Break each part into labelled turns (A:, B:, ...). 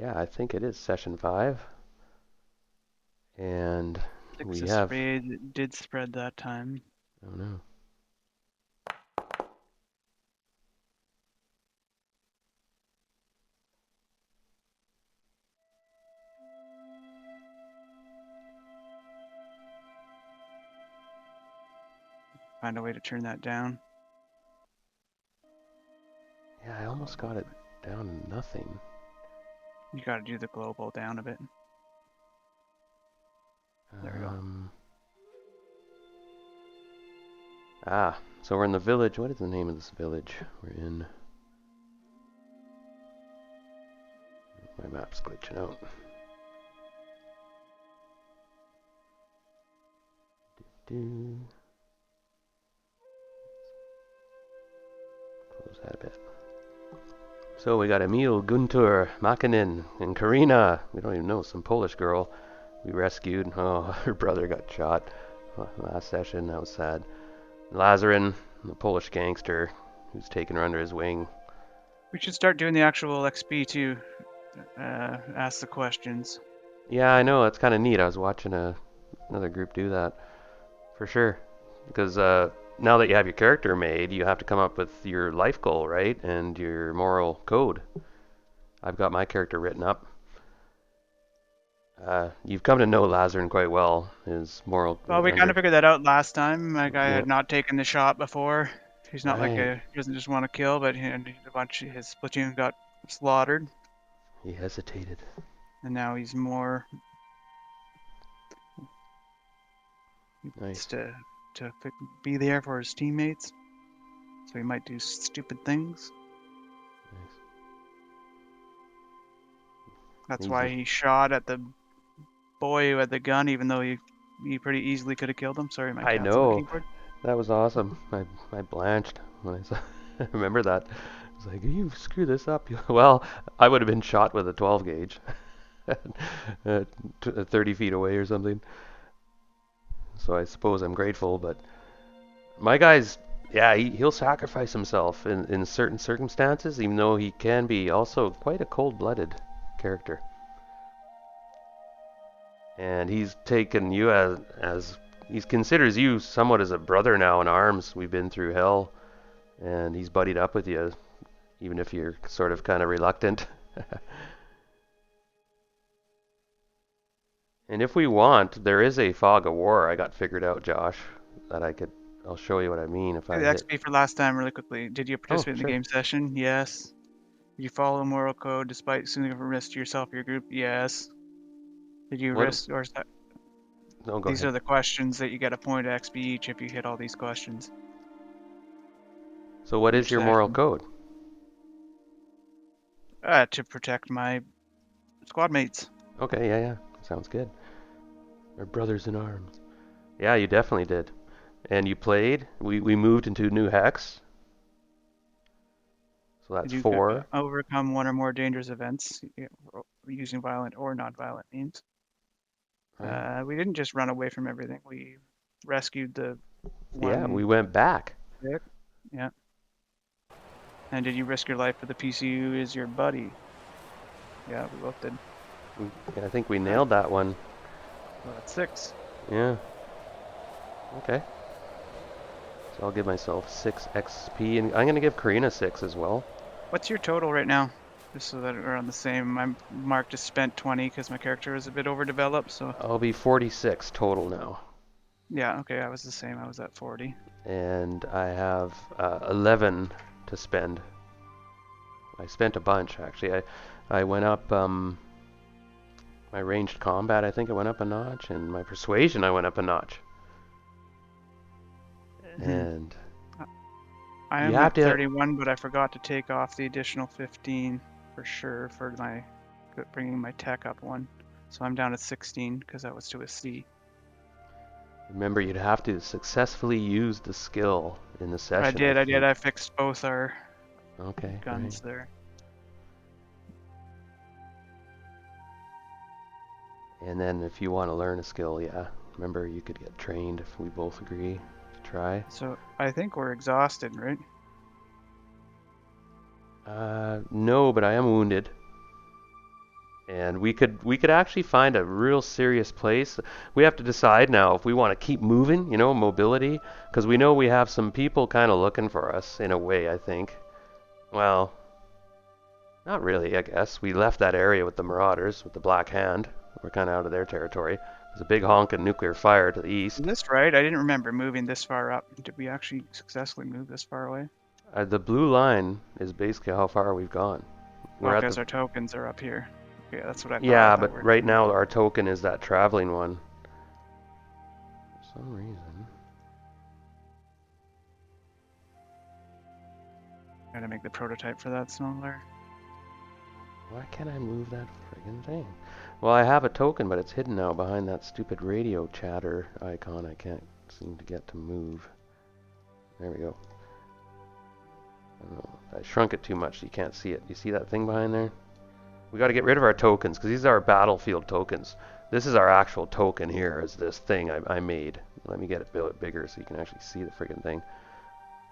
A: Yeah, I think it is session 5. And we
B: Texas
A: have...
B: raid did spread that time.
A: Oh no.
B: Find a way to turn that down.
A: Yeah, I almost got it down to nothing.
B: You gotta do the global down a bit. There we go.
A: So we're in the village. What is the name of this village? We're in... My map's glitching out. Close that a bit. So we got Emil, Guntur, Makinen, and Karina. We don't even know, some Polish girl we rescued. Oh, her brother got shot last session. That was sad. Lasarin, the Polish gangster who's taken her under his wing.
B: We should start doing the actual XP to ask the questions.
A: Yeah, I know. It's kind of neat. I was watching another group do that. For sure. Because now that you have your character made, you have to come up with your life goal, right? And your moral code. I've got my character written up. You've come to know Lazarin quite well. His moral...
B: Well, we kind of figured that out last time. My guy
A: Yep.
B: had not taken the shot before. He's not like
A: Right.
B: he doesn't just want to kill, but his platoon got slaughtered,
A: He hesitated.
B: and now he's more
A: Nice.
B: to be there for his teammates. So he might do stupid things.
A: Nice.
B: That's
A: He's
B: why he shot at the boy who had the gun, even though he pretty easily could have killed him. Sorry, my
A: I
B: cat's on the
A: know.
B: keyboard.
A: That was awesome. I blanched when I saw... I remember that. I was like, you screw this up. Well, I would have been shot with a 12 gauge. 30 feet away or something. So I suppose I'm grateful, but my guy's, yeah, he'll sacrifice himself in certain circumstances, even though he can be also quite a cold-blooded character. And he's taken you as he considers you somewhat as a brother now in arms. We've been through hell, and he's buddied up with you, even if you're sort of kind of reluctant. And if we want, there is a fog of war I got figured out, Josh, that I'll show you what I mean if
B: The
A: I hit.
B: XP for last time, really quickly. Did you
A: Oh,
B: participate in the
A: sure.
B: game session? Yes. Did you follow moral code despite significant risk to yourself or your group? Yes. Did you
A: What?
B: risk, or is that,
A: No, go
B: these
A: ahead.
B: are the questions that you get a point of XP each if you hit all these questions
A: So what
B: in your
A: is your moral
B: session.
A: code?
B: To protect my squad mates.
A: Okay, yeah. Sounds good. We're brothers in arms. Yeah, you definitely did. And you played. We moved into new hex. So
B: Did
A: that's
B: you
A: 4.
B: overcome one or more dangerous events using violent or non-violent means?
A: Right.
B: We didn't just run away from everything. We rescued the
A: Yeah, we
B: one
A: went back.
B: chick. Yeah. And did you risk your life for the PC who is your buddy? Yeah, we both did.
A: I think we
B: Right.
A: nailed that one.
B: Well, that's 6.
A: Yeah. Okay. So I'll give myself 6 XP, and I'm gonna give Karina 6 as well.
B: What's your total right now? Just so that we're on the same. I'm marked as spent 20 because my character is a bit overdeveloped. So
A: I'll be 46 total now.
B: yeah, okay, I was the same. I was at 40.
A: And I have 11 to spend. I spent a bunch actually. I went up my ranged combat. I think I went up a notch, and my persuasion I went up a notch.
B: Hmm.
A: And
B: I
A: you
B: am
A: have
B: at
A: to.
B: 31, but I forgot to take off the additional 15 for sure for my bringing my tech up one. So I'm down at 16 because that was to a C.
A: Remember, you'd have to successfully use the skill in the
B: I
A: session, I
B: did. I did.
A: think.
B: I fixed both our
A: Okay, right.
B: guns there.
A: And then if you want to learn a skill, yeah, remember you could get trained if we both agree to try.
B: So I think we're exhausted, right?
A: No, but I am wounded. And we could actually find a real serious place. We have to decide now if we want to keep moving, mobility, because we know we have some people kind of looking for us in a way, I think. Well, not really, I guess. We left that area with the Marauders, with the Black Hand. We're kind of out of their territory. There's a big honking nuclear fire to the
B: Is
A: east.
B: this right? I didn't remember moving this far up. Did we actually successfully move this far away?
A: The blue line is basically how far we've gone.
B: Oh,
A: We're at the
B: because our tokens are up here. Okay, that's what I thought. I
A: Yeah,
B: thought
A: but
B: we were.
A: right now our token is that traveling one. For some reason.
B: Gotta make the prototype for that smaller.
A: Why can't I move that friggin' thing? Well, I have a token, but it's hidden now behind that stupid radio chatter icon. I can't seem to get to move. There we go. I don't know. I shrunk it too much so you can't see it. You see that thing behind there? We got to get rid of our tokens because these are our battlefield tokens. This is our actual token here, is this thing I made. Let me get it a bit bigger so you can actually see the friggin' thing.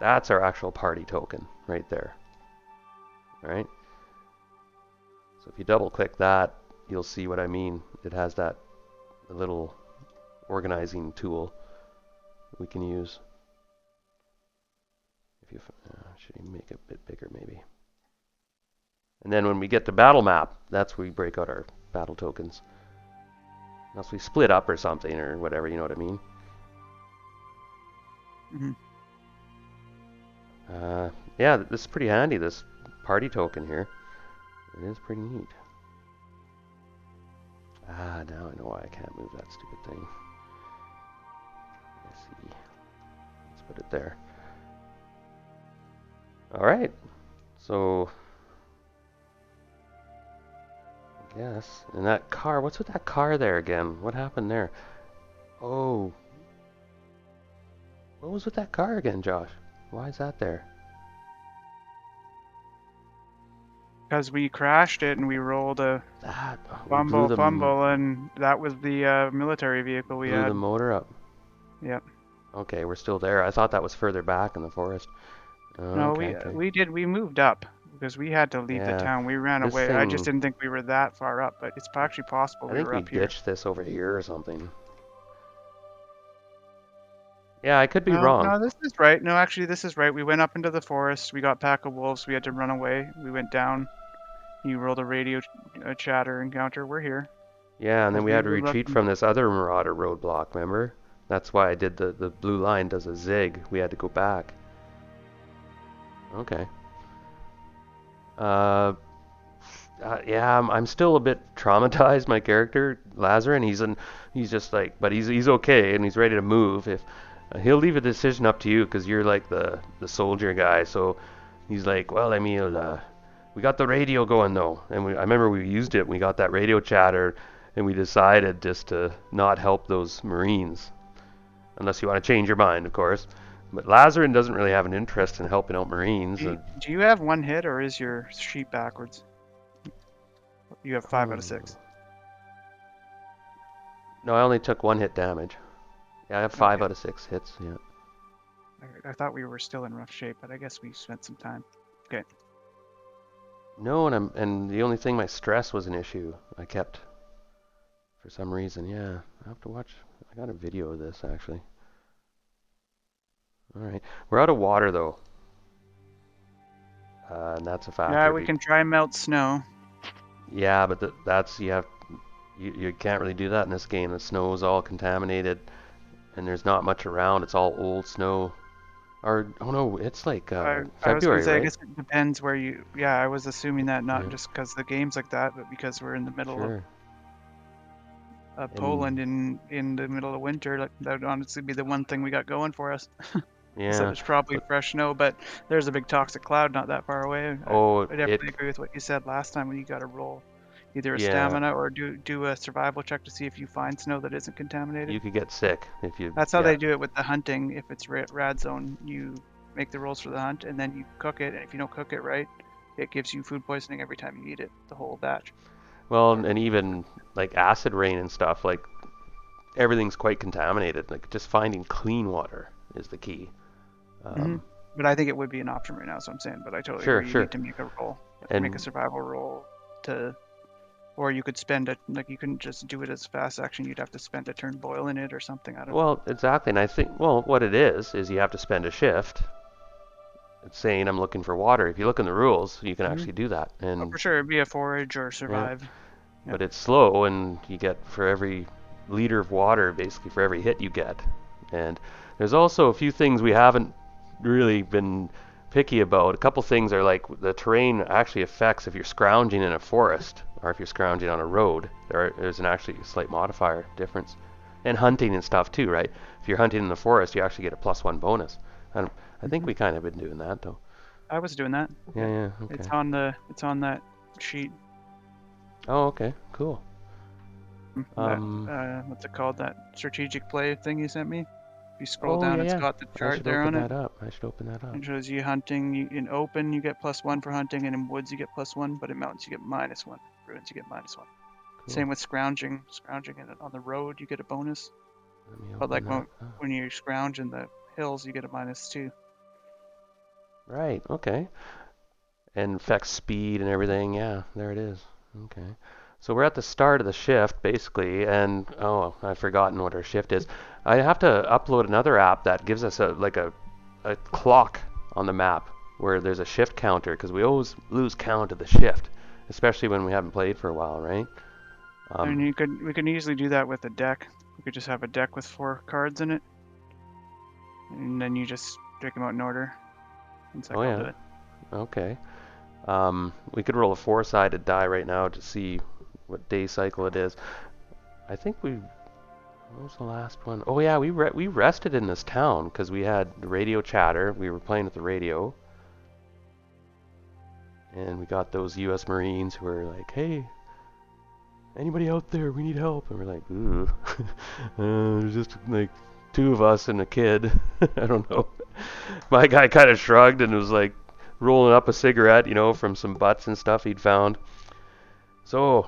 A: That's our actual party token right there. Alright? So if you double click that, you'll see what I mean. It has that little organizing tool we can use. If you should make it a bit bigger maybe. And then when we get to battle map, that's where we break out our battle tokens. Unless we split up or something or whatever, you know what I mean?
B: Mm-hmm.
A: Yeah, this is pretty handy, this party token here. It is pretty neat. Ah, now I know why I can't move that stupid thing. Let's see. Let's put it there. Alright. So, I guess. And that car, what's with that car there again? What happened there? Oh. What was with that car again, Josh? Why is that there?
B: Because we crashed it and we rolled a
A: That, we
B: fumble, and that was the military vehicle we
A: blew the
B: had.
A: motor up.
B: Yep.
A: Okay, we're still there. I thought that was further back in the forest.
B: No,
A: Okay, okay.
B: we moved up because we had to leave the
A: Yeah,
B: town. We ran
A: this
B: away. I just
A: thing,
B: didn't think we were that far up, but it's actually possible
A: I
B: we
A: think
B: were
A: we
B: up here.
A: ditched this over here or something. Yeah, I could be
B: No,
A: wrong.
B: no, this is right. No, actually, this is right. We went up into the forest. We got a pack of wolves. We had to run away. We went down. You rolled a radio chatter encounter. We're here.
A: Yeah, and then
B: Because
A: we
B: we
A: had to
B: were
A: retreat
B: looking.
A: from this other Marauder roadblock, remember? That's why I did the blue line does a zig. We had to go back. Okay. Yeah, I'm still a bit traumatized. My character, Lasarin, he's just like, but he's okay and he's ready to move. If he'll leave a decision up to you because you're like the soldier guy. So he's like, well, I mean, we got the radio going though, and I remember we used it. We got that radio chatter, and we decided just to not help those Marines, unless you want to change your mind, of course. But Lazarin doesn't really have an interest in helping out Marines.
B: Do you have one hit or is your sheet backwards? You have 5 out of 6.
A: No, I only took 1 hit damage. Yeah, I have 5
B: Okay.
A: out of 6 hits. Yeah.
B: I thought we were still in rough shape, but I guess we spent some time. Okay.
A: No, and the only thing, my stress was an issue. I kept, for some reason. Yeah, I have to watch. I got a video of this actually. All right, we're out of water though, and that's a factor.
B: Yeah, we can try melt snow.
A: Yeah, but that's you can't really do that in this game. The snow is all contaminated, and there's not much around. It's all old snow. Or oh no, it's like
B: I was gonna
A: February,
B: say, I
A: right?
B: guess it depends where you. Yeah, I was assuming that not
A: Yeah,
B: just because the game's like that, but because we're in the middle
A: sure.
B: of
A: And
B: Poland in the middle of winter. That would honestly be the one thing we got going for us. So
A: yeah,
B: there's probably
A: but
B: fresh snow, but there's a big toxic cloud not that far away.
A: oh,
B: I
A: it
B: definitely agree with what you said last time when you got to roll either a
A: yeah,
B: stamina or do a survival check to see if you find snow that isn't contaminated.
A: you could get sick if you
B: That's how
A: yeah,
B: they do it with the hunting. If it's rad zone, you make the rolls for the hunt and then you cook it. And if you don't cook it right, it gives you food poisoning every time you eat it, the whole batch.
A: well, and even like acid rain and stuff, like everything's quite contaminated. Like just finding clean water is the key.
B: hmm
A: Um,
B: But I think it would be an option right now, so I'm saying. But I totally
A: sure,
B: agree. You
A: sure.
B: need to make a roll, make a
A: And
B: survival roll to Or you could spend it, like you couldn't just do it as fast action. You'd have to spend a turn boiling it or something. I don't know.
A: Well, exactly. And I think, well, what it is you have to spend a shift. It's saying I'm looking for water. If you look in the rules, you can
B: Hmm.
A: actually do that.
B: Oh,
A: And
B: for sure, it'd be a forage or
A: yeah,
B: survive. Yep.
A: but it's slow, and you get for every liter of water, basically for every hit you get. And there's also a few things we haven't really been picky about. A couple things are like the terrain actually affects if you're scrounging in a forest or if you're scrounging on a road. There's an actually slight modifier difference. And hunting and stuff too, right? If you're hunting in the forest, you actually get a +1 bonus. I think
B: Hmm.
A: we kind of been doing that though.
B: I was doing that.
A: Yeah,
B: Yeah.
A: yeah, okay.
B: It's on that sheet.
A: Oh, okay, cool.
B: That
A: Um,
B: what's it called? That strategic play thing you sent me. If you scroll
A: oh
B: down,
A: yeah,
B: it's
A: yeah.
B: got the
A: I
B: chart
A: should
B: there
A: open
B: on it.
A: that up. I should open that up.
B: It shows you hunting. In open, you get +1 for hunting, and in woods, you get +1. But in mountains, you get -1. Ruins, you get -1.
A: Cool.
B: Same with scrounging. Scrounging on the road, you get a bonus.
A: Let me
B: But
A: open
B: like
A: that up.
B: when you scrounge in the hills, you get a -2.
A: Right, okay. And affects speed and everything. Yeah, there it is. Okay. So we're at the start of the shift, basically, and oh, I've forgotten what our shift is. I have to upload another app that gives us a clock on the map where there's a shift counter, because we always lose count of the shift, especially when we haven't played for a while, right?
B: And
A: Um,
B: we could easily do that with a deck. We could just have a deck with 4 cards in it, and then you just take them out in order. One sec,
A: oh
B: I'll do
A: yeah,
B: it.
A: okay. We could roll a 4-sided die right now to see what day cycle it is. I think what was the last one? Oh yeah, we rested in this town because we had the radio chatter. We were playing with the radio, and we got those U.S. Marines who were like, "Hey, anybody out there? We need help." And we're like, "Ooh, there's just like 2 of us and a kid." I don't know. My guy kind of shrugged and was like rolling up a cigarette, from some butts and stuff he'd found. So,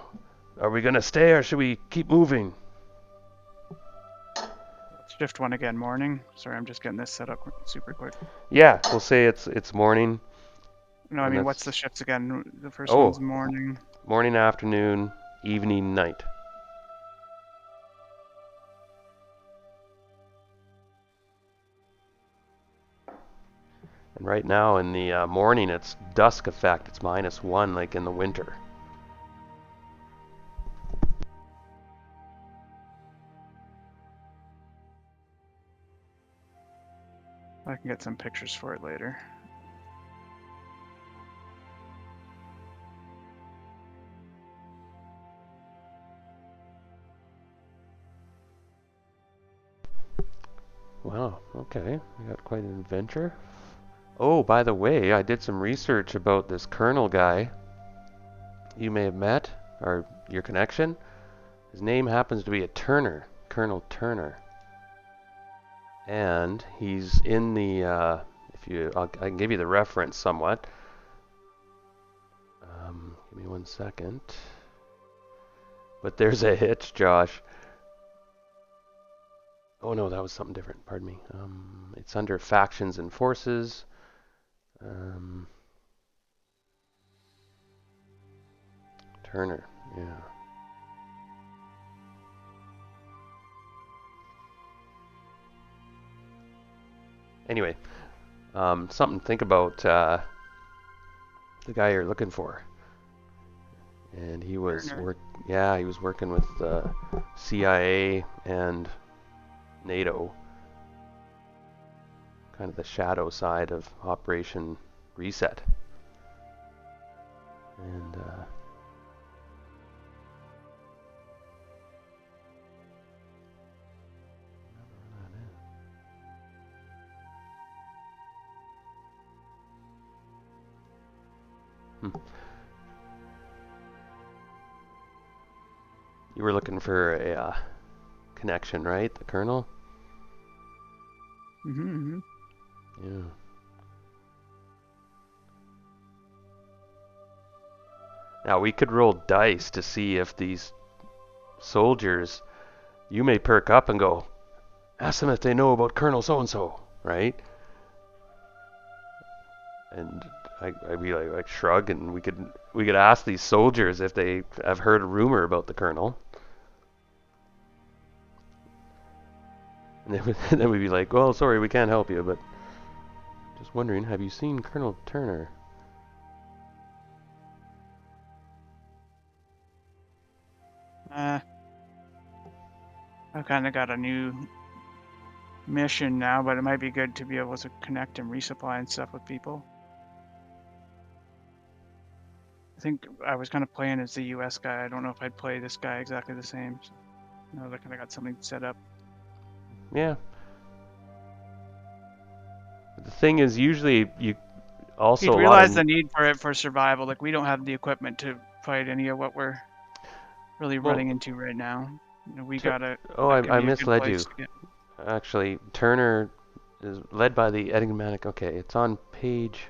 A: are we gonna stay or should we keep moving?
B: Shift 1 again, morning. Sorry, I'm just getting this set up super quick.
A: Yeah, we'll say it's morning,
B: No, I
A: and
B: mean, what's
A: that's
B: the shifts again? The first one's
A: oh,
B: morning.
A: morning, afternoon, evening, night. And right now in the morning, it's dusk effect. It's -1, like in the winter.
B: I can get some pictures for it later.
A: Wow. Okay, we got quite an adventure. Oh, by the way, I did some research about this Colonel guy you may have met, or your connection. His name happens to be a Turner, Colonel Turner, and he's in the. I can give you the reference somewhat. Give me 1 second. But there's a hitch, Josh. Oh no, that was something different. Pardon me. It's under factions and forces. Um, Turner. Yeah. Anyway, something to think about. The guy you're looking for, and he was
B: Turner.
A: he was working with the CIA and NATO, kind of the shadow side of Operation Reset. And you were looking for a connection, right? The Colonel?
B: Mm-hmm.
A: Yeah. Now we could roll dice to see if these soldiers, you may perk up and go, ask them if they know about Colonel so-and-so, right? And I'd be like shrug, and we could ask these soldiers if they have heard a rumor about the colonel. And then we'd be like, well, sorry, we can't help you, but just wondering, have you seen Colonel Turner?
B: I've kind of got a new mission now, but it might be good to be able to connect and resupply and stuff with people. I think I was kind of playing as the US guy. I don't know if I'd play this guy exactly the same. So, you know, I kind of got something set up.
A: Yeah. But the thing is, usually you also
B: He'd
A: a lot
B: realize
A: of
B: the need for it for survival. Like, we don't have the equipment to fight any of what we're really
A: well,
B: running into right now. You know,
A: Tur oh,
B: that could
A: I
B: be a good
A: misled
B: place
A: you.
B: to get.
A: Actually, Turner is led by the enigmatic. Okay, it's on page.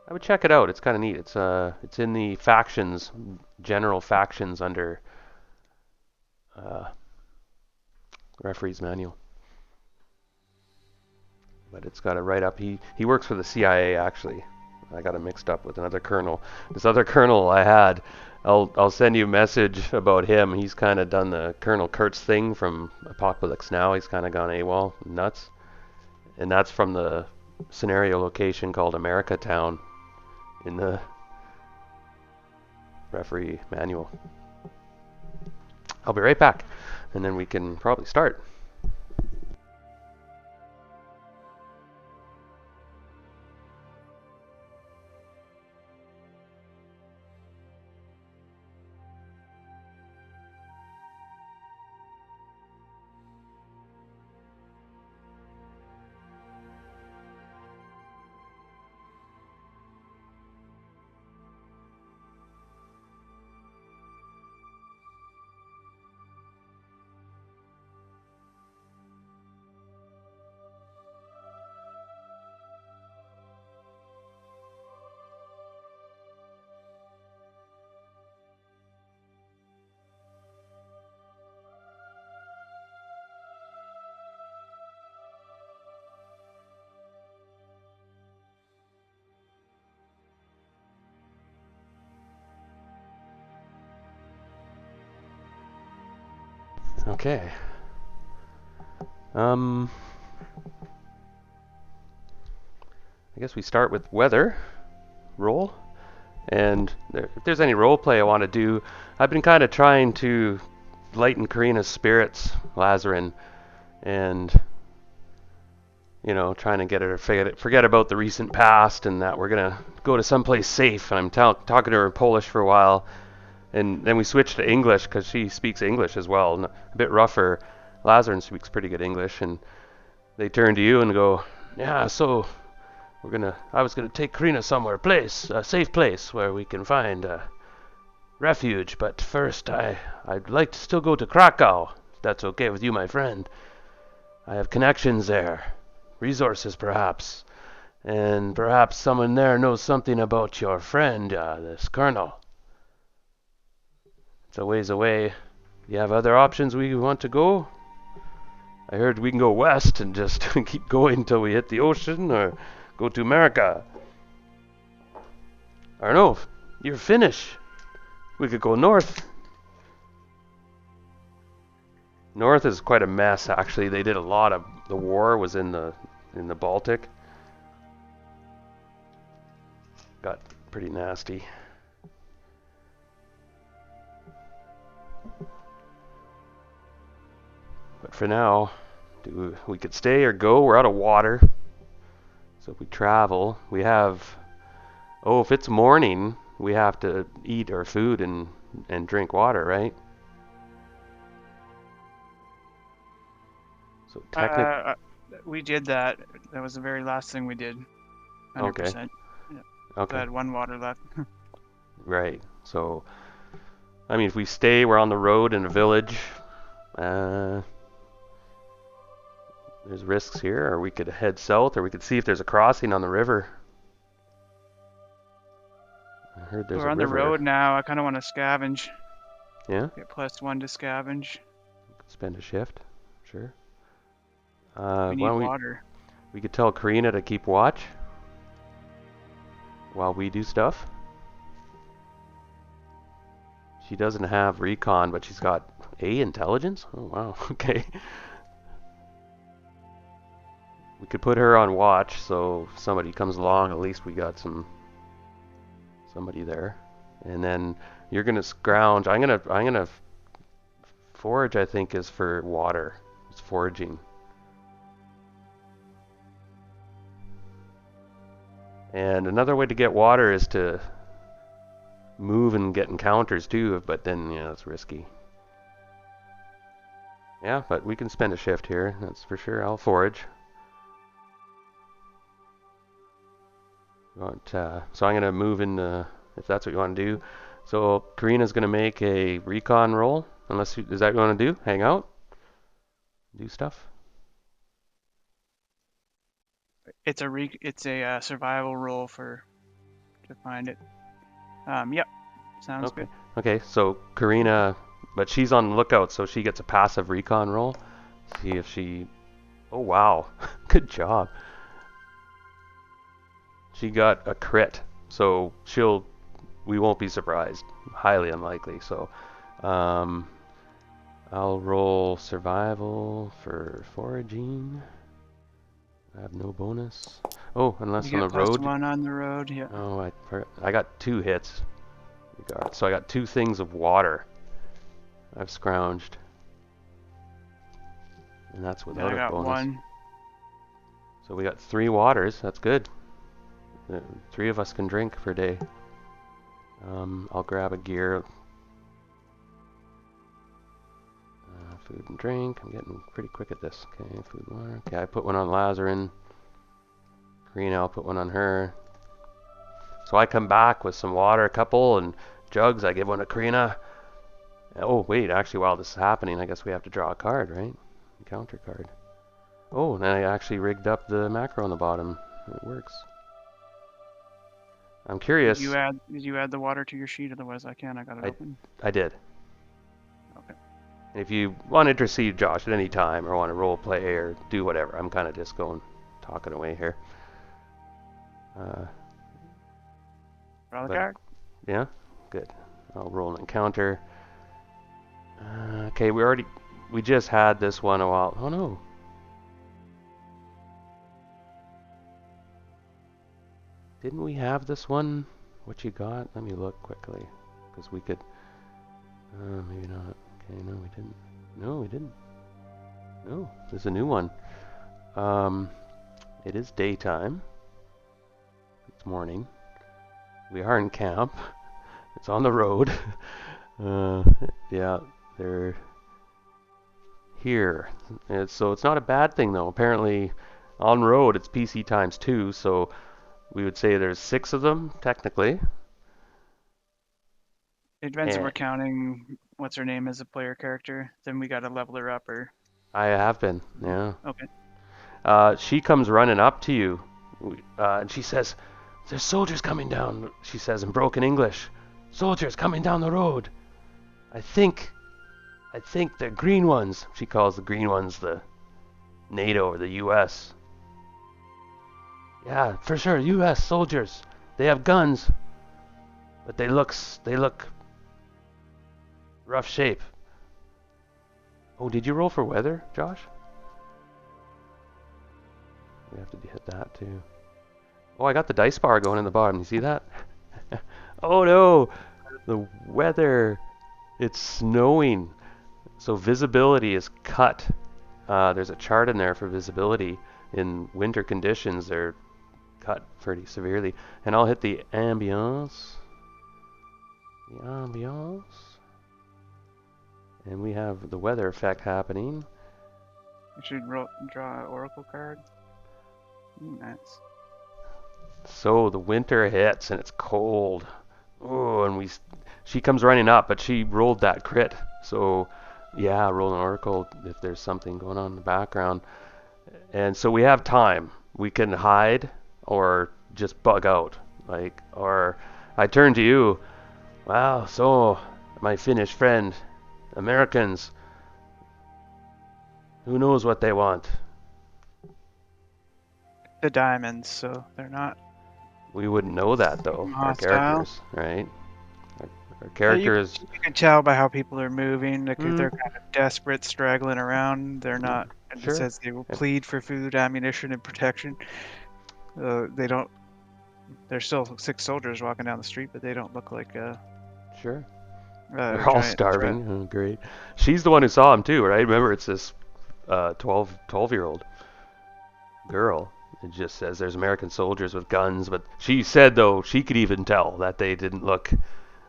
A: I would check it out. It's kind of neat. It's in the factions, general factions under uh, referee's manual. But it's got it right up. He works for the CIA actually. I got him mixed up with another colonel. This other colonel I had, I'll send you a message about him. He's kind of done the Colonel Kurtz thing from Apocalypse Now. He's kind of gone AWOL, nuts, and that's from the scenario location called America Town in the referee manual. I'll be right back, and then we can probably start. Okay. I guess we start with weather roll. And if there's any role play I want to do, I've been kind of trying to lighten Karina's spirits, Lasarin, and trying to get her to forget about the recent past and that we're gonna go to someplace safe. And I'm talking to her in Polish for a while, and then we switch to English because she speaks English as well, a bit rougher. Lasarin speaks pretty good English, and they turn to you and go, "Yeah, so I was gonna take Karina somewhere, a safe place where we can find refuge. But first, I'd like to still go to Krakow. If that's okay with you, my friend. I have connections there, resources perhaps, and perhaps someone there knows something about your friend, this colonel. It's a ways away. Do you have other options we want to go? I heard we can go west and just keep going until we hit the ocean, or go to America. Or no, you're Finnish. We could go north. North is quite a mess, actually. They did a lot of the war was in the Baltic. Got pretty nasty. But for now, we could stay or go. We're out of water. So if we travel, we have if it's morning, we have to eat our food and drink water, right? So
B: We did that. That was the very last thing we did.
A: okay.
B: 100%. Yeah. I
A: Okay.
B: had one water left.
A: Right. So I mean, if we stay, we're on the road in a village. Uh, there's risks here, or we could head south, or we could see if there's a crossing on the river. I heard there's
B: We're
A: a
B: on the
A: river.
B: road now. I kind of want to scavenge.
A: Yeah?
B: Get +1 to scavenge.
A: Spend a shift. Sure.
B: We
A: Why
B: need
A: don't
B: water.
A: we could tell Karina to keep watch. while we do stuff. She doesn't have recon, but she's got A intelligence? Oh wow, okay. We could put her on watch, so if somebody comes along, at least we got somebody there. And then you're gonna scrounge. I'm gonna forage. I think is for water. It's foraging. And another way to get water is to move and get encounters too, but then it's risky. Yeah, but we can spend a shift here. That's for sure. I'll forage. So I'm gonna move in if that's what you want to do. So Karina's gonna make a recon roll. Unless is that what you want to do? Hang out, do stuff.
B: It's a survival roll to find it. Yep, sounds
A: Okay.
B: good.
A: Okay. So Karina, but she's on the lookout, so she gets a passive recon roll. See if she. Oh wow, good job. She got a crit, so we won't be surprised. Highly unlikely. So, I'll roll survival for foraging. I have no bonus. Oh, unless
B: You
A: on
B: get
A: the road.
B: +1 on the road. Yeah.
A: Oh, I got 2 hits. So I got 2 things of water. I've scrounged, and that's
B: And
A: without
B: I
A: a
B: got
A: bonus.
B: 1.
A: So we got 3 waters. That's good. 3 of us can drink per day. I'll grab a gear. Food and drink. I'm getting pretty quick at this. Okay, food and water. Okay, I put one on Lasarin. Karina, I'll put one on her. So I come back with some water, a couple, and jugs. I give one to Karina. Oh, wait, actually, while this is happening, I guess we have to draw a card, right? Encounter card. Oh, and I actually rigged up the macro on the bottom. It works. I'm curious.
B: Did you add the water to your sheet? Otherwise, I can't. I got it open.
A: I did.
B: Okay.
A: And if you want to intercede Josh at any time or want to role play or do whatever, I'm kind of just talking away here.
B: Draw the card.
A: Yeah, good. I'll roll an encounter. Okay, we just had this one a while. Oh no. Didn't we have this one? What you got? Let me look quickly, because we could. Maybe not. Okay, no, we didn't. No, we didn't. No, there's a new one. It is daytime. It's morning. We are in camp. It's on the road. Yeah, they're here. So it's not a bad thing though. Apparently, on road it's PC times 2, so we would say there's 6 of them technically.
B: It depends if
A: And
B: we're counting what's her name as a player character. Then we got to level her up or.
A: I have been, yeah.
B: Okay.
A: She comes running up to you, and she says, "There's soldiers coming down." She says in broken English, "Soldiers coming down the road. I think the green ones." She calls the green ones the NATO or the U.S. Yeah, for sure, U.S. soldiers. They have guns, but they look rough shape. Oh, did you roll for weather, Josh? We have to hit that too. Oh, I got the dice bar going in the bottom. You see that? Oh no, the weather. It's snowing, so visibility is cut. There's a chart in there for visibility. In winter conditions, they're cut pretty severely. And I'll hit the ambiance. The ambiance. And we have the weather effect happening.
B: I should draw an oracle card. Nice.
A: So the winter hits and it's cold. Oh, and she comes running up, but she rolled that crit. So yeah, roll an oracle if there's something going on in the background. And so we have time. We can hide or just bug out. Or I turn to you. Wow, so my Finnish friend, Americans, who knows what they want?
B: The diamonds, so they're not.
A: We wouldn't know that though, our
B: hostile.
A: characters, right? Our
B: You
A: characters.
B: you can tell by how people are moving. Like if
A: Hmm.
B: they're kind of desperate, straggling around. They're not. And it
A: Sure.
B: says they will
A: Yep,
B: plead for food, ammunition, and protection. They don't. There's still 6 soldiers walking down the street, but they don't look like
A: sure.
B: a
A: They're all
B: giant threat.
A: starving. Oh, great. She's the one who saw him too, right? Remember, it's this 12-year-old girl. It just says there's American soldiers with guns, but she said though she could even tell that they didn't look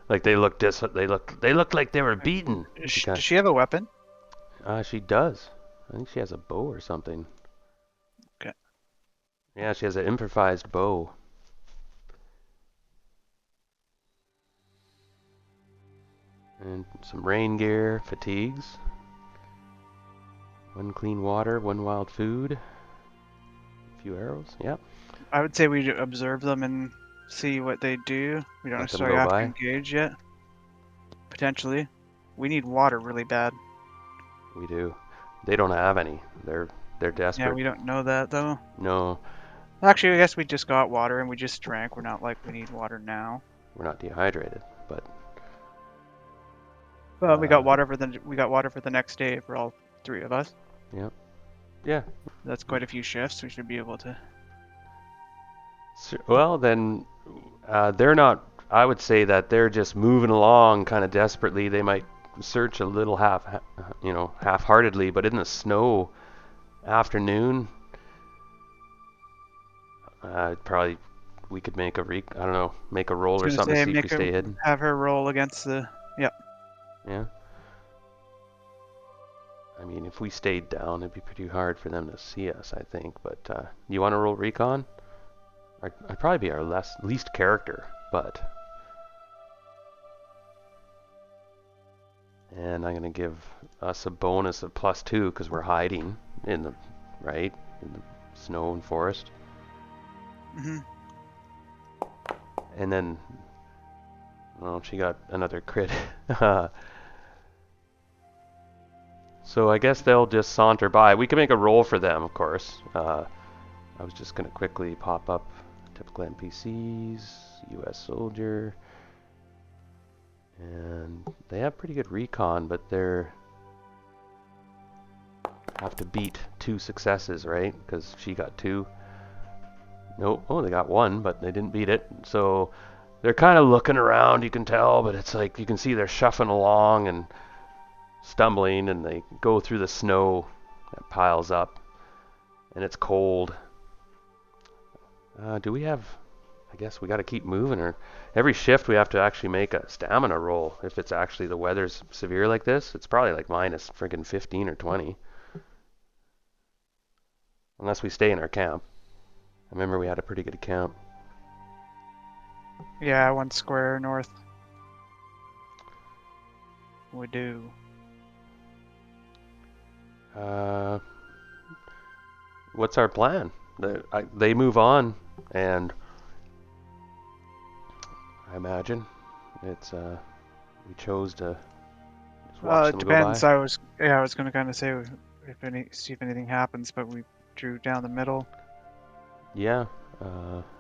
A: like they looked like they were beaten. She
B: Does
A: kind
B: she have a weapon?
A: she does. I think she has a bow or something.
B: Okay.
A: Yeah, she has an improvised bow. And some rain gear, fatigues, one clean water, one wild food, a few arrows. Yep.
B: I would say we observe them and see what they do. We don't
A: Let them
B: necessarily
A: go
B: have to
A: by.
B: engage yet. Potentially. We need water really bad.
A: We do. They don't have any. They're
B: Yeah,
A: desperate.
B: we don't know that though.
A: No,
B: Actually, I guess we just got water and we just drank. We're not like we need water now.
A: we're not dehydrated, but
B: Well, we got water for the next day for all 3 of us.
A: yeah, yeah.
B: That's quite a few shifts. We should be able to.
A: Well, then they're not. I would say that they're just moving along, kind of desperately. They might search a little half-heartedly, but in the snow afternoon, probably we could make I don't know, make a
B: I
A: roll
B: was
A: or
B: gonna
A: something to
B: say
A: see if we stay hidden.
B: have her roll against the. Yep.
A: Yeah. I mean, if we stayed down, it'd be pretty hard for them to see us, I think. But you want to roll recon? I'd probably be our least character, but. And I'm gonna give us a bonus of +2 because we're hiding in the in the snow and forest.
B: Mhm.
A: And then, well, she got another crit. So I guess they'll just saunter by. We can make a roll for them, of course. I was just gonna quickly pop up typical NPCs, U.S. soldier, and they have pretty good recon, but they're have to beat 2 successes, right? Because she got 2. Nope. Oh, they got 1, but they didn't beat it. So they're kind of looking around, you can tell, but it's like you can see they're shuffling along and stumbling, and they go through the snow that piles up, and it's cold. Do we have... I guess we got to keep moving, or every shift we have to actually make a stamina roll. If it's actually the weather's severe like this, it's probably like minus friggin' 15 or 20. Unless we stay in our camp. I remember we had a pretty good camp.
B: Yeah, 1 square north. We do.
A: Uh, what's our plan? They move on, and I imagine it's we chose to just
B: Well,
A: watch
B: it
A: them go
B: depends.
A: by.
B: I was gonna kind of say see if anything happens, but we drew down the middle.
A: Yeah.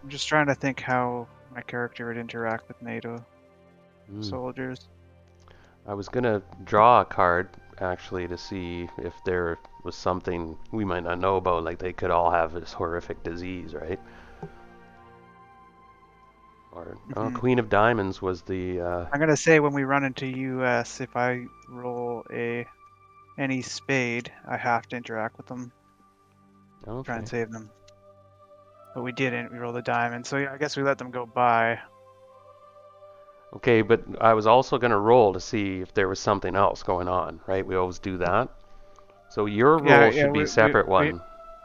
B: I'm just trying to think how my character would interact with NATO
A: Mm.
B: soldiers.
A: I was gonna draw a card actually to see if there was something we might not know about, like they could all have this horrific disease, right? Or
B: Hmm.
A: Queen of Diamonds was the
B: I'm gonna say when we run into US, if I roll any spade, I have to interact with them, try and
A: okay.
B: save them. But we didn't. We rolled a diamond, so yeah, I guess we let them go by.
A: Okay, but I was also gonna roll to see if there was something else going on, right? We always do that. So your
B: Yeah,
A: roll
B: yeah,
A: should be separate one,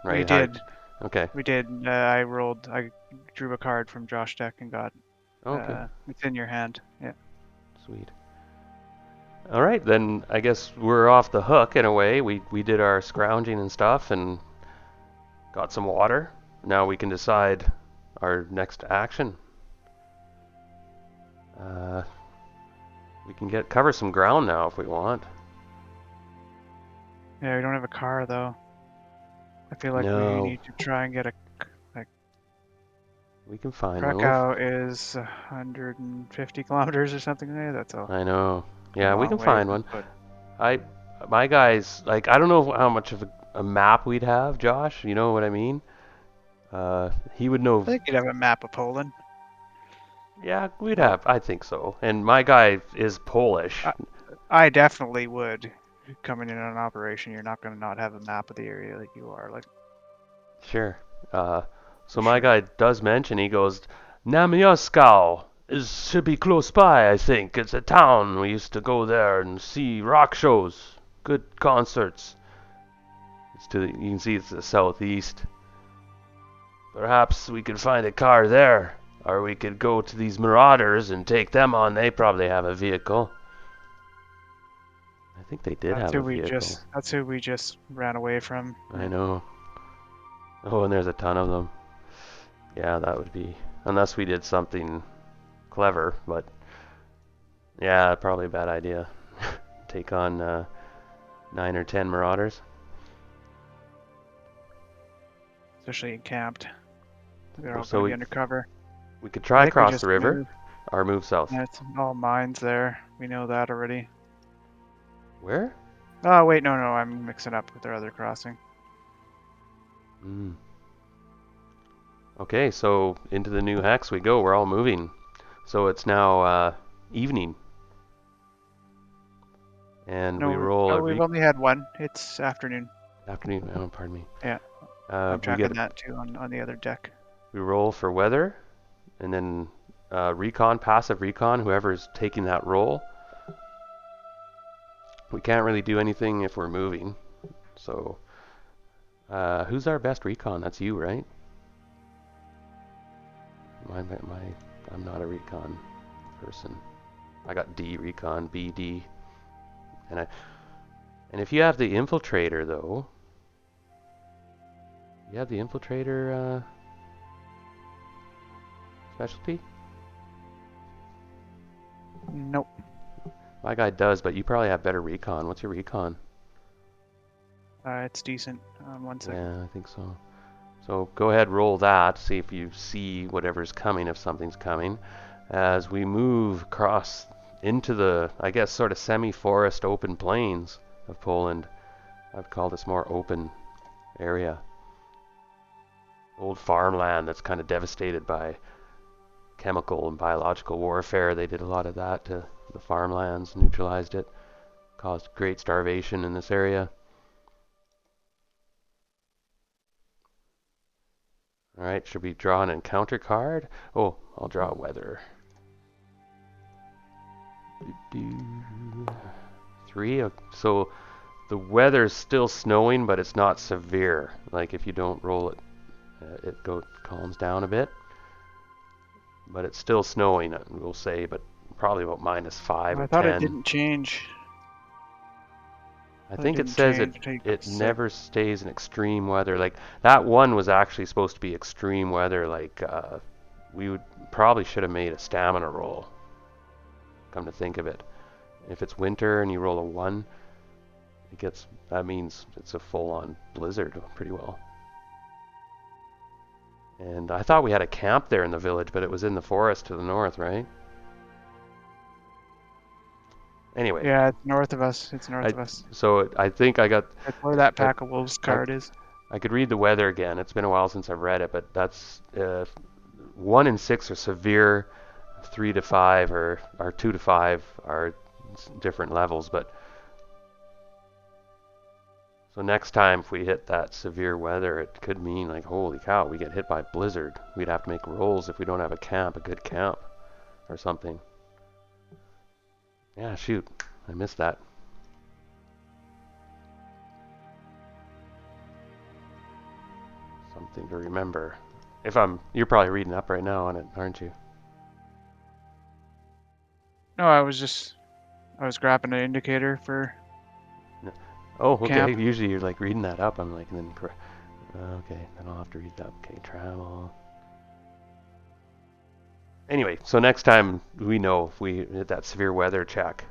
B: we
A: right?
B: did.
A: Okay.
B: We did. I drew a card from Josh deck and got.
A: Okay.
B: It's in your hand. Yeah.
A: Sweet. All right, then I guess we're off the hook in a way. We did our scrounging and stuff and got some water. Now we can decide our next action. Uh, we can cover some ground now if we want.
B: Yeah, we don't have a car though. I feel like we
A: No.
B: need to try and get a like
A: We can find one.
B: Krakow is 150 kilometers or something like that. That's
A: I know.
B: a
A: Yeah, we
B: long
A: can
B: way
A: find
B: from
A: one.
B: foot.
A: I, my guys, like, I don't know how much of a map we'd have, Josh. You know what I mean? He would know.
B: I think you'd have a map of Poland.
A: Yeah, we'd
B: Well,
A: have. I think so. And my guy is Polish.
B: I definitely would. Coming in on an operation, you're not going to not have a map of the area like you are, like,
A: Sure. Uh, so
B: for
A: my
B: sure.
A: guy does mention, he goes, Namioskau should be close by, I think. It's a town. We used to go there and see rock shows, good concerts. It's to the, you can see it's the southeast. Perhaps we could find a car there, or we could go to these marauders and take them on. They probably have a vehicle. I think they did have a vehicle.
B: That's who we just ran away from.
A: I know. Oh, and there's a ton of them. Yeah, that would be, unless we did something clever, but yeah, probably a bad idea. Take on 9 or 10 marauders.
B: Especially encamped. They're all
A: So
B: going to be undercover.
A: we could
B: I
A: try
B: think we
A: across the
B: just
A: river
B: move.
A: or move south.
B: It's all mines there. We know that already.
A: Where?
B: Oh, wait, no, I'm mixing up with their other crossing.
A: Mm. Okay, so into the new hex we go. We're all moving. So it's now evening. And we
B: No,
A: roll
B: oh,
A: a
B: we've only had one. It's afternoon.
A: afternoon. Oh, pardon me.
B: Yeah, I'm
A: We get
B: tracking that too on the other deck.
A: we roll for weather, and then recon, passive recon. Whoever's taking that roll. We can't really do anything if we're moving. So, who's our best recon? That's you, right? I'm not a recon person. I got D recon, B, D, and if you have the infiltrator though, you have the infiltrator specialty.
B: Nope.
A: My guy does, but you probably have better recon. What's your recon?
B: It's decent. 1 second.
A: Yeah, I think so. So go ahead, roll that. See if you see whatever's coming, if something's coming. As we move across into the, I guess, sort of semi-forest open plains of Poland. I've called this more open area. Old farmland that's kind of devastated by chemical and biological warfare. They did a lot of that to the farmlands, neutralized it, caused great starvation in this area. All right, should we draw an encounter card? Oh, I'll draw weather. 3. So the weather's still snowing, but it's not severe. Like if you don't roll it, it calms down a bit. But it's still snowing, we'll say, but probably about -5 or
B: I thought it
A: 10.
B: didn't change.
A: I
B: Thought it
A: think it
B: didn't
A: says
B: change until you got
A: it
B: sick.
A: never stays in extreme weather. Like that one was actually supposed to be extreme weather. Like we would probably should have made a stamina roll. Come to think of it, if it's winter and you roll a 1, that means it's a full-on blizzard pretty well. And I thought we had a camp there in the village, but it was in the forest to the north, right? Anyway.
B: Yeah, it's north of us. It's north of us.
A: So I think I got.
B: That's where that
A: I,
B: pack of wolves card is.
A: I could read the weather again. It's been a while since I've read it, but that's 1 and 6 are severe, 3 to 5 or 2 to 5 are different levels. But so next time if we hit that severe weather, it could mean like, holy cow, we get hit by a blizzard. We'd have to make rolls if we don't have a good camp or something. Yeah, shoot, I missed that. Something to remember. You're probably reading up right now on it, aren't you?
B: No, I was grabbing an indicator for.
A: No. Oh, okay.
B: Camp.
A: Usually you're like reading that up. I'm like, and then okay, then I'll have to read that. Okay, travel. Anyway, so next time we know if we hit that severe weather check.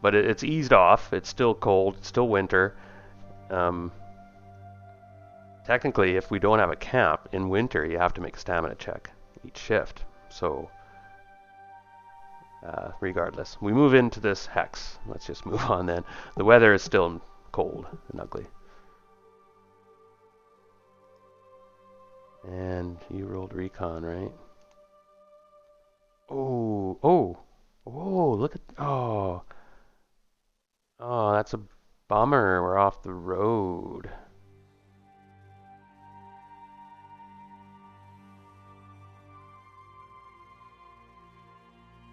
A: But it's eased off. It's still cold. It's still winter. technically, if we don't have a camp in winter, you have to make a stamina check each shift. So, regardless, we move into this hex. Let's just move on then. The weather is still cold and ugly. And you rolled recon, right? Oh, oh, oh, look at, oh, oh, that's a bummer. We're off the road.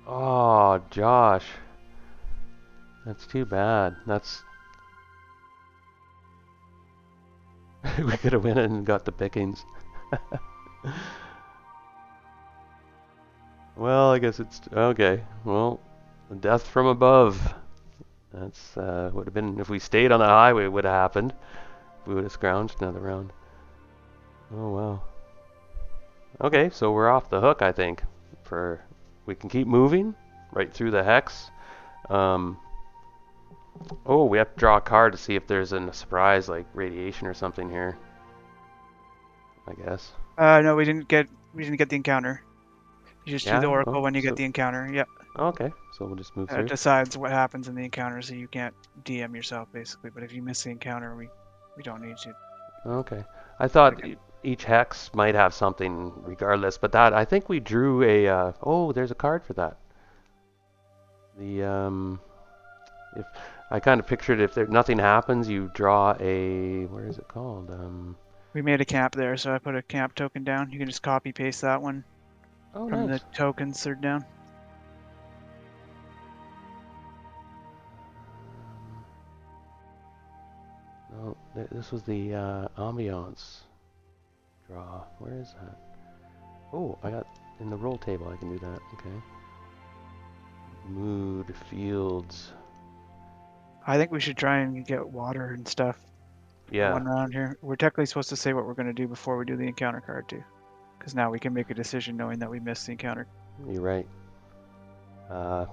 A: Oh, Josh. That's too bad. That's we could have went in and got the pickings. Well, I guess it's okay. Well, death from above. That's would have been if we stayed on the highway. Would have happened. We would have scrounged another round. Oh wow. Okay, so we're off the hook. I think. For we can keep moving right through the hex. Um, oh, we have to draw a card to see if there's a surprise like radiation or something here. I guess.
B: No, we didn't get the encounter. You just do the
A: Yeah.
B: oracle
A: Oh,
B: when you get
A: so
B: the encounter. Yep.
A: okay. So we'll just move
B: It
A: through.
B: decides what happens in the encounter, so you can't DM yourself basically. But if you miss the encounter, we don't need to.
A: Okay. I thought
B: Again.
A: each hex might have something regardless, but that I think we drew a oh, there's a card for that. The if I kind of pictured if there nothing happens, you draw a where is it called?
B: We made a camp there, so I put a camp token down. You can just copy paste that one
A: Oh,
B: from the
A: nice.
B: tokens third down.
A: No, this was the ambiance draw. Where is that? Oh, I got in the roll table. I can do that. Okay. Mood fields.
B: I think we should try and get water and stuff for
A: Yeah,
B: one round here. We're technically supposed to say what we're going to do before we do the encounter card too, because now we can make a decision knowing that we missed the encounter.
A: you're right. Uh,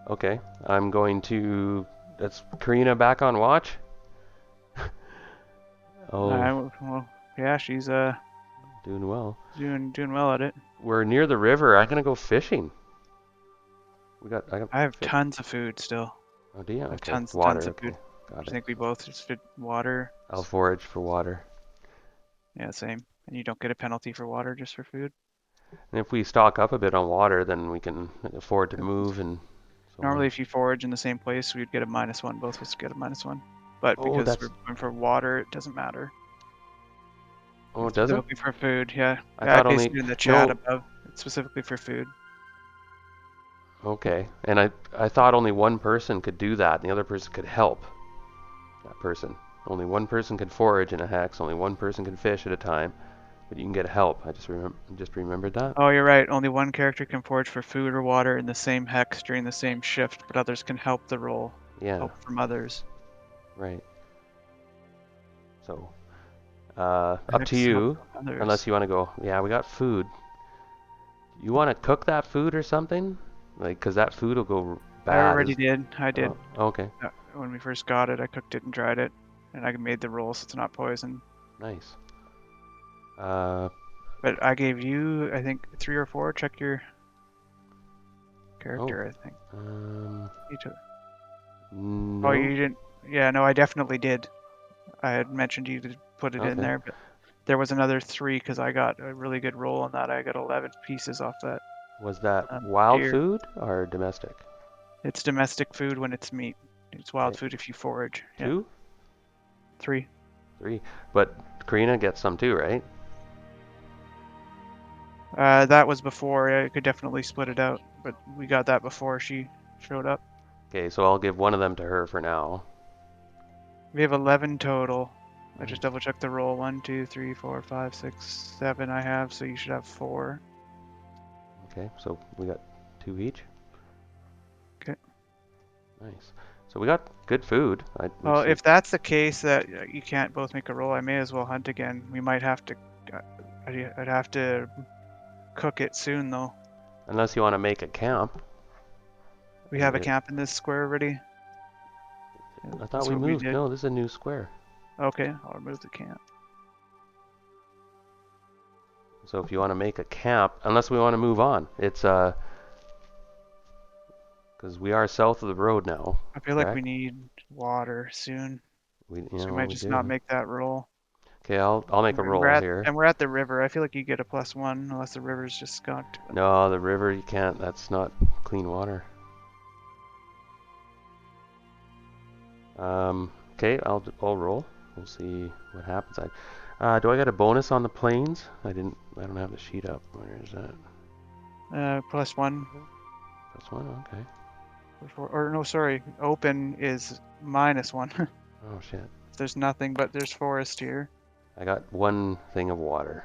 A: okay, I'm going to. That's Karina back on watch. Oh,
B: Well, yeah, she's
A: doing well.
B: doing well at it.
A: We're near the river. I'm gonna go fishing. I got
B: I have
A: fish.
B: tons of food still.
A: Oh, do you?
B: I have
A: Okay,
B: tons
A: water.
B: of
A: Okay,
B: food.
A: got
B: I
A: it.
B: think we both just did water.
A: I'll forage for water.
B: Yeah, same. And you don't get a penalty for water, just for food.
A: And if we stock up a bit on water, then we can afford to move and so
B: Normally,
A: on.
B: if you forage in the same place, we'd get a -1. Both of us get a -1. But
A: Oh,
B: because
A: that's.
B: we're going for water, it doesn't matter.
A: Oh,
B: It's
A: does it?
B: specifically for food. Yeah,
A: I
B: yeah. I
A: thought only.
B: pasted it in the chat
A: No.
B: above. It's specifically for food.
A: Okay, and I thought only one person could do that, and the other person could help that person. Only one person could forage in a hex. Only one person can fish at a time. But you can get help. I just remembered that.
B: Oh, you're right. Only one character can forage for food or water in the same hex during the same shift, but others can help the roll.
A: Yeah,
B: Help from others.
A: right. So,
B: The
A: up to
B: hex help
A: you,
B: from others.
A: unless you want to go. Yeah, we got food. You want to cook that food or something? Like, cause that food will go
B: I
A: bad.
B: already did. I did.
A: Oh, okay,
B: When we first got it, I cooked it and dried it, and I made the roll so it's not poison.
A: nice. Uh,
B: But I gave you, I think, 3 or 4. Check your
A: oh,
B: character, I think. You took. Oh,
A: no.
B: you didn't. Yeah, no, I definitely did. I had mentioned you to put it in
A: Okay.
B: there, but there was another 3 because I got a really good roll on that. I got 11 pieces off that
A: Was that wild
B: deer.
A: food or domestic?
B: It's domestic food when it's meat. It's wild
A: Okay,
B: food if you forage. Yeah,
A: 2,
B: 3.
A: 3. But Karina gets some too, right?
B: That was before. I could definitely split it out, but we got that before she showed up.
A: Okay, so I'll give one of them to her for now.
B: We have 11 total. I
A: Nice.
B: just double checked the roll. 1, 2, 3, 4, 5, 6, 7 I have, so you should have 4.
A: Okay, so we got 2 each.
B: Okay.
A: Nice. So we got good food.
B: Well, if that's the case that you can't both make a roll, I may as well hunt again. We might have to. I'd have to cook it soon, though.
A: Unless you want to make a camp.
B: We have a camp in this square already.
A: I thought
B: That's
A: we
B: what we
A: moved.
B: did.
A: No, this is a new square.
B: Okay, I'll remove the camp.
A: So if you want to make a camp, unless we want to move on, it's because we are south of the road now,
B: I feel like we
A: correct?
B: need water soon,
A: You
B: so we
A: know
B: might
A: we
B: just not
A: do.
B: make that roll.
A: Okay, I'll make a roll here.
B: And we're at the river. I feel like you get a +1 unless the river's just skunked. But
A: No, the river you can't. That's not clean water. Okay, I'll roll. We'll see what happens. Do I get a bonus on the planes? I don't have the sheet up. Where is that?
B: +1.
A: Plus one. Okay.
B: Or no, sorry. Open is -1.
A: Oh shit.
B: There's nothing, but there's forest here.
A: I got one thing of water.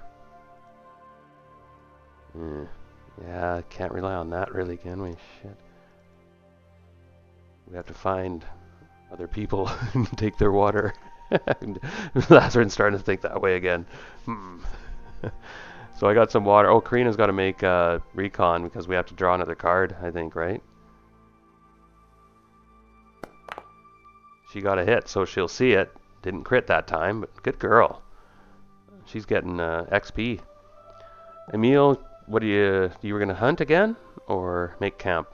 A: Yeah, can't rely on that really, can we? Shit. We have to find other people and take their water. Lasarin's starting to think that way again. So I got some water. Oh, Karina's got to make recon because we have to draw another card, I think, right? She got a hit, so she'll see it. Didn't crit that time, but good girl. She's getting XP. Emil, what you were gonna hunt again or make camp?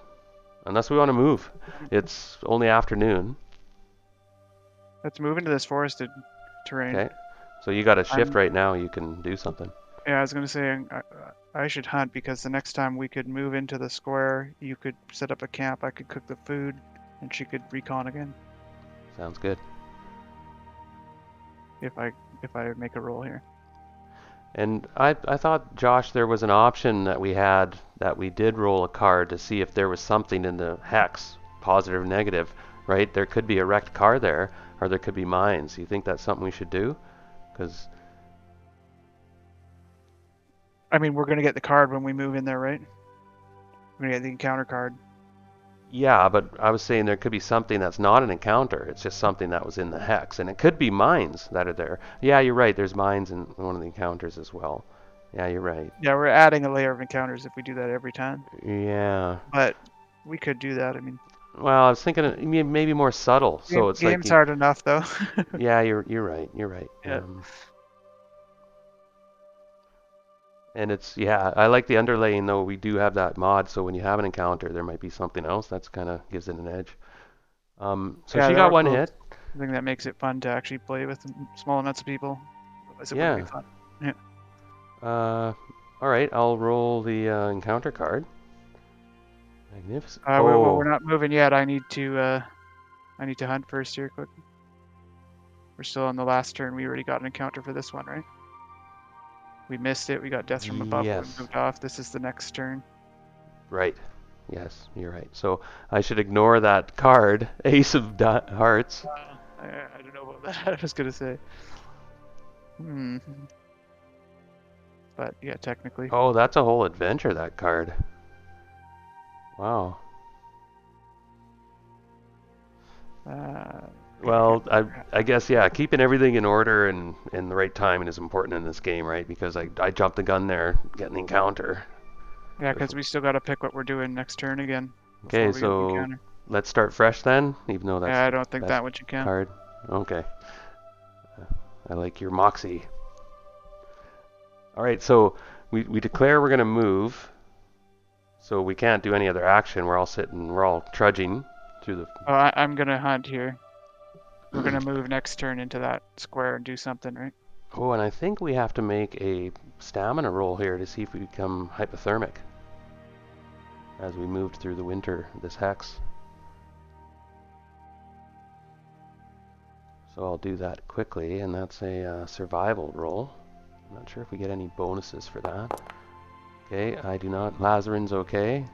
A: Unless we want to move. It's only afternoon.
B: Let's move into this forested terrain.
A: Okay. So you got a shift
B: I'm,
A: right now. You can do something.
B: yeah, I was gonna say I should hunt because the next time we could move into the square, you could set up a camp. I could cook the food, and she could recon again
A: Sounds good.
B: if I make a roll here.
A: And I thought, Josh, there was an option that we had that we did roll a card to see if there was something in the hex, positive or negative, right? There could be a wrecked car there, or there could be mines. You think that's something we should do? Because
B: I mean, we're gonna get the card when we move in there, right? We're gonna get the encounter card.
A: yeah, but I was saying there could be something that's not an encounter. It's just something that was in the hex, and it could be mines that are there. Yeah, you're right. There's mines in one of the encounters as well. Yeah, you're right.
B: Yeah, we're adding a layer of encounters if we do that every time.
A: Yeah.
B: But we could do that. I mean,
A: Well, I was thinking maybe more subtle. So it's like
B: game's hard enough though.
A: yeah, you're right. You're right.
B: Yeah.
A: And it's yeah, I like the underlaying though. We do have that mod, so when you have an encounter, there might be something else that's kind of gives it an edge. So
B: Yeah,
A: she
B: that
A: got
B: was
A: one
B: cool.
A: hit.
B: I think that makes it fun to actually play with small amounts of people. Otherwise, it wouldn't be
A: Yeah.
B: fun. Yeah.
A: All right, I'll roll the encounter card. Magnificent.
B: Well, we're
A: Oh,
B: not moving yet. I need to hunt first here, quick. We're still on the last turn. We already got an encounter for this one, right? We missed it. We got death from above, but we
A: yes.
B: moved off. This is the next turn.
A: Right. Yes, you're right. So I should ignore that card, Ace of Hearts.
B: I don't know about that. I was gonna say. Hmm. But yeah, technically.
A: Oh, that's a whole adventure, that card. Wow.
B: Uh,
A: Well, I guess yeah, keeping everything in order and in the right timing is important in this game, right? Because I jumped the gun there, getting the encounter.
B: Yeah, because we still got to pick what we're doing next turn again
A: Okay,
B: before we get the
A: so
B: encounter.
A: let's start fresh then, even though that's
B: Yeah, I
A: the
B: don't think
A: best
B: that much you can.
A: card. Okay. I like your moxie. All right, so we declare we're gonna move, so we can't do any other action. We're all sitting, we're all trudging through the.
B: Oh, I'm gonna hunt here. We're gonna move next turn into that square and do something, right?
A: Oh, and I think we have to make a stamina roll here to see if we become hypothermic as we moved through the winter, this hex. So I'll do that quickly, and that's a survival roll. I'm not sure if we get any bonuses for that. Okay, I do not. Lasarin's okay.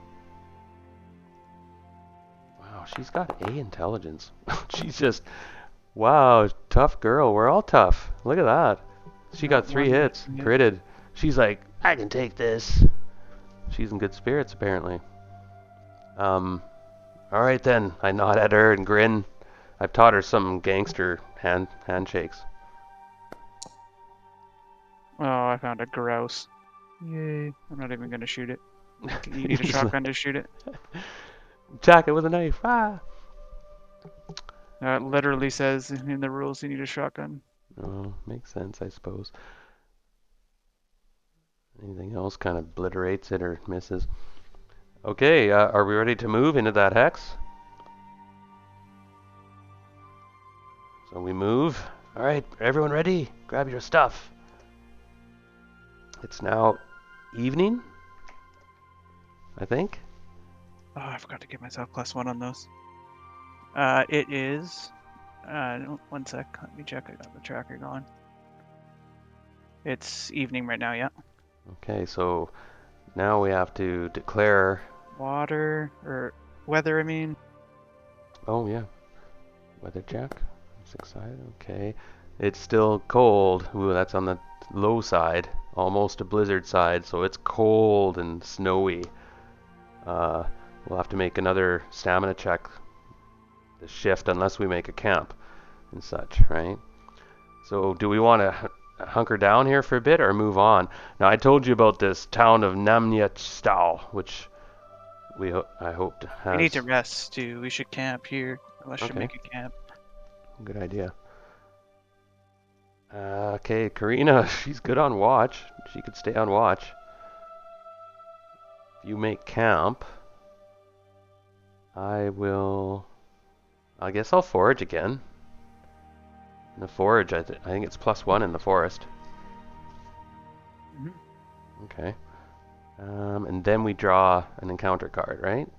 A: Wow, she's got A intelligence. She's just, wow, tough girl. We're all tough. Look at that. She got 3 hits,
B: Yeah.
A: critted. She's like, I can take this. She's in good spirits, apparently. All right then. I nod at her and grin. I've taught her some gangster handshakes.
B: Oh, I found a grouse. Yay! I'm not even gonna shoot it. You need a shotgun to shoot it.
A: Jack it with a knife. Ah.
B: It literally says in the rules you need a shotgun.
A: Oh, makes sense, I suppose. Anything else kind of obliterates it or misses. Okay, are we ready to move into that hex? So we move. All right, everyone ready? Grab your stuff. It's now evening, I think.
B: Oh, I forgot to give myself +1 on those. It is. One sec. Let me check. I got the tracker going. It's evening right now. Yeah.
A: Okay, so now we have to declare.
B: Water or weather, I mean.
A: Oh yeah, weather check. 6 side. Okay, it's still cold. Ooh, that's on the low side, almost a blizzard side. So it's cold and snowy. We'll have to make another stamina check to shift unless we make a camp and such, right? So do we want to hunker down here for a bit or move on? Now I told you about this town of Namnyatstao, which I hoped
B: We need
A: has.
B: to rest too. We should camp here, unless you
A: Okay,
B: make a camp.
A: good idea. Okay, Karina, she's good on watch. She could stay on watch. If you make camp, I will. I guess I'll forage again. In the forage, I think it's +1 in the forest.
B: Mhm.
A: Okay. And then we draw an encounter card, right?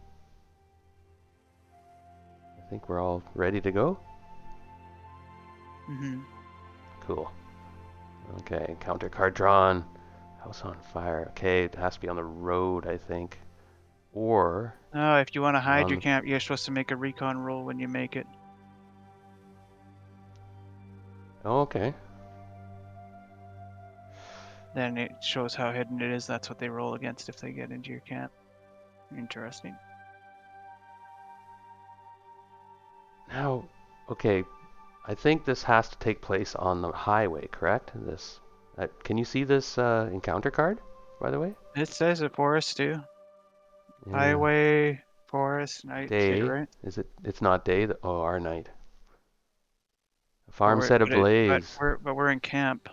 A: I think we're all ready to go.
B: Mhm.
A: Cool. Okay, encounter card drawn. House on fire. Okay, it has to be on the road, I think. Or
B: Oh, if you want to hide your
A: on.
B: camp, you're supposed to make a recon roll when you make it.
A: Oh, okay.
B: Then it shows how hidden it is. That's what they roll against if they get into your camp. Interesting.
A: Now, okay, I think this has to take place on the highway, correct? This. Can you see this encounter card, by the way?
B: It says a forest too.
A: Yeah.
B: Highway, forest, night. Say it
A: Day.
B: right.
A: Is it? It's not day. Oh, our night. A
B: But
A: farm set ablaze.
B: we're in camp.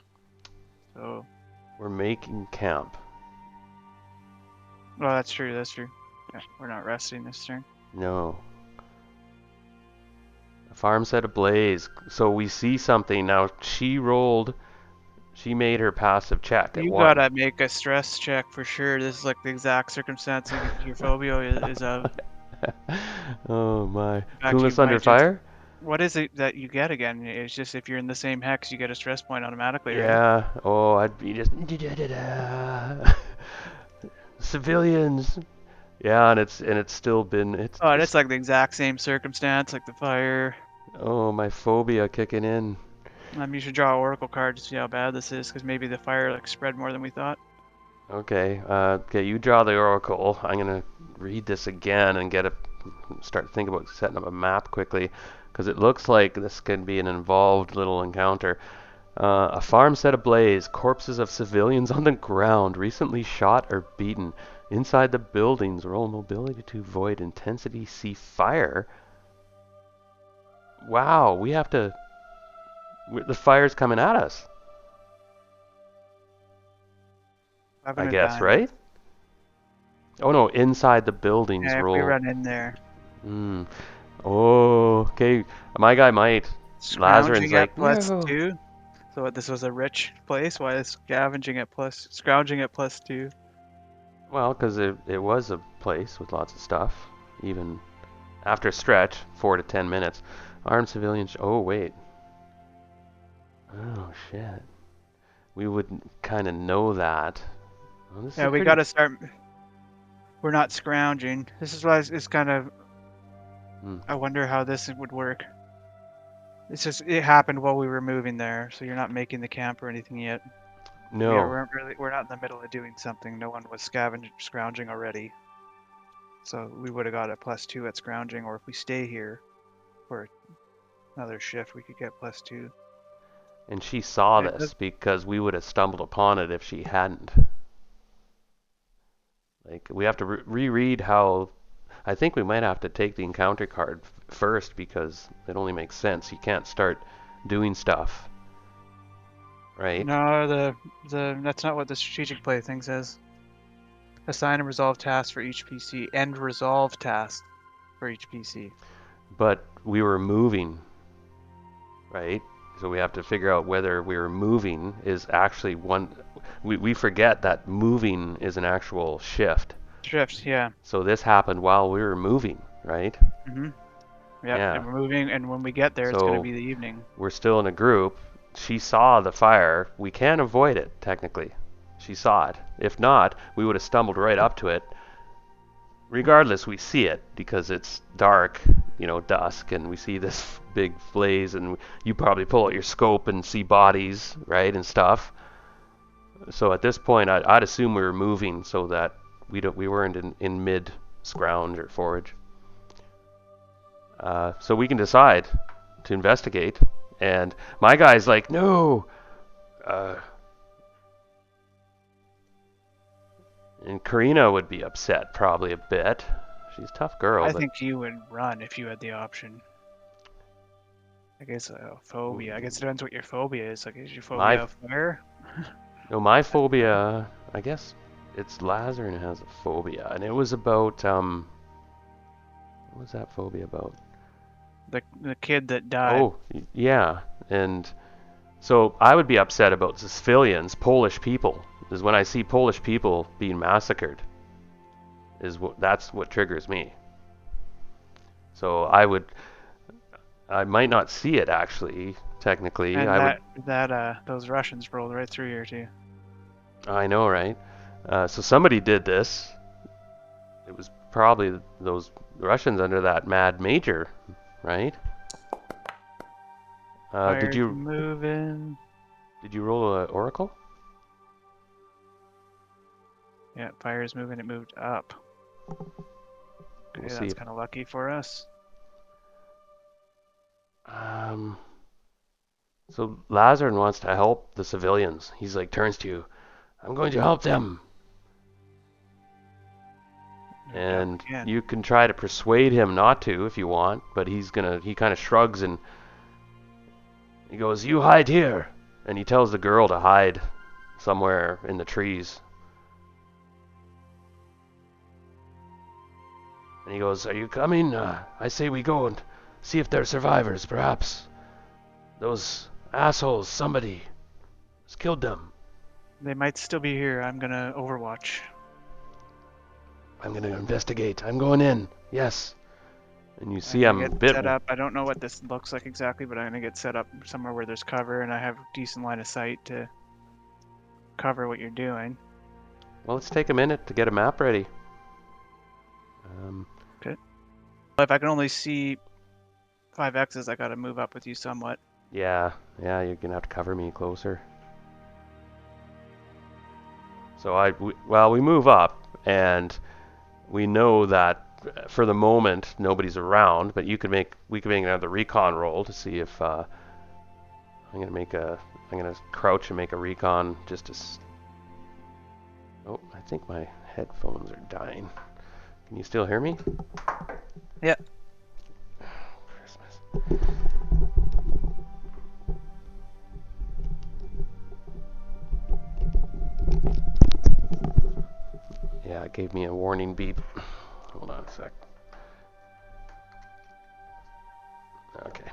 B: So.
A: We're making camp.
B: Well, that's true. That's true. Yeah, we're not resting this turn.
A: No. A farm set ablaze. So we see something. Now she rolled. She made her passive check at
B: You
A: 1.
B: gotta make a stress check for sure. This is like the exact circumstance your phobia is of.
A: Oh my.
B: In fact, you
A: Coolness under
B: might just.
A: fire?
B: What is it that you get again? It's just if you're in the same hex, you get a stress point automatically, right?
A: Yeah. Oh, I'd be just. Civilians. Yeah, and it's still been
B: Oh, and
A: it's
B: it's like the exact same circumstance, like the fire.
A: oh, my phobia kicking in.
B: You should draw an oracle card to see how bad this is, because maybe the fire like spread more than we thought.
A: Okay. Okay, you draw the oracle. I'm gonna read this again and start thinking about setting up a map quickly, because it looks like this could be an involved little encounter. A farm set ablaze, corpses of civilians on the ground, recently shot or beaten. Inside the buildings, roll mobility to avoid intensity, see fire. Wow, we have to. The fire's coming at us, I
B: 11 of
A: guess,
B: diamonds.
A: right? Oh no, inside the buildings,
B: Yeah, if we
A: roll.
B: run in there.
A: Hmm. Oh, okay. My guy might. Lasarin's
B: Scrounging
A: like,
B: at
A: no.
B: +2. So this was a rich place. Why is scrounging at +2?
A: Well, because it was a place with lots of stuff. Even after a stretch, 4 to 10 minutes. Armed civilians. Oh, wait. Oh, shit. We would kind of know that. Oh, this is
B: Yeah,
A: a
B: we
A: pretty.
B: gotta start. We're not scrounging. This is why it's kind of.
A: Hmm.
B: I wonder how this would work. It's just it happened while we were moving there, so you're not making the camp or anything yet.
A: No.
B: We're not in the middle of doing something. No one was scrounging already. So we would have got a +2 at scrounging, or if we stay here for another shift, we could get +2.
A: And she saw
B: It
A: this
B: does,
A: because we would have stumbled upon it if she hadn't. Like, we have to reread how. I think we might have to take the encounter card first because it only makes sense. You can't start doing stuff right?
B: No, the that's not what the strategic play thing says. Assign and resolve tasks for each PC and resolve tasks for each PC.
A: But we were moving, right? So we have to figure out whether we were moving is actually one. We forget that moving is an actual shift.
B: Shifts, yeah.
A: So this happened while we were moving, right?
B: Mhm. Yep.
A: Yeah.
B: And we're moving, and when we get there, it's gonna
A: So
B: be the evening.
A: we're still in a group. She saw the fire. We can avoid it, technically. She saw it. If not, we would have stumbled right up to it. Regardless, we see it because it's dark, dusk, and we see this big blaze, and you probably pull out your scope and see bodies, right, and stuff. So at this point, I'd assume we were moving so that we weren't in mid scrounge or forage. So we can decide to investigate. And my guy's like, no. Uh, and Karina would be upset probably a bit. She's a tough girl,
B: I
A: but
B: think you would run if you had the option. I guess phobia. I guess it depends what your phobia is. Like, is your
A: my
B: phobia of fire?
A: no, my phobia. I guess it's Lasarin has a phobia, and it was about what was that phobia about?
B: The kid that died.
A: Oh, yeah, and so I would be upset about the civilians, Polish people. Is when I see Polish people being massacred. That's what triggers me. So I might not see it actually. Technically,
B: And
A: I would.
B: those Russians rolled right through here too.
A: I know, right? So somebody did this. It was probably those Russians under that Mad Major, right? Did
B: Fire's
A: you
B: moving.
A: did you roll a Oracle?
B: Yeah, fire's moving. It moved up.
A: We'll
B: Okay,
A: see.
B: that's kind of lucky for us.
A: Um, so Lazarin wants to help the civilians. He's like turns to you. I'm going to help them.
B: Moved up
A: And
B: again.
A: you can try to persuade him not to if you want, but he kind of shrugs and he goes, "You hide here." And he tells the girl to hide somewhere in the trees. And he goes, "Are you coming? I say we go and see if they're survivors. Perhaps those assholes, somebody has killed them.
B: They might still be here. I'm gonna overwatch.
A: I'm going to investigate. I'm going in. Yes." And you
B: I'm
A: see
B: gonna
A: I'm a
B: get
A: bit.
B: set up. I don't know what this looks like exactly, but I'm gonna get set up somewhere where there's cover and I have decent line of sight to cover what you're doing.
A: Well, let's take a minute to get a map ready.
B: Okay. If I can only see 5X's, I gotta move up with you somewhat.
A: Yeah, you're going to have to cover me closer. So we move up, and we know that for the moment nobody's around. But we could make another recon roll to see if I'm gonna crouch and make a recon just to. Oh, I think my headphones are dying. Can you still hear me?
B: Yeah.
A: Christmas. Yeah, it gave me a warning beep. Hold on a sec. Okay.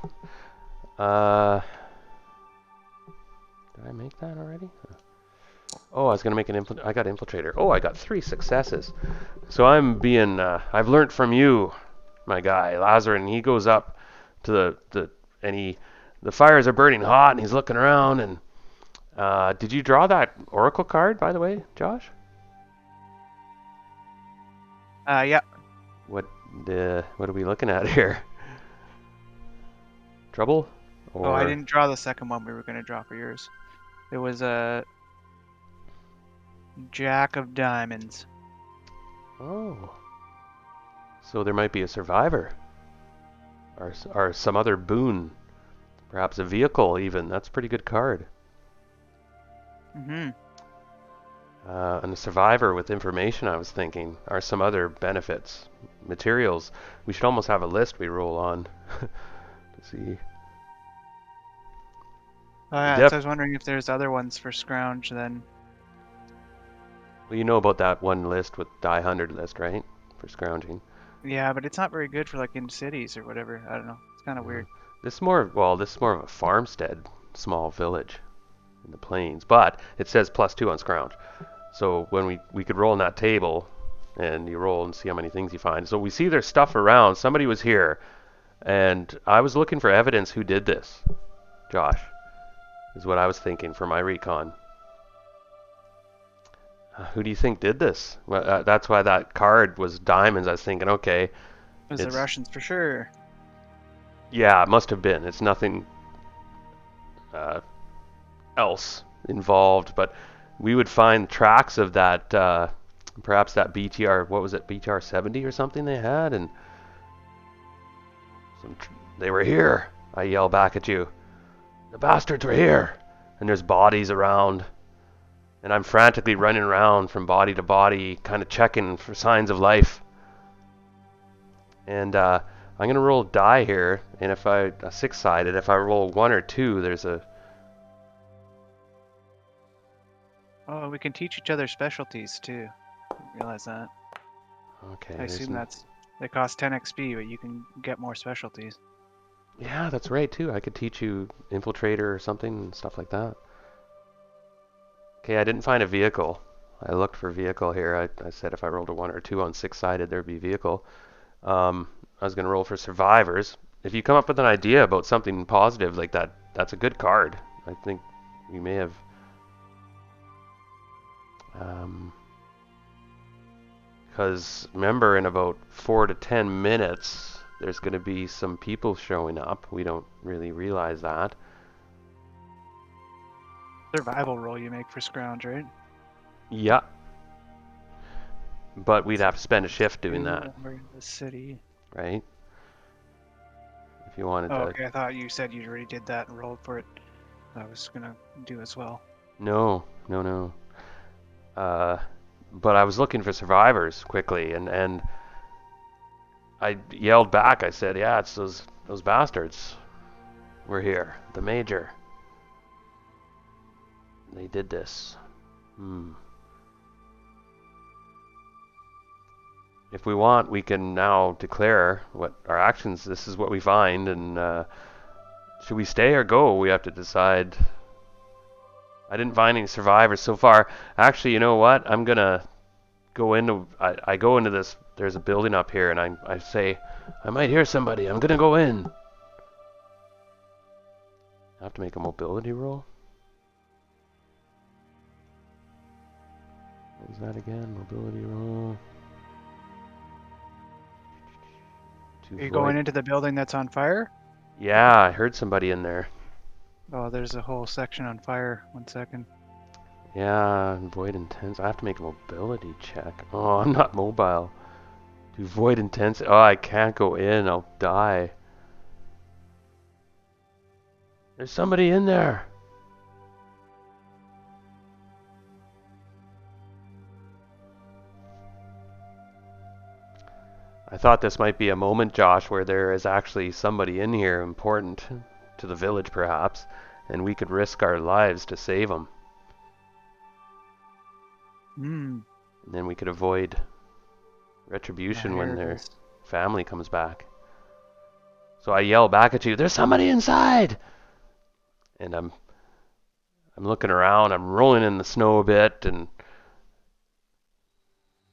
A: Did I make that already? Oh, I was gonna make I got infiltrator. Oh, I got 3 successes. So I've learned from you, my guy, Lazarin. He goes up to the fires are burning hot, and he's looking around. And did you draw that Oracle card, by the way, Josh?
B: Yeah.
A: What are we looking at here? Trouble?
B: Oh, I
A: Or
B: didn't draw the second one we were gonna draw for yours. It was a Jack of Diamonds.
A: oh, so there might be a survivor, or some other boon, perhaps a vehicle even. That's a pretty good card.
B: Mm-hmm.
A: And a survivor with information, I was thinking, are some other benefits, materials. We should almost have a list we roll on to see.
B: Oh yeah, so I was wondering if there's other ones for scrounge then.
A: Well, you know about that one list with die 100 list, right? For scrounging.
B: Yeah, but it's not very good for like in cities or whatever. I don't know. It's kind of
A: Yeah.
B: weird.
A: This is more, well, this is more of a farmstead, small village in the plains, but it says +2 on scrounge. So when we could roll on that table, and you roll and see how many things you find. So we see there's stuff around. Somebody was here, and I was looking for evidence who did this. Josh, is what I was thinking for my recon. Who do you think did this? Well, that's why that card was diamonds. I was thinking, okay,
B: It was the
A: it's,
B: Russians for sure.
A: yeah, it must have been. It's nothing uh, else involved, but we would find tracks of that, perhaps that BTR, what was it, BTR 70 or something they had, and they were here. I yell back at you. The bastards were here, and there's bodies around, and I'm frantically running around from body to body, kind of checking for signs of life. And I'm gonna roll a die here, and if I a six-sided, if I roll 1 or 2, there's a.
B: Oh, we can teach each other specialties too. Didn't realize that.
A: Okay,
B: I
A: there's
B: assume
A: an.
B: they cost 10 XP, but you can get more specialties.
A: Yeah, that's right too. I could teach you infiltrator or something and stuff like that. Okay, I didn't find a vehicle. I looked for vehicle here. I said if I rolled a 1 or 2 on six-sided, there'd be vehicle. I was gonna roll for survivors. If you come up with an idea about something positive like that, that's a good card. I think we may have. Because remember, in about 4 to 10 minutes, there's going to be some people showing up. We don't really realize that.
B: Survival roll you make for scrounge, right?
A: Yeah, but we'd
B: So
A: have to spend a shift doing that,
B: we're in the city.
A: right? If you wanted
B: Oh,
A: to.
B: okay. I thought you said you already did that and rolled for it. I was gonna do as well.
A: No, no, no. Uh, but I was looking for survivors quickly, and I yelled back. I said, "Yeah, it's those bastards. We're here. The major. They did this." Hmm. If we want, we can now declare what our actions. This is what we find, and should we stay or go? We have to decide. I didn't find any survivors so far. Actually, you know what? I'm gonna go into. I go into this. There's a building up here, and I say, I might hear somebody. I'm gonna go in. I have to make a mobility roll. What was that again? Mobility roll.
B: Are you going into the building that's on fire?
A: Yeah, I heard somebody in there.
B: Oh, there's a whole section on fire. 1 second.
A: Yeah, void intense. I have to make a mobility check. Oh, I'm not mobile. Do void intense. Oh, I can't go in. I'll die. There's somebody in there. I thought this might be a moment, Josh, where there is actually somebody in here important to the village, perhaps, and we could risk our lives to save them.
B: Hmm.
A: And then we could avoid
B: Yeah,
A: retribution when
B: here it
A: their
B: is.
A: family comes back. So I yell back at you, "There's somebody inside!" And I'm looking around, I'm rolling in the snow a bit, and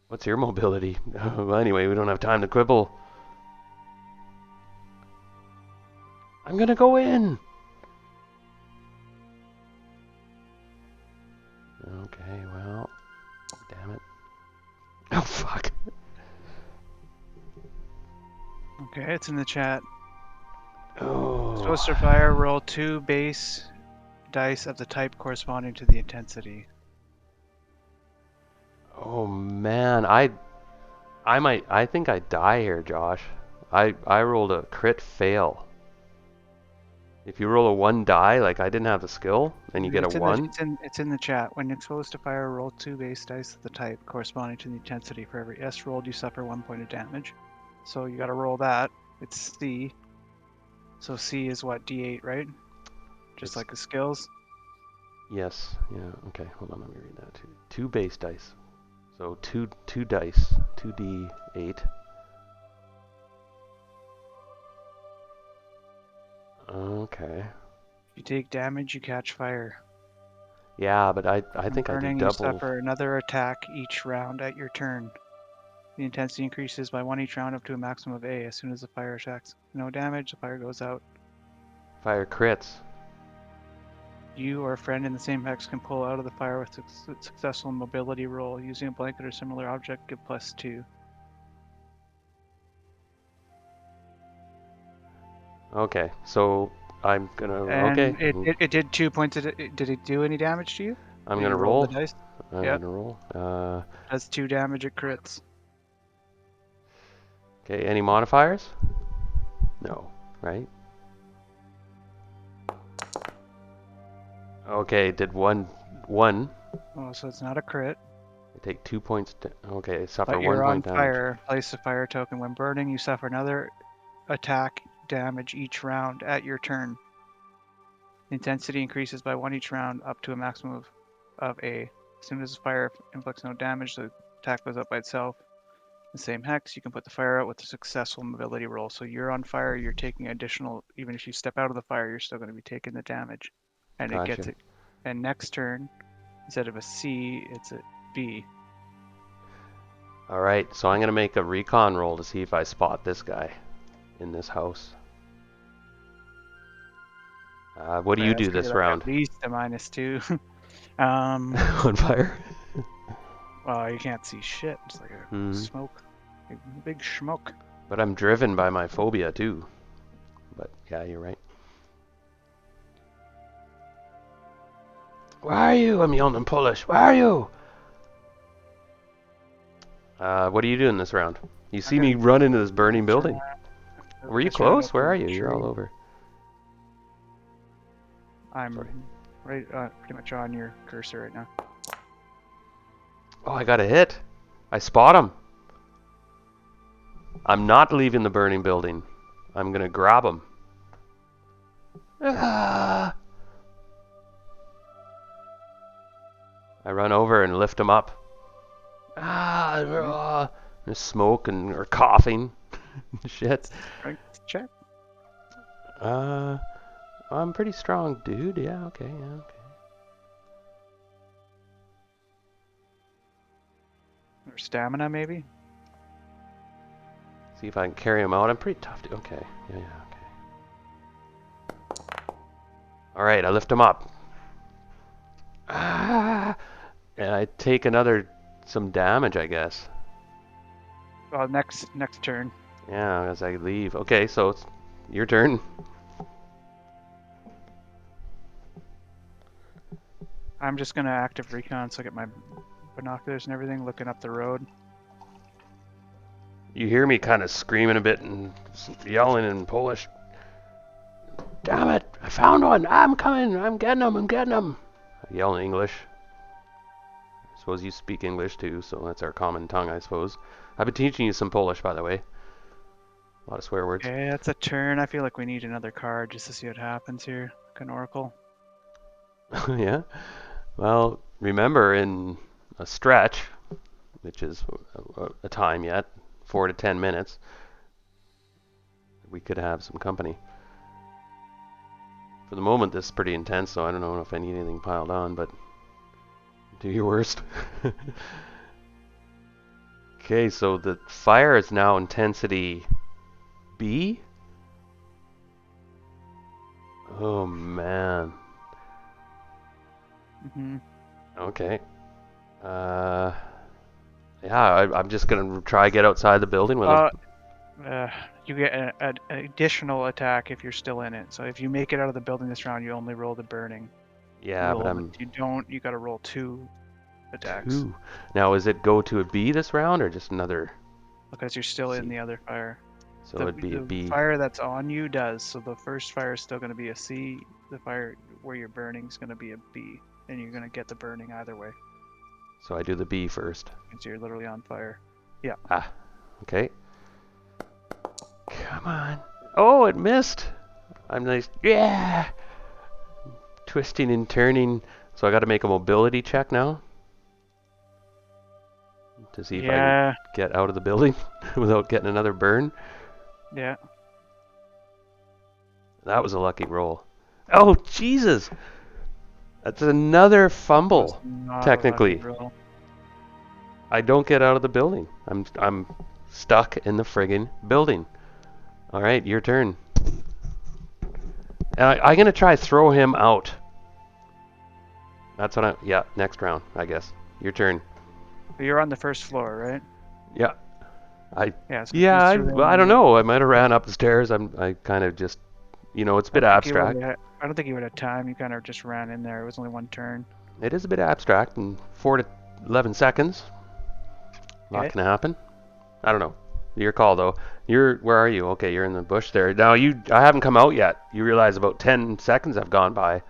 A: what's your mobility? Well, anyway, we don't have time to quibble. I'm gonna go in. Okay, well, damn it. Oh, fuck.
B: Okay, it's in the chat.
A: Oh.
B: Supposed to fire roll 2 base dice of the type corresponding to the intensity.
A: Oh, man. I think I die here, Josh. I rolled a crit fail. If you roll a 1 die, like I didn't have the skill, and you get a
B: It's in the
A: 1.
B: it's in the chat. When exposed to fire, roll 2 base dice of the type corresponding to the intensity. For every S rolled, you suffer 1 point of damage. So you got to roll that. It's C. So C is what, D8, right? just
A: It's
B: like the skills.
A: yes. Yeah. Okay. Hold on. Let me read that too. 2 base dice. So two dice. 2d8. Okay.
B: If you take damage, you catch fire.
A: Yeah, but I
B: From
A: think I do
B: burning, you
A: double.
B: suffer another attack each round at your turn. The intensity increases by 1 each round up to a maximum of A. As soon as the fire attacks no damage, the fire goes out.
A: Fire crits.
B: You or a friend in the same hex can pull out of the fire with a successful mobility roll. Using a blanket or similar object, give +2.
A: Okay. So I'm gonna. Okay.
B: And it did 2 points. Did it do any damage to you?
A: I'm
B: That
A: gonna
B: you rolled the
A: roll.
B: dice?
A: I'm
B: Yep.
A: gonna roll.
B: Does 2 damage, it crits.
A: Okay. Any modifiers? No. Right? Okay. Did one.
B: Oh, so it's not a crit.
A: I take 2 points. Okay. Suffer
B: But
A: 1
B: you're on
A: point damage.
B: fire. Place a fire token. When burning, you suffer another attack damage each round at your turn. Intensity increases by 1 each round up to a maximum of A. As soon as the fire inflicts no damage, the attack goes up by itself. The same hex, you can put the fire out with a successful mobility roll. So you're on fire, you're taking additional, even if you step out of the fire, you're still going to be taking the damage. And it gets
A: Gotcha.
B: it. And next turn, instead of a C, it's a B.
A: All right. So I'm gonna make a recon roll to see if I spot this guy in this house. What do
B: Right,
A: you
B: that's
A: do
B: going to be
A: this
B: like
A: round?
B: at least a -2.
A: On fire?
B: Well, you can't see shit. It's like a
A: Hmm.
B: smoke. Big smoke.
A: But I'm driven by my phobia too. But yeah, you're right. Where are you? I'm yelling in Polish. Where are you? What are you doing this round? You see me run into this burning building. Were you
B: Just running
A: close?
B: over
A: Where are
B: the
A: you? You're all
B: tree.
A: over. Sorry.
B: I'm right, pretty much on your cursor right now.
A: Oh, I got a hit. I spot him. I'm not leaving the burning building. I'm gonna grab him. Ah! I run over and lift him up. There's smoke and or coughing. Shit.
B: Strength check.
A: I'm pretty strong, dude. Yeah, okay.
B: Or stamina, maybe?
A: See if I can carry him out. I'm pretty tough, dude. Okay. Yeah, okay. All right, I lift him up. And I take some damage, I guess.
B: Well, next turn.
A: Yeah, as I leave. Okay, so it's your turn.
B: I'm just gonna active recon, so I get my binoculars and everything, looking up the road.
A: You hear me kind of screaming a bit and yelling in Polish. Damn it! I found one! I'm coming! I'm getting him! I yell in English. I suppose you speak English too, so that's our common tongue, I suppose. I've been teaching you some Polish, by the way. A lot of swear words.
B: Okay, that's a turn. I feel like we need another card just to see what happens here. Like an oracle.
A: Yeah? Well, remember in a stretch, which is a time yet, 4 to 10 minutes, we could have some company. For the moment, this is pretty intense, so I don't know if I need anything piled on, but do your worst. Okay, so the fire is now intensity B? Oh, man.
B: Mm-hmm.
A: Okay. Yeah, I'm just gonna try get outside the building with him.
B: You get an additional attack if you're still in it. So if you make it out of the building this round, you only roll the burning.
A: Yeah, but I'm
B: If you don't, you gotta roll 2 attacks.
A: 2. Now, is it go to a B this round or just another?
B: Because you're still in
A: C.
B: the other fire.
A: So it'd be a
B: The
A: B.
B: fire that's on you does. So the first fire is still going to be a C. The fire where you're burning is going to be a B. And you're going to get the burning either way.
A: So I do the B first.
B: Because you're literally on fire. Yeah.
A: Ah, okay. Come on. Oh, it missed. I'm nice. Yeah. twisting and turning. So I got to make a mobility check now to see if I can get out of the building without getting another burn.
B: Yeah.
A: That was a lucky roll. Oh, Jesus! That's another fumble, technically. I don't get out of the building. I'm stuck in the friggin' building. All right, your turn. I'm going to try throw him out. That's what yeah, next round, I guess. Your turn.
B: You're on the first floor, right?
A: Yeah.
B: Yeah,
A: I don't know. I might have ran up the stairs. I kind of just, it's a bit abstract.
B: I don't think you would have time. You kind of just ran in there. It was only one turn.
A: It is a bit abstract, and 4 to 11 seconds. Not gonna happen. I don't know. Your call though. Where are you? Okay, you're in the bush there. Now I haven't come out yet. You realize about 10 seconds have gone by.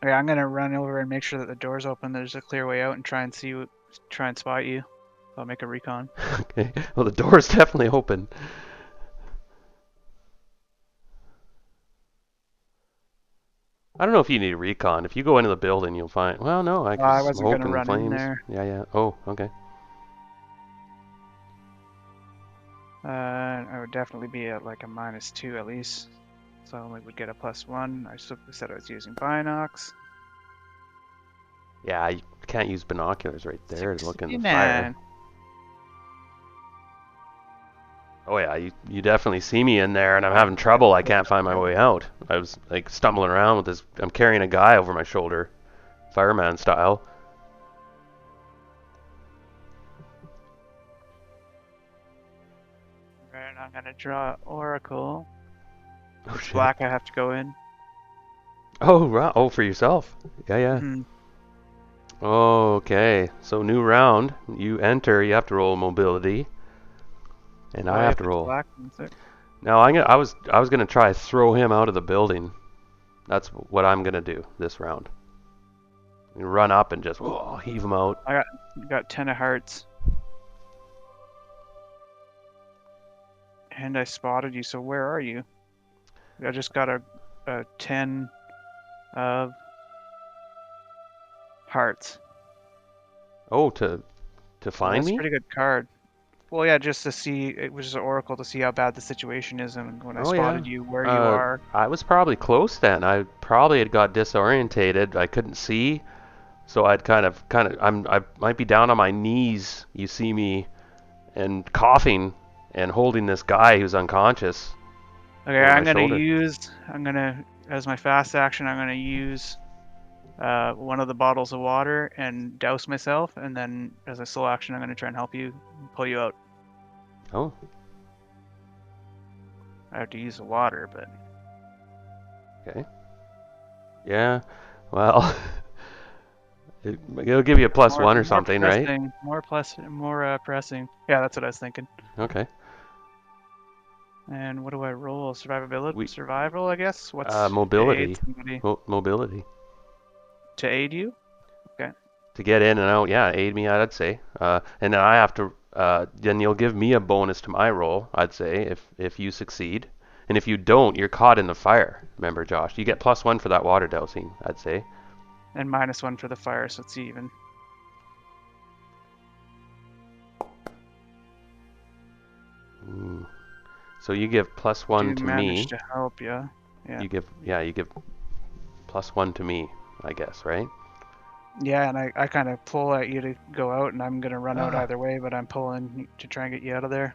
B: Okay, I'm gonna run over and make sure that the door's open. There's a clear way out and try and spot you. I'll make a recon.
A: Okay. Well, the door's definitely open. I don't know if you need a recon. If you go into the building, you'll find. Well, no,
B: I wasn't
A: smoke
B: gonna
A: and
B: run
A: flames.
B: in there.
A: Yeah. Oh, okay.
B: I would definitely be at like a -2 at least. So I only would get a +1. I said I was using binocs.
A: Yeah, you can't use binoculars right there to look in the fire. Oh yeah, you definitely see me in there, and I'm having trouble. I can't find my way out. I was like stumbling around with this. I'm carrying a guy over my shoulder, fireman style.
B: Right, I'm gonna draw Oracle.
A: Oh shit.
B: Black, I have to go in.
A: Oh right. Oh, for yourself. Yeah.
B: Mm-hmm.
A: Okay. So new round. You enter. You have to roll mobility. And I have to roll.
B: Black,
A: Now I was gonna try throw him out of the building. That's what I'm gonna do this round. Run up and just heave him out.
B: I got 10 of hearts. And I spotted you. So where are you? I just got a 10 of hearts.
A: Oh, to find me?
B: That's a pretty good card. Well, yeah, just to see, it was just an oracle to see how bad the situation is, and when I spotted you, where you are.
A: I was probably close then. I probably had got disorientated. I couldn't see, so I might be down on my knees. You see me, and coughing, and holding this guy who's unconscious.
B: Okay, as my fast action, I'm gonna use one of the bottles of water and douse myself, and then as a slow action, I'm gonna try and help you, pull you out.
A: Oh.
B: I have to use the water, but.
A: Okay. Yeah. Well, it'll give you a +1 or something, right?
B: More pressing. Yeah, that's what I was thinking.
A: Okay.
B: And what do I roll? Survival, I guess. What's
A: mobility? Mobility.
B: To aid you? Okay.
A: To get in and out, yeah, aid me, I'd say. And then I have to. Then you'll give me a bonus to my roll, I'd say, if you succeed. And if you don't, you're caught in the fire. Remember, Josh, you get +1 for that water dousing, I'd say.
B: And -1 for the fire, so it's even.
A: So you give +1 to me.
B: Managed to help you. Yeah.
A: You give +1 to me, I guess, right?
B: Yeah, and I kind of pull at you to go out, and I'm gonna run out either way, but I'm pulling to try and get you out of there.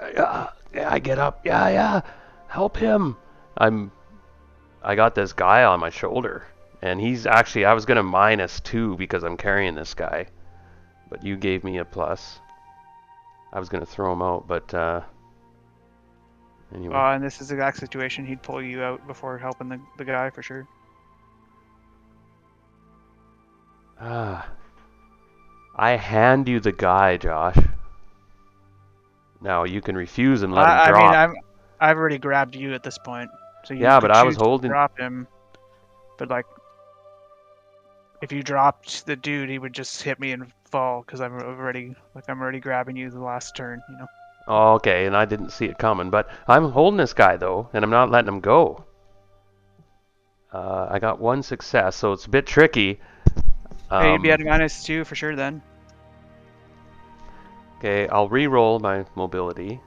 A: Yeah, I get up. Yeah, help him. I got this guy on my shoulder, and he's actually, I was gonna -2 because I'm carrying this guy, but you gave me a plus. I was gonna throw him out, but anyway.
B: In this exact situation, he'd pull you out before helping the guy for sure.
A: I hand you the guy, Josh. Now you can refuse and let him drop.
B: I mean, I've already grabbed you at this point, so you
A: but I was holding.
B: Drop him, but like, if you dropped the dude, he would just hit me and fall because I'm already grabbing you the last turn, you know.
A: Oh, okay, and I didn't see it coming, but I'm holding this guy though, and I'm not letting him go. I got one success, so it's a bit tricky.
B: Hey, you'd be at a
A: Um,
B: -2 for sure then.
A: okay, I'll re-roll my mobility.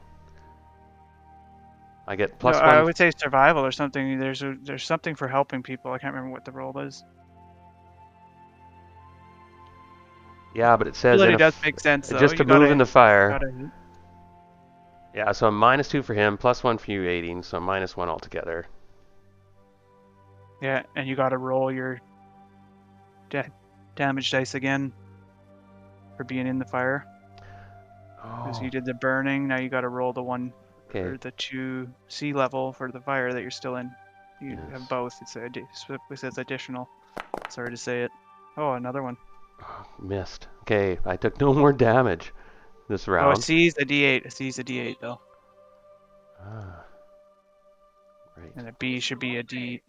A: I get
B: No,
A: plus
B: I
A: one.
B: would say survival or something. There's something for helping people. I can't remember what the role is.
A: Yeah, but it says in
B: Ability
A: a
B: does make sense though.
A: just to
B: You
A: move in
B: gotta
A: the fire.
B: gotta eat.
A: Yeah, so I'm -2 for him, +1 for you aiding, so I'm -1 altogether.
B: Yeah, and you gotta roll your damage dice again for being in the fire. Because
A: Oh,
B: you did the burning, now you gotta roll the one
A: okay.
B: or the 2 sea level for the fire that you're still in. You have
A: Yes.
B: both. It says additional. Sorry to say it. Oh, another one.
A: Oh, missed. Okay, I took no more damage this
B: Oh, a
A: round.
B: C's a D8. A C's a D8 though,
A: Ah, right.
B: and a B should be a D10.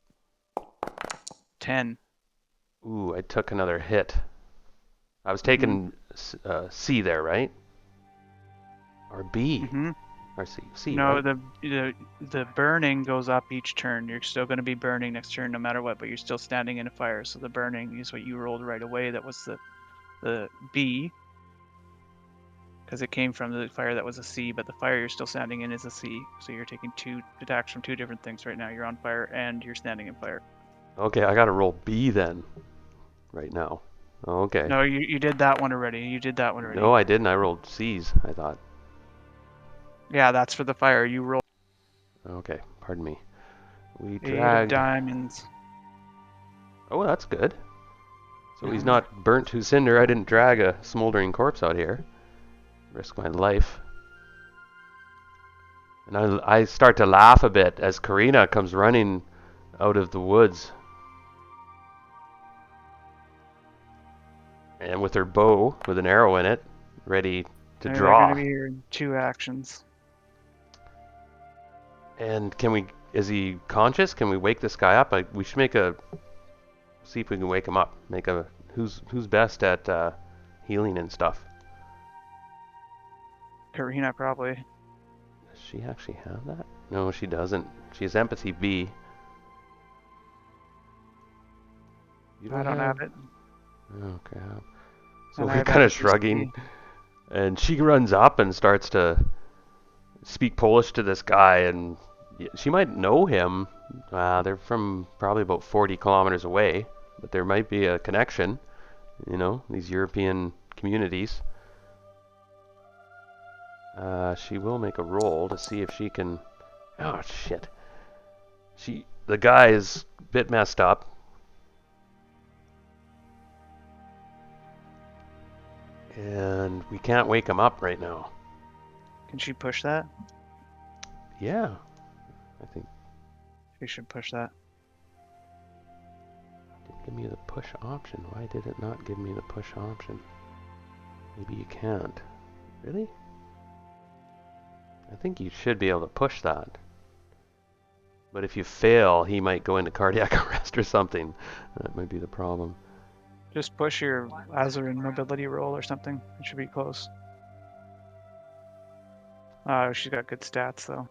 A: Ooh, I took another hit. I was
B: Mhm.
A: taking C there, right? Or B?
B: Mhm.
A: Or C? C,
B: No,
A: right?
B: the burning goes up each turn. You're still going to be burning next turn no matter what, but you're still standing in a fire. So the burning is what you rolled right away. That was the B, because it came from the fire that was a C, but the fire you're still standing in is a C. So you're taking 2 attacks from 2 different things right now. You're on fire and you're standing in fire.
A: Okay, I gotta roll B then, right now. Okay.
B: No, you did that one already. You did that one
A: No,
B: already.
A: I didn't. I rolled C's, I thought.
B: Yeah, that's for the fire. You rolled
A: Okay, pardon me. We
B: 8 of
A: dragged.
B: diamonds.
A: Oh, that's good. So he's
B: Mhm.
A: not burnt to cinder. I didn't drag a smoldering corpse out here. Risk my life. And I start to laugh a bit as Karina comes running out of the woods. And with her bow, with an arrow in it, ready to
B: They're going to
A: draw.
B: be here in 2 actions.
A: And can we, is he conscious? Can we wake this guy up? We should make a, see if we can wake him up. Make a, who's best at healing and stuff?
B: Karina probably.
A: Does she actually have that? No, she doesn't. She has empathy B. You
B: I
A: don't
B: don't have
A: have,
B: it.
A: oh crap. So
B: And I
A: we're
B: have
A: kind of
B: empathy
A: shrugging.
B: C.
A: And she runs up and starts to speak Polish to this guy, and she might know him. They're from probably about 40 kilometers away, but there might be a connection, you know, these European communities. She will make a roll to see if she can. Oh shit! The guy is a bit messed up, and we can't wake him up right now.
B: Can she push that?
A: Yeah, I think
B: She should push that.
A: it didn't give me the push option. Why did it not give me the push option? Maybe you can't. Really? I think you should be able to push that. But if you fail, he might go into cardiac arrest or something. That might be the problem.
B: Just push your Lasarin mobility roll or something. It should be close. Oh, she's got good stats though.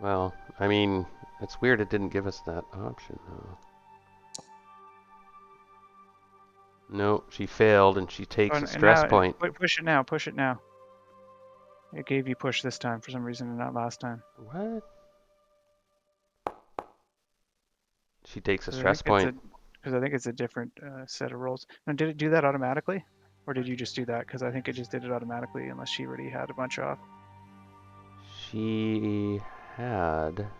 A: Well, I mean, it's weird it didn't give us that option, though. No, she failed and she
B: Oh,
A: takes a
B: and
A: stress
B: now
A: point.
B: push it now. Push it now. It gave you push this time for some reason and not last time.
A: What? She takes a
B: Because I think
A: stress
B: it's
A: point.
B: a different set of rolls. Now, did it do that automatically, or did you just do that? Because I think it just did it automatically unless she already had a bunch off.
A: She had.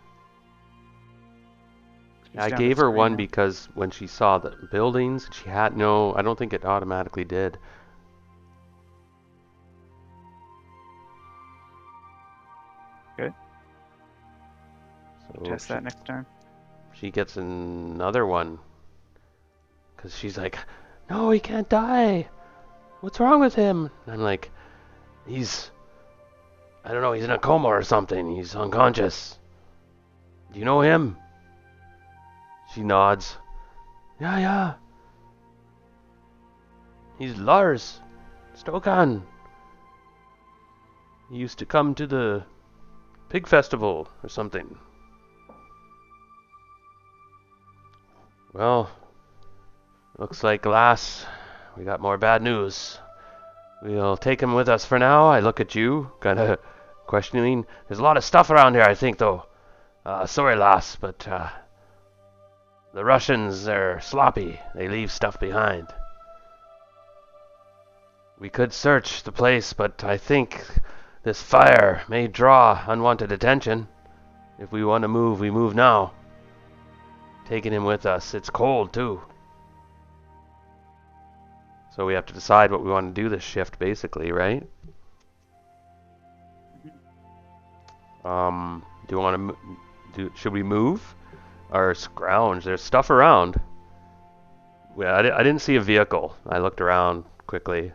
B: She's
A: I
B: down to
A: gave her
B: 3
A: one
B: now.
A: because when she saw the buildings, she had no. I don't think it automatically did.
B: Good.
A: So
B: Test that next time.
A: she gets another one because she's like, "No, he can't die. What's wrong with him?" And I'm like, I don't know, he's in a coma or something. He's unconscious. Do you know him?" She nods. "Yeah, yeah. He's Lars Stokan. He used to come to the pig festival or something." Well, looks like, Lass, we got more bad news. We'll take him with us for now. I look at you, kind of questioning. There's a lot of stuff around here, I think, though. Sorry, Lass, but the Russians are sloppy. They leave stuff behind. We could search the place, but I think this fire may draw unwanted attention. If we want to move, we move now. Taking him with us. It's cold, too. So we have to decide what we want to do this shift, basically, right? Do you want to should we move or scrounge? There's stuff around. I didn't see a vehicle. I looked around quickly.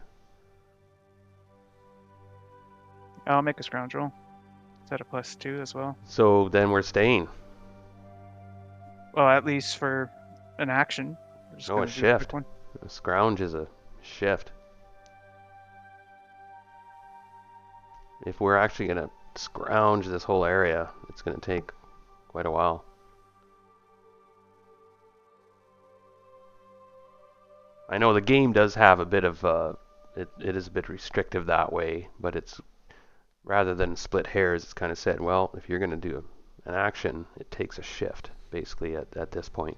B: I'll make a scrounge roll. Is that a +2 as well?
A: So then we're staying.
B: Well, at least for an action. We're just
A: Oh,
B: gonna
A: a
B: do
A: shift.
B: quick one.
A: A scrounge is a shift. If we're actually going to scrounge this whole area, it's going to take quite a while. I know the game does have a bit of, it is a bit restrictive that way, but it's, rather than split hairs, it's kind of said, well, if you're going to do an action, it takes a shift, basically, at this point.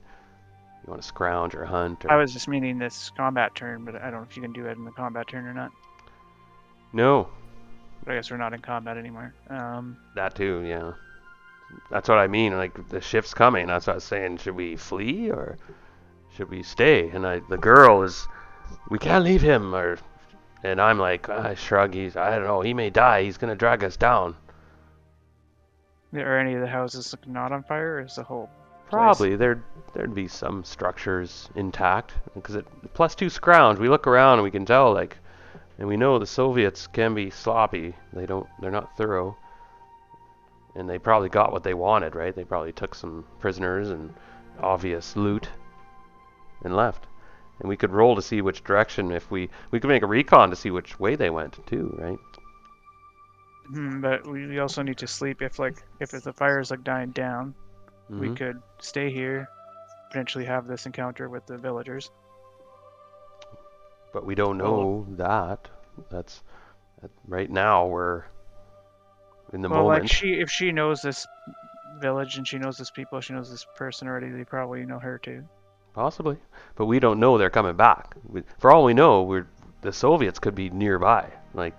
A: You want to scrounge or hunt or...
B: I was just meaning this combat turn, but I don't know if you can do it in the combat turn or not.
A: No.
B: But I guess we're not in combat anymore.
A: That too, yeah. That's what I mean, like, the shift's coming. That's what I was saying. Should we flee or should we stay? And the girl is, we can't leave him, and I'm like, I shrug, I don't know, he may die, he's gonna drag us down.
B: Are any of the houses not on fire, or is the whole
A: Probably, there'd be some structures intact, because it +2 scrounge, we look around and we can tell, like, and we know the Soviets can be sloppy, they're not thorough, and they probably got what they wanted, right? They probably took some prisoners and obvious loot and left. And we could roll to see which direction, if we could make a recon to see which way they went too, right?
B: But we also need to sleep. If the fire is like dying down, we could stay here, potentially have this encounter with the villagers.
A: But we don't know that. That's right now we're in the moment.
B: Like if she knows this village and she knows this people, she knows this person already, they probably know her too.
A: Possibly, but we don't know they're coming back. For all we know, the Soviets could be nearby, like,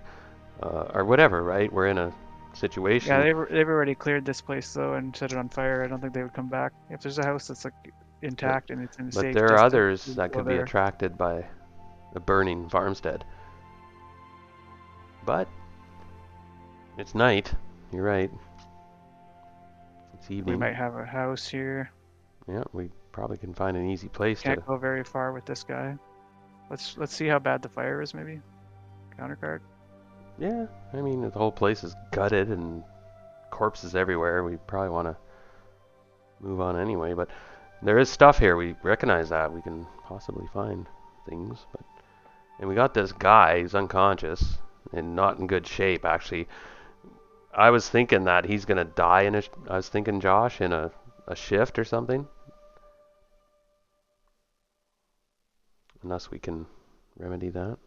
A: or whatever, right? We're in a situation.
B: Yeah, they've already cleared this place though and set it on fire. I don't think they would come back. If there's a house that's like intact and it's in a safe
A: But there are
B: distance,
A: others
B: we'd
A: that
B: go
A: could be
B: there.
A: attracted by a burning farmstead. But it's night. You're right. It's evening.
B: We might have a house here.
A: Yeah, we probably can find an easy place to...
B: Can't go very far with this guy. Let's see how bad the fire is, maybe. Counter card.
A: Yeah, I mean, the whole place is gutted and corpses everywhere. We probably want to move on anyway, but there is stuff here. We recognize that. We can possibly find things, but... And we got this guy, he's unconscious and not in good shape, actually. I was thinking that he's going to die I was thinking, Josh, in a shift or something. Unless we can remedy that.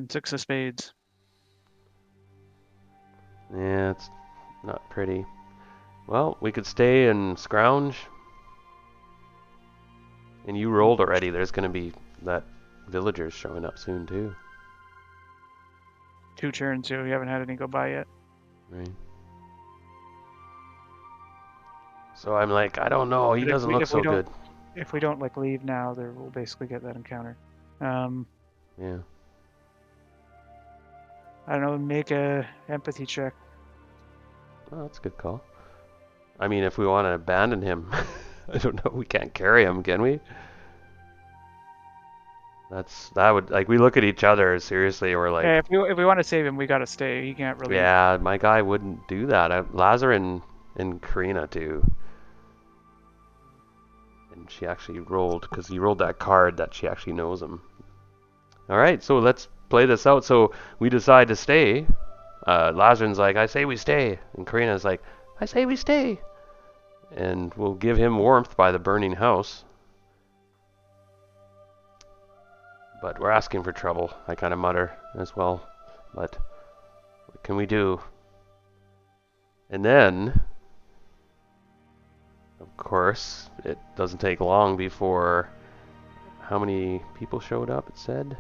B: 6 of spades.
A: Yeah, it's not pretty. Well, we could stay and scrounge. And you rolled already. There's going to be that villagers showing up soon too.
B: 2 turns, so we haven't had any go by yet.
A: Right. So I'm like, I don't know. He doesn't look so good.
B: If we don't like leave now, there we'll basically get that encounter.
A: Yeah.
B: I don't know. Make a empathy check.
A: Oh, that's a good call. I mean, if we want to abandon him, I don't know. We can't carry him, can we? That would, like, we look at each other seriously. We're like,
B: if we want to save him, we gotta stay. He can't really.
A: Yeah, my guy wouldn't do that. Lasarin and Karina too. And she actually rolled, because he rolled that card that she actually knows him. Alright, so let's play this out. So we decide to stay. Lazarin's like, I say we stay. And Karina's like, I say we stay. And we'll give him warmth by the burning house. But we're asking for trouble, I kind of mutter as well. But what can we do? And then, of course, it doesn't take long before... How many people showed up, it said?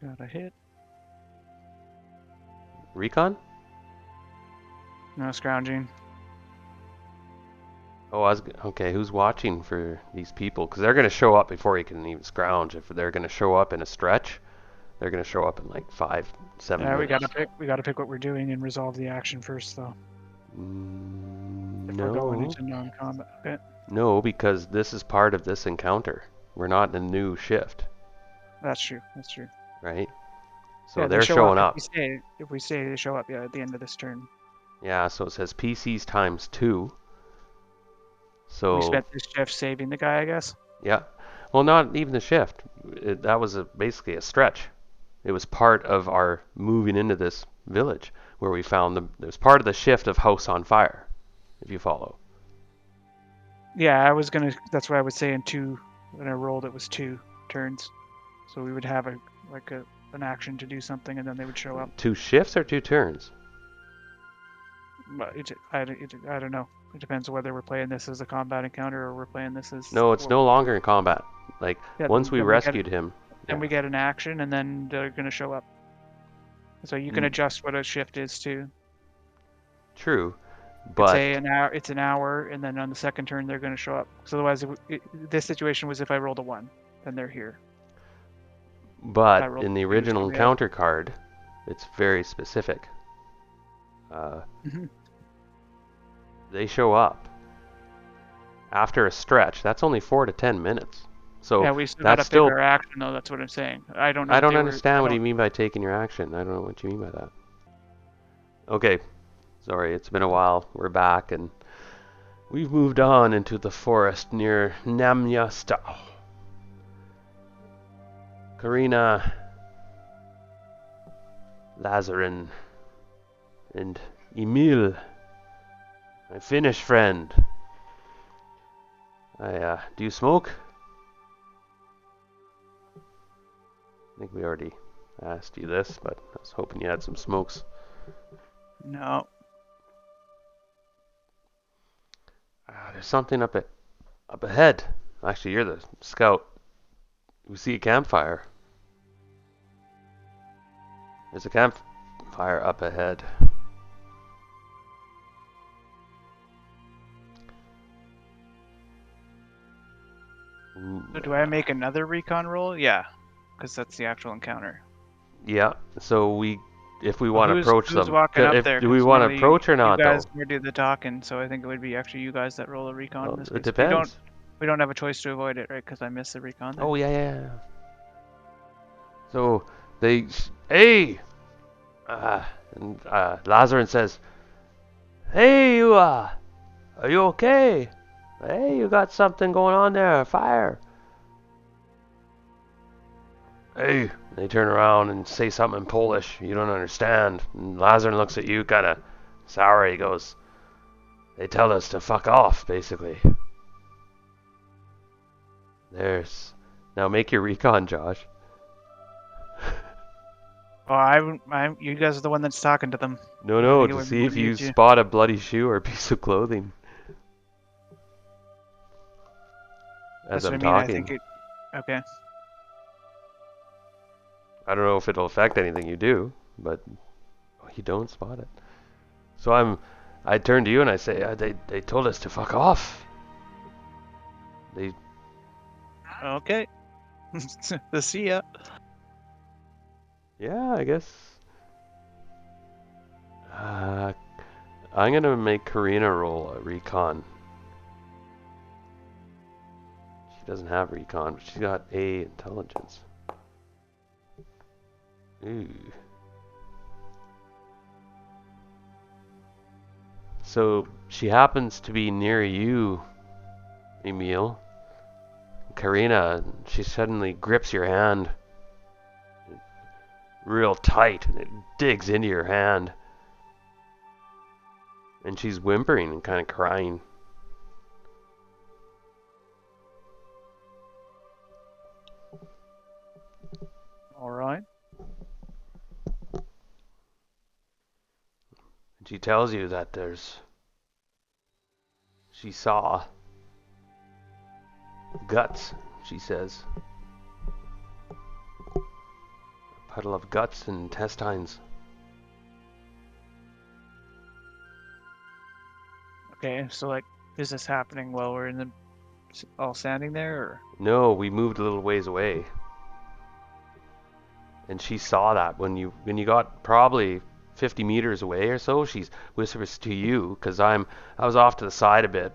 B: Got a hit.
A: Recon?
B: No scrounging.
A: Oh, okay, who's watching for these people? Because they're going to show up before you can even scrounge. If they're going to show up in a stretch, they're going to show up in like 5, 7
B: Yeah,
A: minutes.
B: we gotta pick what we're doing and resolve the action first, though. If we're going into non-combat. Okay.
A: No, because this is part of this encounter. We're not in a new shift.
B: That's true. That's true.
A: Right? So
B: Yeah,
A: they're showing up.
B: If we stay, they show up. Yeah, at the end of this turn.
A: Yeah, so it says PCs times 2. So
B: we spent this shift saving the guy, I guess.
A: Yeah. Well, not even the shift. That was basically a stretch. It was part of our moving into this village where we found it was part of the shift of House on Fire, if you follow.
B: Yeah, that's why I would say when I rolled it was 2 turns. So we would have an action to do something and then they would show up.
A: 2 shifts or 2 turns?
B: But I don't know. It depends on whether we're playing this as a combat encounter or we're playing this as...
A: No, it's no longer in combat. Like, once we rescued him...
B: Then we get an action and then they're going to show up. So you can adjust what a shift is too.
A: True, but...
B: Say it's an hour, and then on the second turn they're going to show up. So otherwise, this situation was if I rolled a 1, then they're here.
A: But in the original encounter card, it's very specific. They show up after a stretch. That's only 4 to 10 minutes. So
B: yeah, we still got to pick our action, though. That's what I'm saying. I don't
A: understand what you mean by taking your action. I don't know what you mean by that. Okay, sorry, it's been a while. We're back, and we've moved on into the forest near Namyasta. Karina, Lasarin, and Emil, my Finnish friend. Do you smoke? I think we already asked you this, but I was hoping you had some smokes.
B: No.
A: There's something up ahead. Actually, you're the scout. We see a campfire. There's a campfire up ahead.
B: So do I make another recon roll? Yeah, because that's the actual encounter.
A: Yeah. So if we want to approach them,
B: walking up there?
A: Do we want to approach or not?
B: You guys will do the talking, so I think it would be actually you guys that roll a recon.
A: Well,
B: in this
A: it
B: case.
A: depends.
B: We don't have a choice to avoid it, right? Because I missed the recon. There.
A: Oh yeah. So hey, and Lasarin says, "Hey, are you okay? Hey, you got something going on there? Fire." Hey, they turn around and say something in Polish you don't understand. And Lasarin looks at you kind of sour. He goes, "They tell us to fuck off, basically." Now make your recon, Josh.
B: Oh, you guys are the one that's talking to them.
A: No, to see if you spot a bloody shoe or a piece of clothing. As I'm talking.
B: Okay.
A: I don't know if it'll affect anything you do, but you don't spot it. So I turn to you and I say, they told us to fuck off.
B: Okay. See ya.
A: Yeah, I guess. I'm gonna make Karina roll a recon. She doesn't have recon, but she's got A intelligence. Ooh. So she happens to be near you, Emil. Karina, she suddenly grips your hand real tight and it digs into your hand. And she's whimpering and kind of crying.
B: All right.
A: And she tells you that she saw guts, she says. A puddle of guts and intestines.
B: Okay, so like, is this happening while we're all standing there, or?
A: No, we moved a little ways away. And she saw that when you got probably 50 meters away or so, she whispers to you, because I was off to the side a bit,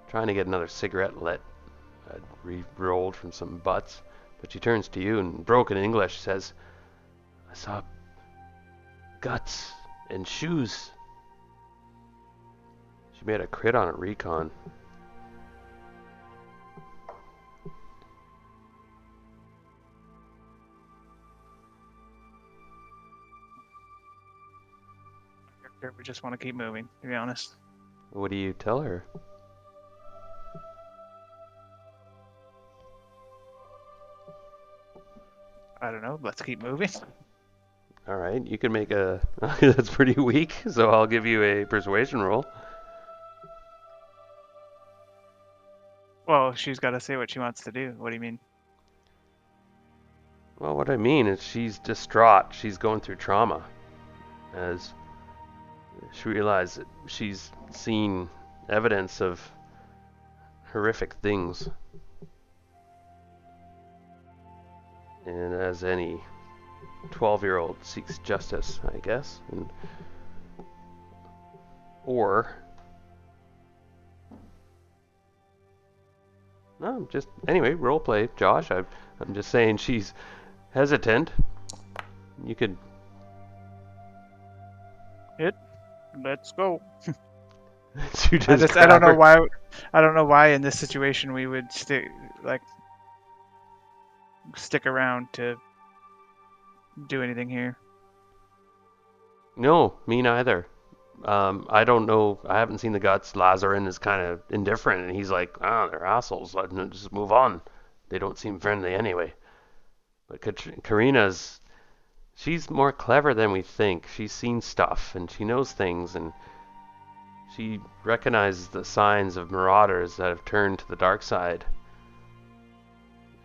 A: trying to get another cigarette lit. I'd re-rolled from some butts. But she turns to you and broken English says, I saw guts and shoes. She made a crit on a recon.
B: We just want to keep moving, to be honest.
A: What do you tell her?
B: I don't know. Let's keep moving.
A: All right, you can make a... That's pretty weak, so I'll give you a persuasion roll.
B: Well, she's got to say what she wants to do. What do you mean?
A: Well, what I mean is she's distraught. She's going through trauma. As she realized that she's seen evidence of horrific things. And as any 12-year-old seeks justice, I guess. Or... No, just... Anyway, roleplay, Josh. I'm just saying she's hesitant. You could...
B: Let's go.
A: You
B: I don't know why. I don't know why in this situation we would stick around to do anything here.
A: No, me neither. I don't know. I haven't seen the guts. Lasarin is kind of indifferent, and he's like, they're assholes. Let them just move on. They don't seem friendly anyway. But Karina's, she's more clever than we think. She's seen stuff, and she knows things, and she recognizes the signs of marauders that have turned to the dark side.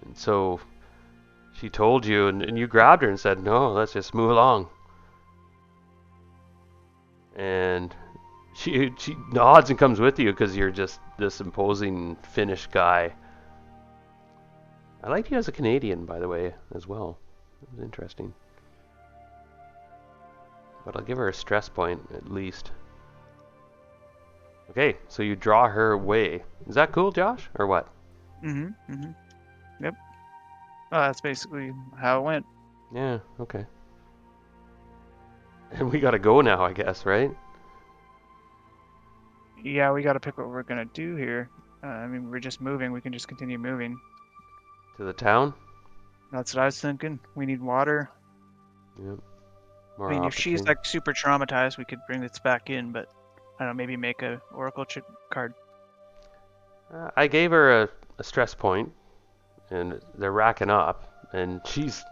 A: And so she told you, and you grabbed her and said, no, let's just move along. And she nods and comes with you because you're just this imposing Finnish guy. I liked you as a Canadian, by the way, as well. It was interesting. But I'll give her a stress point, at least. Okay, so you draw her away. Is that cool, Josh? Or what?
B: Yep. Well, that's basically how it went.
A: Yeah, okay. And we gotta go now, I guess, right?
B: Yeah, we got to pick what we're gonna do here. I mean, we're just moving. We can just continue moving.
A: To the town?
B: That's what I was thinking. We need water.
A: Yep.
B: I mean, if she's like super traumatized, we could bring this back in, but I don't know, maybe make a oracle card.
A: I gave her a stress point, and they're racking up, and she's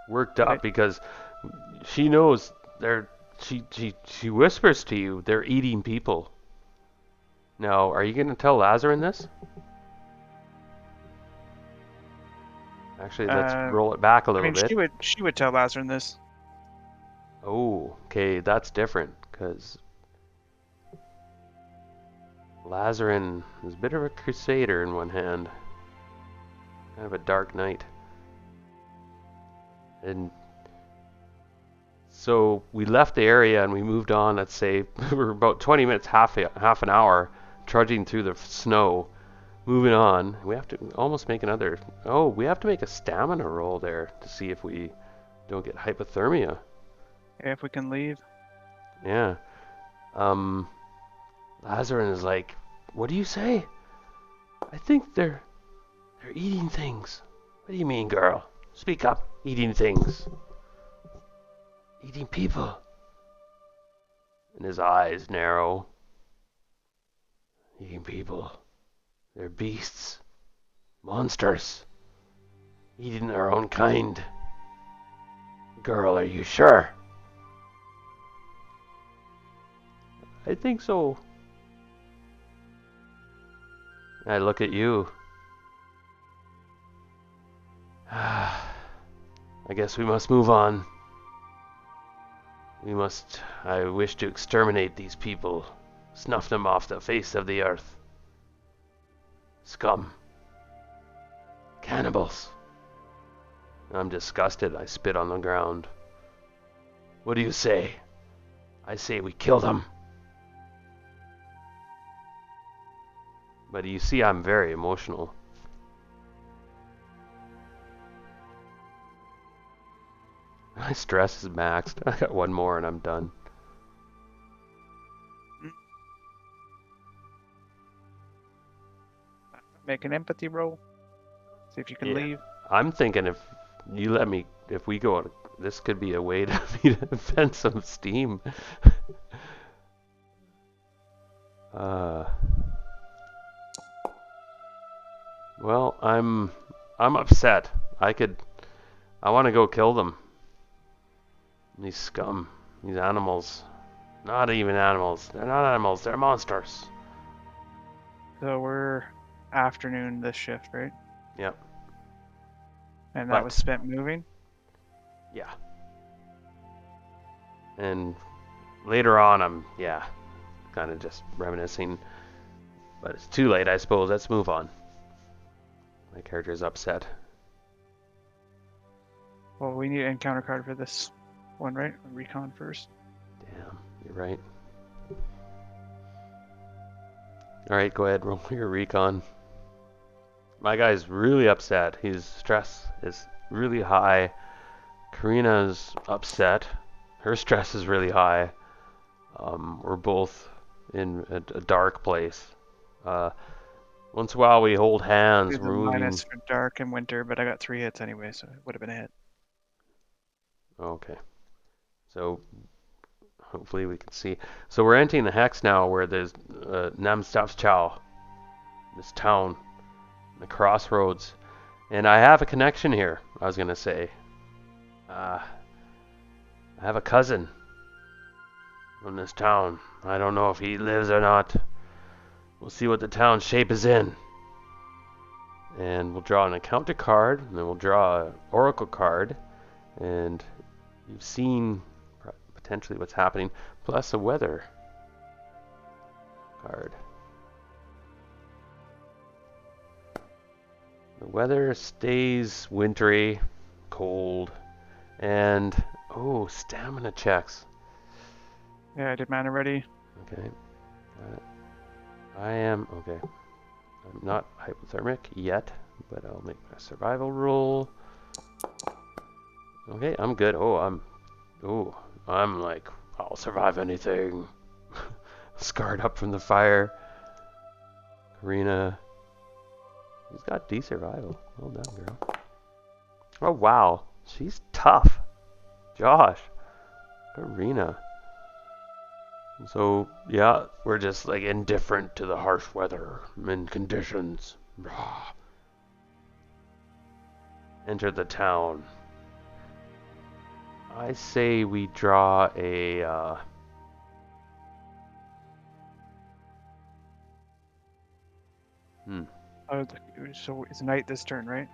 A: worked up because she knows she whispers to you they're eating people. Now, are you going to tell Lasarin this? Actually, let's roll it back a little bit.
B: She would tell Lasarin this.
A: Oh, okay, that's different, because Lasarin is a bit of a crusader in one hand. Kind of a dark knight. And so we left the area and we moved on, let's say, we're about 20 minutes, half an hour, trudging through the snow, moving on. We have to almost make another, we have to make a stamina roll there to see if we don't get hypothermia.
B: Yeah, if we can leave.
A: Yeah. Lasarin is like, what do you say? I think they're eating things. What do you mean, girl? Speak up. Eating things. Eating people. And his eyes narrow. Eating people. They're beasts. Monsters. Eating their own kind. Girl, are you sure? I think so. I look at you. I guess we must move on. I wish to exterminate these people. Snuff them off the face of the earth. Scum. Cannibals. I'm disgusted. I spit on the ground. What do you say? I say we kill them. But you see, I'm very emotional. My stress is maxed. I got one more and I'm done.
B: Make an empathy roll. See if you can leave.
A: I'm thinking if we go, this could be a way to me to vent some steam. Well, I'm upset. I want to go kill them. These scum, these animals. Not even animals. They're not animals. They're monsters.
B: So we're afternoon this shift, right?
A: Yep.
B: And that was spent moving?
A: Yeah. And later on, I'm kind of just reminiscing. But it's too late, I suppose. Let's move on. My character's upset.
B: Well, we need an encounter card for this one, right? Recon first.
A: Damn, you're right. Alright, go ahead, roll your recon. My guy's really upset. His stress is really high. Karina's upset. Her stress is really high. We're both in a dark place. Once in a while we hold hands.
B: There's a minus for dark and winter, but I got 3 hits anyway, so it would have been a hit.
A: Okay. So hopefully we can see. So we're entering the hex now where there's Namstavchal, this town, the crossroads. And I have a connection here, I was going to say. I have a cousin from this town. I don't know if he lives or not. We'll see what the town shape is in. And we'll draw an encounter card, and then we'll draw an oracle card. And you've seen potentially what's happening, plus a weather card. The weather stays wintry, cold, and stamina checks.
B: Yeah, I did mana ready.
A: Okay. I am okay. I'm not hypothermic yet, but I'll make my survival roll. Okay, I'm good. I'm like, I'll survive anything. Scarred up from the fire. Karina. She's got D survival. Well done, girl. Oh, wow. She's tough. Josh. Karina. So, yeah, we're just like indifferent to the harsh weather and conditions. Enter the town. I say we draw a
B: Oh, so it's night this turn, right?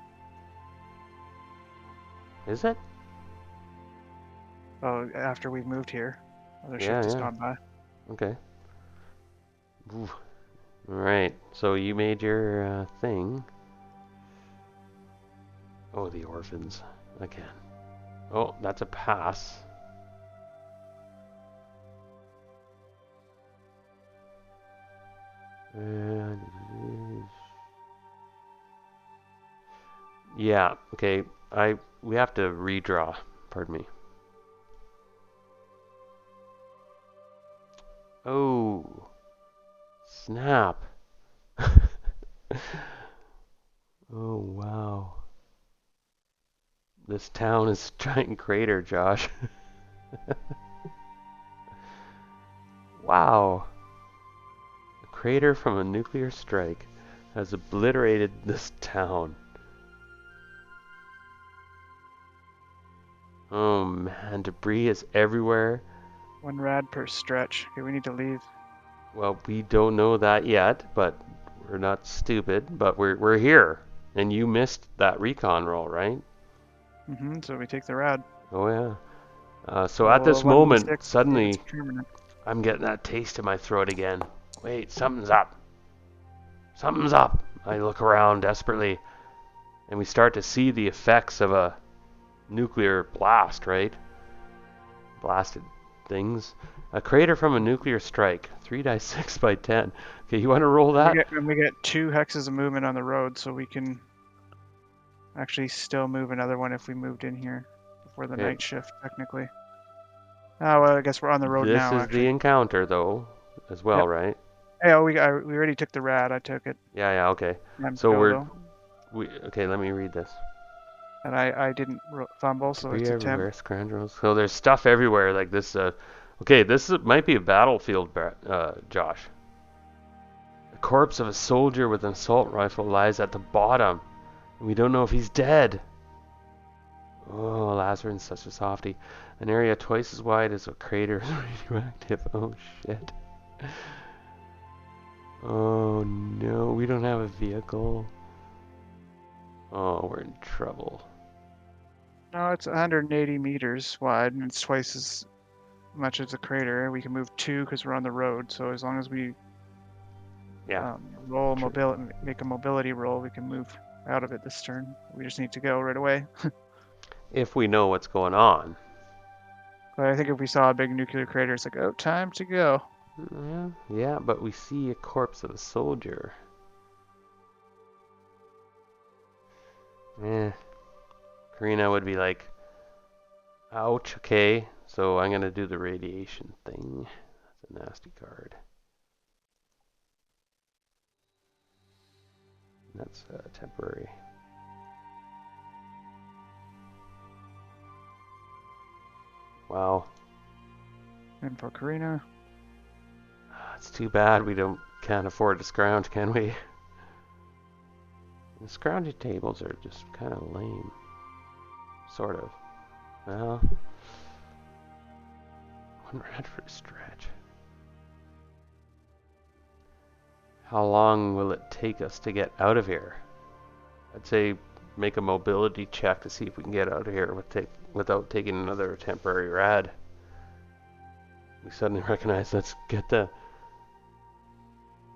A: Is it?
B: Oh, after we've moved here. Other
A: Yeah,
B: shift has
A: yeah.
B: gone by.
A: Okay. Ooh. All right. So you made your thing. Oh, the orphans again. Oh, that's a pass. And yeah, okay. We have to redraw. Pardon me. Oh, snap. Oh, wow. This town is a giant crater, Josh. Wow. crater from a nuclear strike has obliterated this town. Oh man, debris is everywhere.
B: 1 rad per stretch. Okay, we need to leave.
A: Well, we don't know that yet, but we're not stupid. But we're here, and you missed that recon roll, right?
B: So we take the rad.
A: Oh yeah. So at
B: Roll
A: this
B: a
A: moment,
B: 1d6 to see if it's
A: suddenly
B: permanent.
A: I'm getting that taste in my throat again. Wait, something's up. Something's up. I look around desperately, and we start to see the effects of a nuclear blast, right? Blasted things. A crater from a nuclear strike. 3d6 by 10. Okay, you want to roll that?
B: And we get 2 hexes of movement on the road, so we can actually still move another one if we moved in here before the
A: Okay.
B: night shift, technically. Oh, well, I guess we're on the road
A: This
B: now,
A: is the
B: actually.
A: encounter, though, as well,
B: Yep.
A: right?
B: Hey, oh, we already took the rad. I took it.
A: Yeah, okay.
B: Time to
A: So
B: go, though.
A: okay, let me read this.
B: And I didn't fumble, so
A: Debris
B: it's a temp.
A: everywhere, scoundrels. So there's stuff everywhere, like this. Okay, might be a battlefield, Josh. The corpse of a soldier with an assault rifle lies at the bottom. And we don't know if he's dead. Oh, Lasarin's such a softie. An area twice as wide as a crater is radioactive. Oh shit. Oh no, we don't have a vehicle. Oh, we're in trouble.
B: No, it's 180 meters wide, and it's twice as much as a crater. We can move 2 because we're on the road. So as long as we roll mobility, make a mobility roll, we can move out of it this turn. We just need to go right away.
A: If we know what's going on.
B: But I think if we saw a big nuclear crater, it's like, oh, time to go.
A: Yeah, but we see a corpse of a soldier. Karina would be like, ouch, okay, so I'm gonna do the radiation thing. That's a nasty card. That's temporary. Wow.
B: And for Karina.
A: It's too bad we can't afford to scrounge, can we? The scrounging tables are just kind of lame. Sort of. Well, 1 rad for a stretch. How long will it take us to get out of here? I'd say make a mobility check to see if we can get out of here without taking another temporary rad. We suddenly recognize, let's get the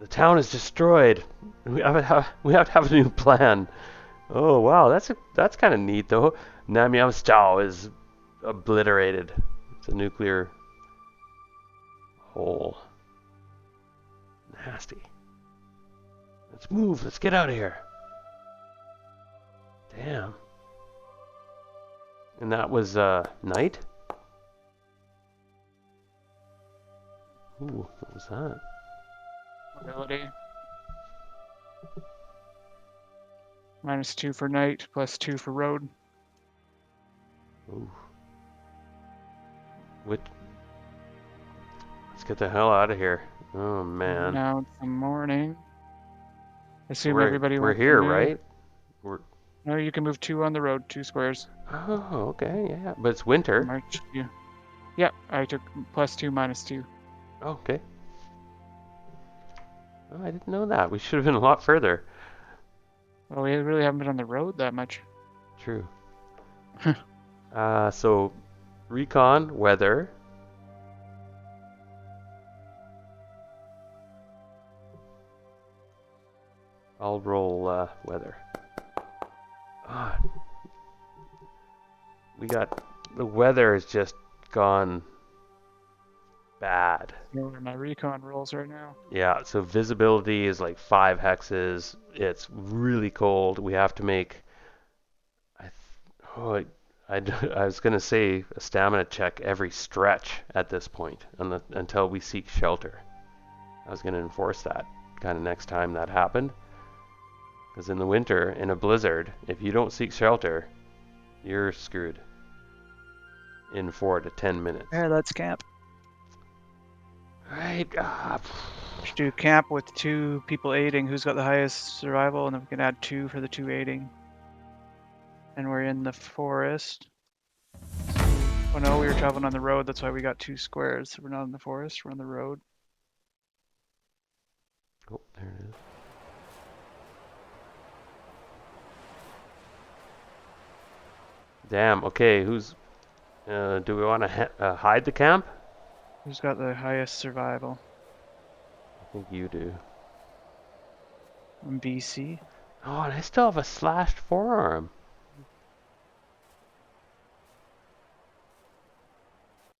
A: town is destroyed. We have to have a new plan. Oh wow, that's kind of neat though. Namyamstow is obliterated. It's a nuclear hole. Nasty. Let's move. Let's get out of here. Damn. And that was night? Ooh, what was that?
B: Mobility. -2 for night, +2 for road.
A: Ooh. Let's get the hell out of here. Oh man.
B: Now it's the morning. Assume
A: we're
B: everybody
A: we're
B: wants
A: here,
B: to move.
A: right?
B: No, you can move 2 on the road, 2 squares.
A: Oh, okay, yeah. But it's winter.
B: March. Yeah. Yeah, I took +2, -2.
A: Oh, okay. Oh, I didn't know that. We should have been a lot further.
B: Well, we really haven't been on the road that much.
A: True. So recon, weather. I'll roll weather. The weather has just gone bad.
B: Where are my recon rolls right now?
A: Yeah, so visibility is like 5 hexes. It's really cold. We have to make I was gonna say a stamina check every stretch at this point until we seek shelter. I was gonna enforce that kind of next time that happened. Because in the winter, in a blizzard, if you don't seek shelter, you're screwed in 4 to 10 minutes.
B: Yeah, let's camp.
A: Right.
B: Should do camp with 2 people aiding. Who's got the highest survival? And then we can add 2 for the 2 aiding. And we're in the forest. Oh no, we were traveling on the road. That's why we got 2 squares. So we're not in the forest. We're on the road.
A: Oh, there it is. Damn. Okay, who's? Do we want to hide the camp?
B: Who's got the highest survival?
A: I think you do.
B: I'm BC.
A: Oh, and I still have a slashed forearm.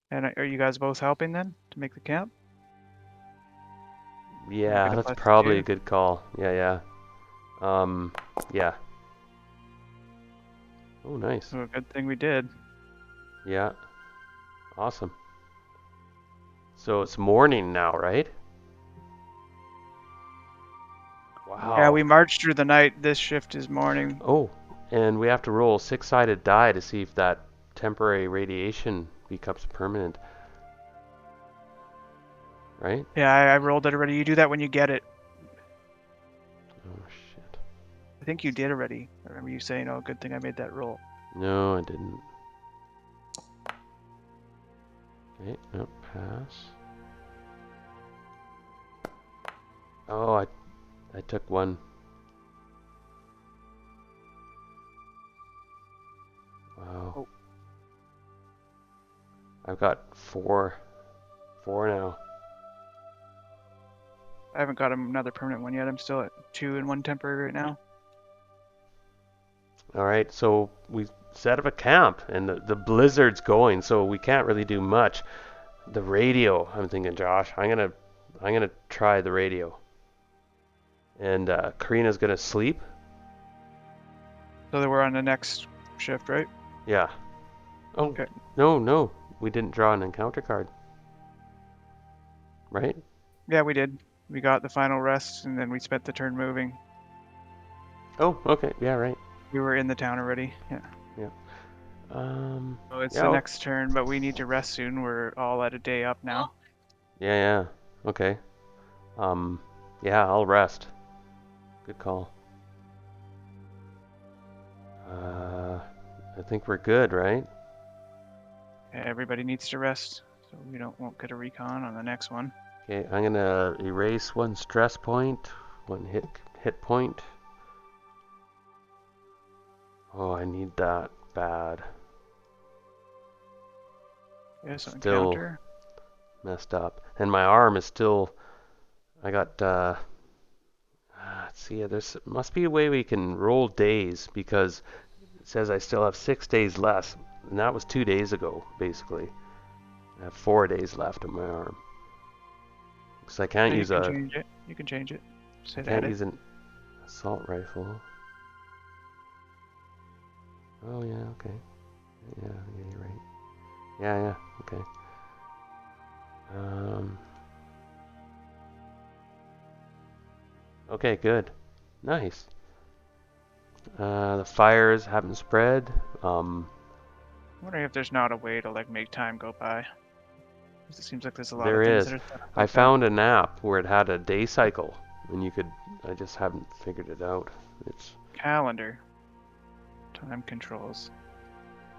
B: And are you guys both helping then to make the camp?
A: Yeah,
B: Get a
A: that's
B: plus
A: probably
B: 2.
A: a good call. Yeah. Yeah. Oh, nice.
B: Oh, good thing we did.
A: Yeah. Awesome. So it's morning now, right?
B: Yeah,
A: Wow.
B: we marched through the night. This shift is morning.
A: Oh, and we have to roll a six-sided die to see if that temporary radiation becomes permanent, right?
B: Yeah, I rolled it already. You do that when you get it.
A: Oh, shit.
B: I think you did already. I remember you saying, oh, good thing I made that roll.
A: No, I didn't. Okay, no, pass. Oh, I took one. Wow.
B: Oh.
A: I've got four now.
B: I haven't got another permanent one yet. I'm still at 2 and 1 temporary right now.
A: All right, so we set up a camp, and the blizzard's going, so we can't really do much. The radio, I'm thinking, Josh, I'm gonna try the radio, and Karina's gonna sleep.
B: So that we're on the next shift, right?
A: Yeah. Oh,
B: Okay.
A: no, we didn't draw an encounter card, right?
B: Yeah, we did. We got the final rest, and then we spent the turn moving.
A: Oh, okay, yeah, right.
B: We were in the town already. Yeah.
A: Yeah.
B: So it's
A: Yeah,
B: the next turn, but we need to rest soon. We're all at a day up now.
A: yeah, okay. Yeah, I'll rest. Good call. I think we're good, right?
B: Yeah, everybody needs to rest, so we won't get a recon on the next one.
A: Okay, I'm gonna erase one stress point, one hit point. Oh, I need that bad.
B: Yeah, so
A: Still
B: encounter.
A: messed up, and my arm is still. I got. Let's see. There's must be a way we can roll days because it says I still have 6 days less, and that was 2 days ago, basically. I have 4 days left on my arm. Because I can't
B: You
A: use
B: can
A: a.
B: change it. You can change it.
A: I
B: Say
A: can't
B: that.
A: use an assault rifle. Oh yeah, okay. Yeah, you're right. Yeah, okay. Okay, good. Nice. The fires haven't spread.
B: I'm wondering if there's not a way to like make time go by. 'Cause it seems like there's a lot
A: There
B: of things that
A: is.
B: are set up
A: I
B: like that.
A: found an app where it had a day cycle, and you could. I just haven't figured it out. It's.
B: Calendar. Time controls.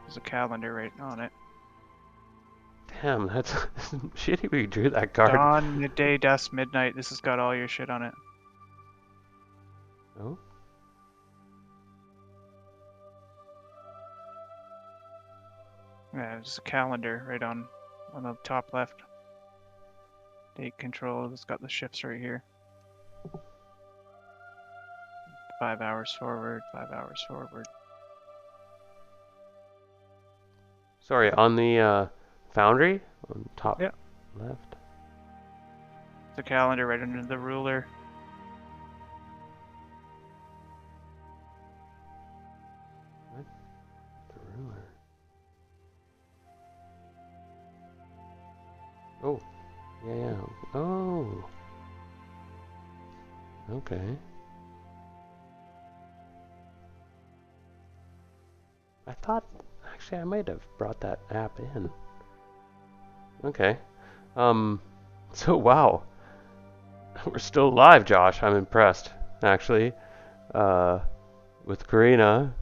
B: There's a calendar right on it.
A: Damn, that's shitty we drew that card.
B: Dawn, midday, dusk, midnight. This has got all your shit on it.
A: Oh?
B: Yeah, there's a calendar right on the top left. Date control. It's got the shifts right here. 5 hours forward, 5 hours forward.
A: Sorry, on the foundry? On top
B: Yeah.
A: left?
B: The calendar right under the ruler.
A: What? The ruler. Oh. Yeah. Oh. Okay. I thought, actually, I might have brought that app in. Okay. So wow. we're still alive, Josh. I'm impressed, actually. With Karina,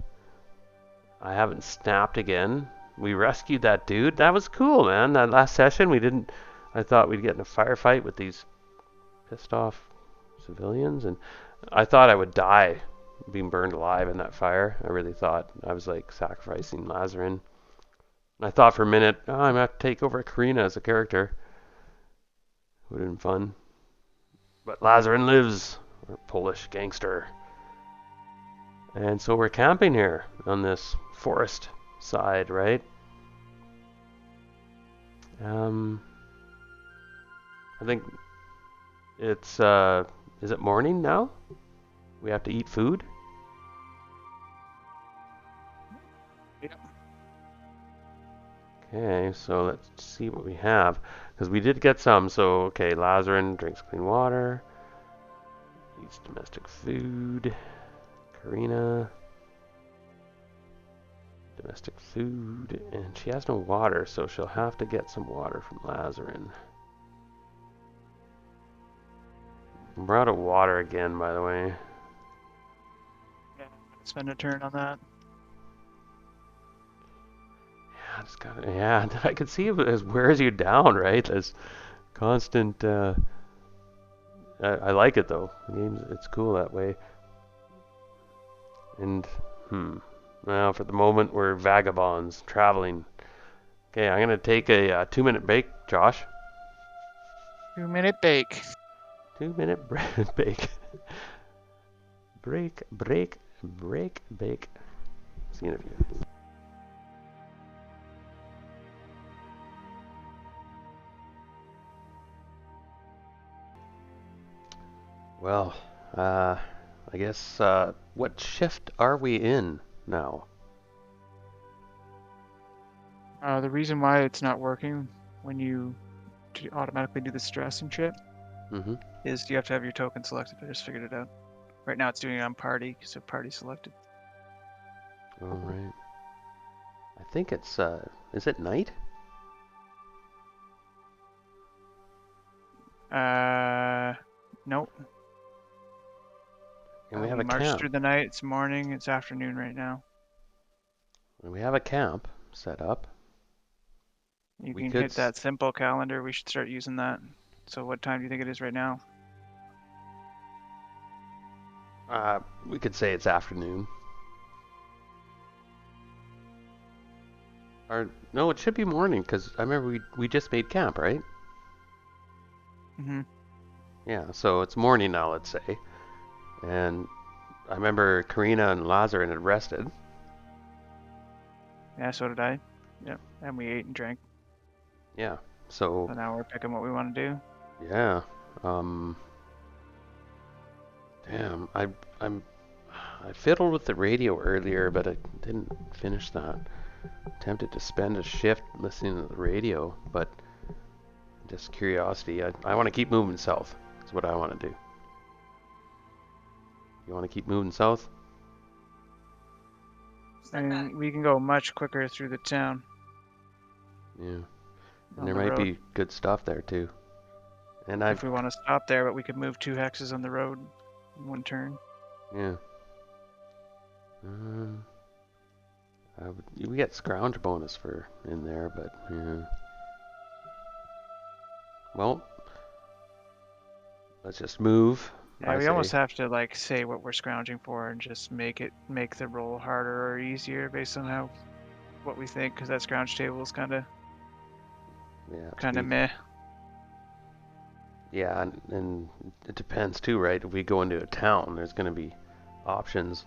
A: I haven't snapped again. We rescued that dude. That was cool, man. That last session, we didn't. I thought we'd get in a firefight with these pissed off civilians, and I thought I would die being burned alive in that fire. I really thought I was like sacrificing Lasarin. I thought for a minute, oh, I'm gonna have to take over Karina as a character. Would have been fun. But Lasarin lives, our Polish gangster. And so we're camping here on this forest side, right? I think it's, is it morning now? We have to eat food?
B: Yep.
A: Okay, so let's see what we have. Because we did get some, so, okay, Lasarin drinks clean water. Eats domestic food. Karina. Domestic food. And she has no water, so she'll have to get some water from Lasarin. We're out of water again, by the way.
B: Yeah, spend a turn on that.
A: Yeah, just gotta, yeah, I could see it as wears you down, right? As constant, I like it though. The game's, it's cool that way. And, well, for the moment, we're vagabonds, traveling. Okay, I'm gonna take a 2-minute break, Josh.
B: 2-minute bake.
A: 2-minute break. Break, bake. See you in a few. Well, I guess, what shift are we in now?
B: The reason why it's not working when you automatically do the stress and shit
A: Mm-hmm.
B: is you have to have your token selected. I just figured it out. Right now it's doing it on party, so party selected.
A: All right. I think it's, is it night?
B: Nope.
A: And we have a
B: marched
A: camp.
B: through the night. It's morning. It's afternoon right now.
A: And we have a camp set up.
B: You
A: We
B: can
A: could
B: hit that simple calendar. We should start using that. So what time do you think it is right now?
A: we could say it's afternoon. Or no, it should be morning because I remember we just made camp, right?
B: Mm-hmm.
A: Yeah, so it's morning now, let's say. And I remember Karina and Lasarin had rested.
B: Yeah, so did I. Yep. And we ate and drank.
A: Yeah. So
B: So now we're picking what we want to do.
A: yeah. Damn, I fiddled with the radio earlier, but I didn't finish that. Tempted to spend a shift listening to the radio, but just curiosity. I want to keep moving south. That's what I want to do. You want to keep moving south?
B: And we can go much quicker through the town.
A: Yeah. And
B: On
A: there
B: the
A: might
B: road.
A: be good stuff there too. And
B: If we want to stop there, but we could move 2 hexes on the road in one turn.
A: yeah. We get scrounge bonus for in there, but yeah. Well, let's just move.
B: Yeah, we almost have to like say what we're scrounging for and just make the roll harder or easier based on what we think, because that scrounge table is kind of meh.
A: Yeah, and it depends too, right? If we go into a town, there's going to be options.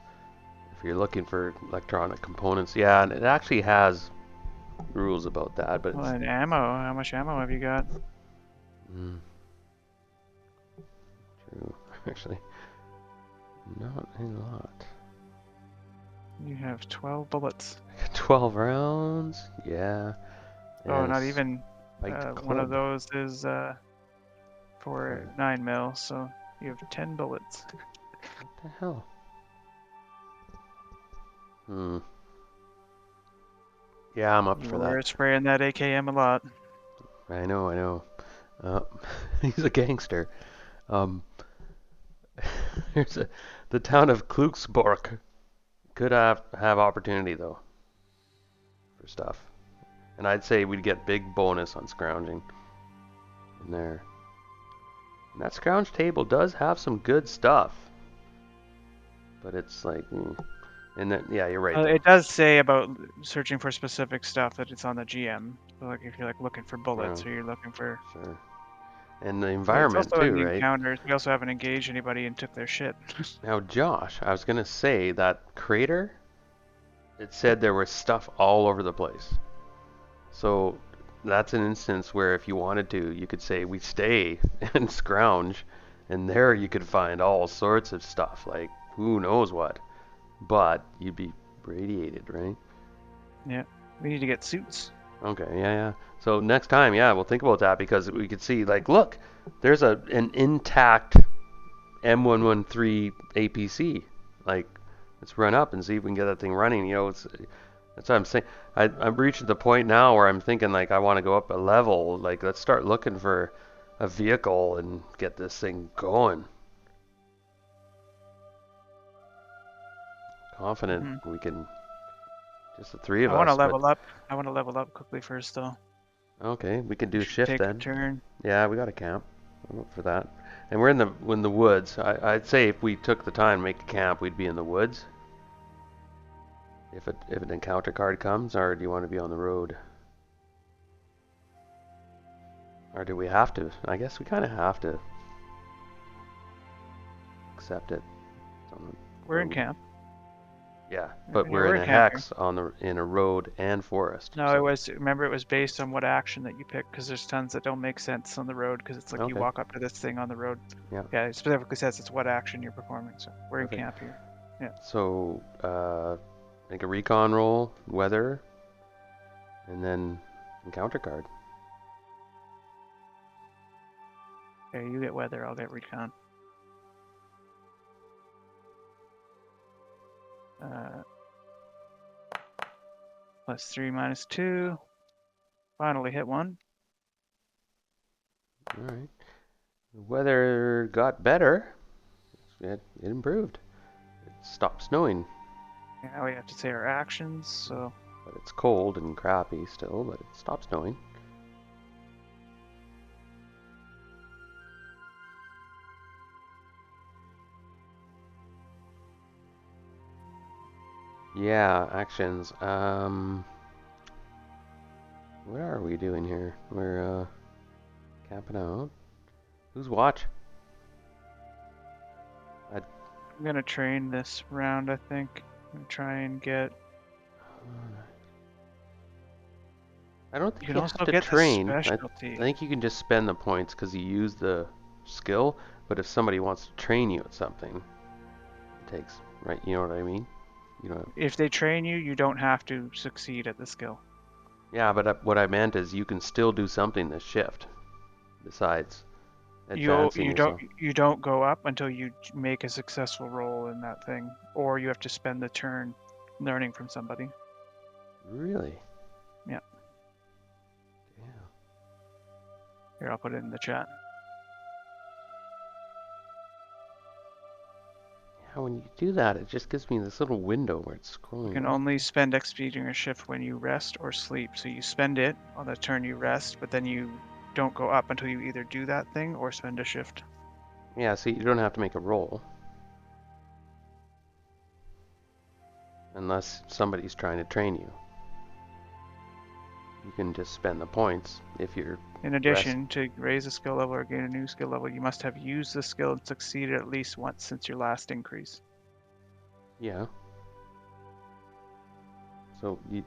A: If you're looking for electronic components, yeah, and it actually has rules about that, but
B: Well, and ammo. How much ammo have you got?
A: True, actually, not a lot.
B: You have 12 bullets.
A: 12 rounds, yeah.
B: Oh, not even.
A: Spiked
B: One of
A: club.
B: those is for 9mm, so you have 10 bullets.
A: What the hell? Yeah, I'm up for that.
B: You were spraying that AKM a lot.
A: I know. He's a gangster. Um, the town of Klugsborg could have opportunity though for stuff, and I'd say we'd get big bonus on scrounging in there. And that scrounge table does have some good stuff, but it's like, and then yeah, you're right though.
B: It does say about searching for specific stuff that it's on the GM. So like if you're like looking for bullets
A: Oh,
B: or you're looking for.
A: sure. And the
B: But it's
A: environment
B: also in
A: too,
B: the
A: right?
B: encounters. We also haven't engaged anybody and took their shit.
A: Now, Josh, I was gonna say that crater. It said there was stuff all over the place. So that's an instance where if you wanted to, you could say we stay and scrounge, and there you could find all sorts of stuff, like who knows what. But you'd be radiated, right?
B: Yeah, we need to get suits.
A: Okay, yeah, yeah. So next time, yeah, we'll think about that because we could see, like, look, there's an intact M113 APC. Like, let's run up and see if we can get that thing running. That's what I'm saying. I'm reaching the point now where I'm thinking like I want to go up a level. Like, let's start looking for a vehicle and get this thing going. Confident
B: Hmm
A: we can, just the three of
B: I want to
A: us. But
B: level up. I want to level up quickly first, though.
A: okay, we can
B: We
A: do
B: should
A: shift
B: take a
A: then.
B: turn.
A: Yeah, we got a camp. I'm up for that. And we're in the woods. I'd say if we took the time to make a camp, we'd be in the woods. If an encounter card comes, or do you want to be on the road? Or do we have to? I guess we kind of have to accept it.
B: We're in
A: Or
B: camp.
A: yeah, but
B: Yeah,
A: we're in
B: we're in
A: a
B: camp here.
A: hex in a road and forest.
B: No,
A: So
B: remember, it was based on what action that you pick, because there's tons that don't make sense on the road, because it's like you
A: okay,
B: walk up to this thing on the road.
A: yeah,
B: Yeah, it specifically says it's what action you're performing, so we're in
A: perfect.
B: camp here. Yeah.
A: So make a recon roll, weather, and then encounter card.
B: Okay, you get weather, I'll get recon. Uh, +3, -2. Finally hit one.
A: All right. The weather got better. It improved. It stopped snowing,
B: And now we have to say our actions, so
A: but it's cold and crappy still. But it stopped snowing. Yeah, actions. What are we doing here? We're camping out. Who's watch? I
B: I'm gonna train this round, I think. I'm gonna try and get.
A: I don't
B: You
A: think
B: can
A: you have
B: also
A: to
B: get the
A: train. I
B: specialty.
A: think you can just spend the points because you use the skill. But if somebody wants to train you at something, it takes, right? You know what I mean? You know.
B: If they train you, you don't have to succeed at the skill.
A: Yeah, but what I meant is you can still do something this shift besides
B: You
A: advancing
B: you don't
A: yourself.
B: you don't go up until you make a successful roll in that thing, or you have to spend the turn learning from somebody.
A: Really?
B: Yeah.
A: Yeah.
B: Here, I'll put it in the chat.
A: Yeah, when you do that, it just gives me this little window where it's
B: You
A: scrolling.
B: can only spend XP during a shift when you rest or sleep. So you spend it on the turn you rest, but then you don't go up until you either do that thing or spend a shift.
A: Yeah, see, you don't have to make a roll unless somebody's trying to train you. You can just spend the points if you're
B: In
A: rest.
B: addition, to raise a skill level or gain a new skill level, you must have used the skill and succeeded at least once since your last increase.
A: Yeah. So you,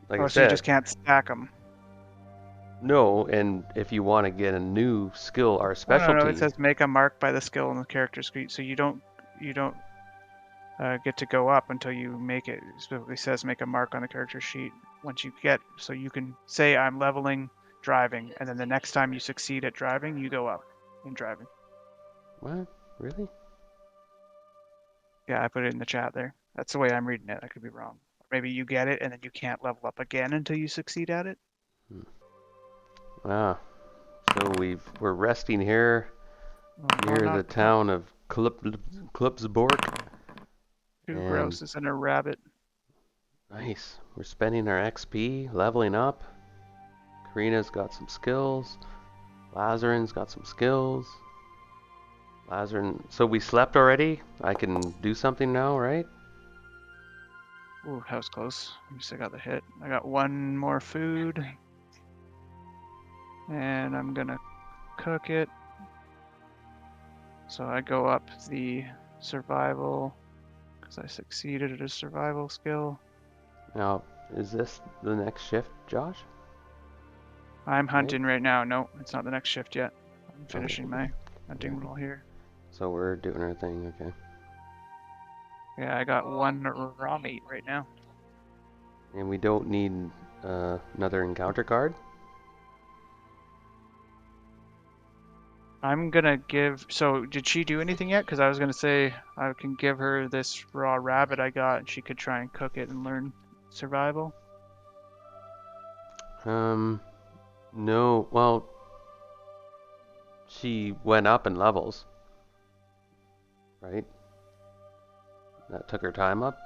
A: like I
B: Oh, so you just
A: said,
B: can't stack them.
A: no. And if you want to get a new skill or
B: Oh no, it
A: specialty,
B: says make a mark by the skill on the character screen. So you don't get to go up until you make it. It specifically says make a mark on the character sheet once you get. So you can say I'm leveling driving, and then the next time you succeed at driving, you go up in driving.
A: what? Really?
B: Yeah, I put it in the chat there. That's the way I'm reading it. I could be wrong. Maybe you get it and then you can't level up again until you succeed at it.
A: Ah. So we're resting here.
B: Well,
A: near the
B: not
A: town of Klupsborg.
B: too
A: And
B: gross. Isn't a rabbit?
A: nice. We're spending our XP, leveling up. Karina's got some skills. Lasarin's got some skills. Lasarin. So we slept already? I can do something now, right?
B: Ooh, that was close. At least I got the hit. I got one more food. And I'm gonna cook it. So I go up the survival because I succeeded at a survival skill.
A: Now, is this the next shift, Josh?
B: I'm
A: Right?
B: hunting right now. No, it's not the next shift yet. I'm
A: Okay.
B: finishing my hunting
A: Yeah.
B: role here.
A: So we're doing our thing, okay.
B: Yeah, I got one raw meat right now.
A: And we don't need another encounter card?
B: I'm gonna give. So, did she do anything yet? Because I was gonna say I can give her this raw rabbit I got, and she could try and cook it and learn survival.
A: No. Well, she went up in levels, right? That took her time up?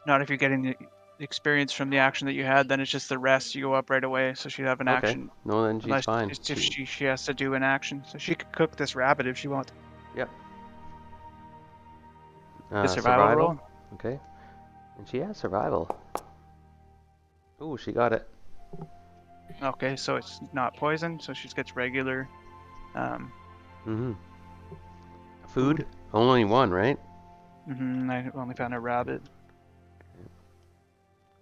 B: Not if you're getting the experience from the action that you had, then it's just the rest. You go up right away, so she'd have an
A: Okay.
B: action.
A: No, then she's
B: Unless
A: fine.
B: it's if she has to do an action, so she could cook this rabbit if she wants.
A: Yep.
B: The survival
A: Survival?
B: roll.
A: Okay. And she has survival. Ooh, she got it.
B: Okay, so it's not poison, so she gets regular.
A: Mm-hmm. Food? Only one, right?
B: I only found a rabbit.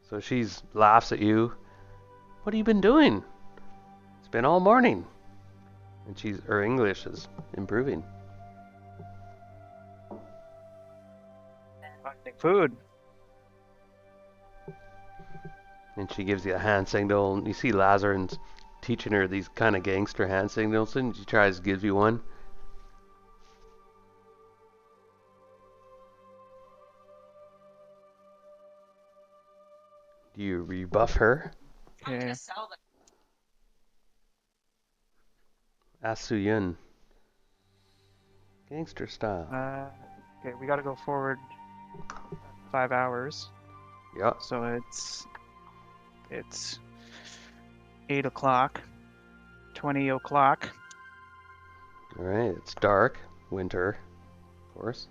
A: So she's laughs at you. What have you been doing? It's been all morning. And her English is improving.
B: Finding food.
A: And she gives you a hand signal. And you see Lazarin's teaching her these kind of gangster hand signals, and she tries to give you one. Do you rebuff her?
B: Okay.
A: Asuyun. Gangster style.
B: Okay, we gotta go forward 5 hours.
A: Yeah.
B: So it's 8 o'clock, 20 o'clock.
A: Alright, it's dark. Winter, of course.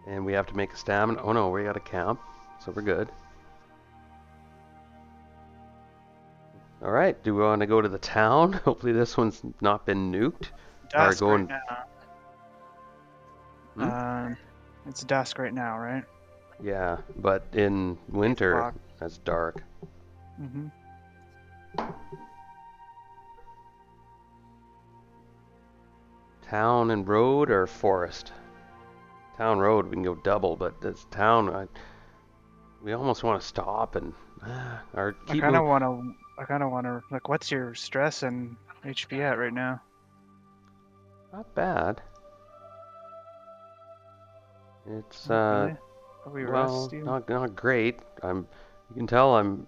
A: And we have to make a stamina. Oh no, we got to camp. So we're good. Alright, do we want to go to the town? Hopefully this one's not been nuked. Or
B: Dusk
A: going...
B: right now. It's dusk right now, right?
A: Yeah, but in winter, that's dark.
B: Mm-hmm.
A: Town and road or forest? Town road, we can go double, but this town, we almost want to stop and or
B: I
A: keep
B: kind of
A: moving.
B: want to. I kind of want to. Like, what's your stress and HP at right now?
A: Not bad. It's
B: Really? Are we
A: well,
B: rusty?
A: not great. You can tell I'm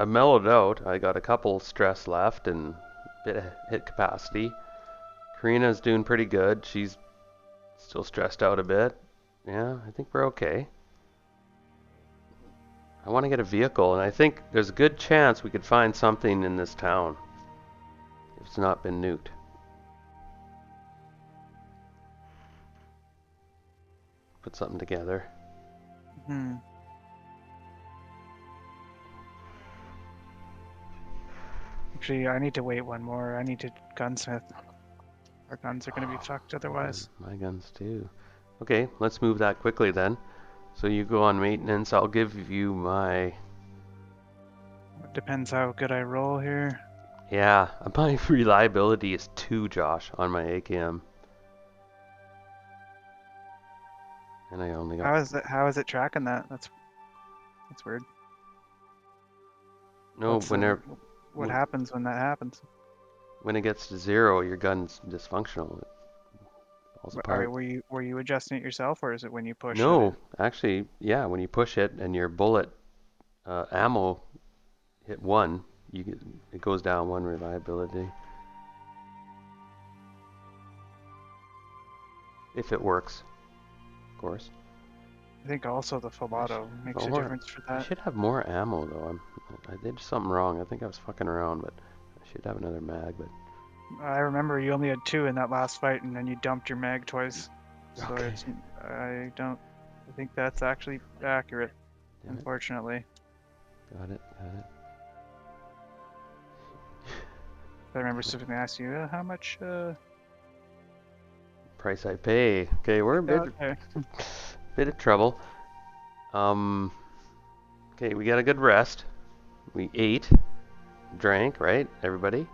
A: mellowed out. I got a couple stress left and a bit of hit capacity. Karina's doing pretty good. She's still stressed out a bit. Yeah, I think we're okay. I want to get a vehicle, and I think there's a good chance we could find something in this town if it's not been nuked. Put something together.
B: Hmm. Actually, I need to wait one more. I need to gunsmith. Our guns are gonna be fucked otherwise.
A: My guns too. Okay, let's move that quickly then. So you go on maintenance. I'll give you my...
B: It depends how good I roll here.
A: Yeah, my reliability is 2, Josh, on my AKM. And I only got...
B: How is it tracking that? That's weird.
A: No,
B: What happens when that happens?
A: when it gets to 0, your gun's dysfunctional. It falls apart.
B: Were you adjusting it yourself, or is it when you push
A: No,
B: it?
A: actually, yeah, when you push it and your bullet ammo hit 1, it goes down 1 reliability. If it works, of course.
B: I think also the Filato makes a
A: Or
B: difference for
A: I
B: that.
A: should have more ammo though. I did something wrong. I think I was fucking around, but I should have another mag. But
B: I remember you only had 2 in that last fight, and then you dumped your mag twice. So
A: okay,
B: it's I think that's actually accurate,
A: damn it,
B: unfortunately.
A: got it, got it.
B: I remember
A: Damn it.
B: specifically asking you, how much
A: Price I pay. Okay, we're
B: you
A: a
B: got there?
A: bit of trouble. Um, okay, we got a good rest. We ate, drank, right, everybody?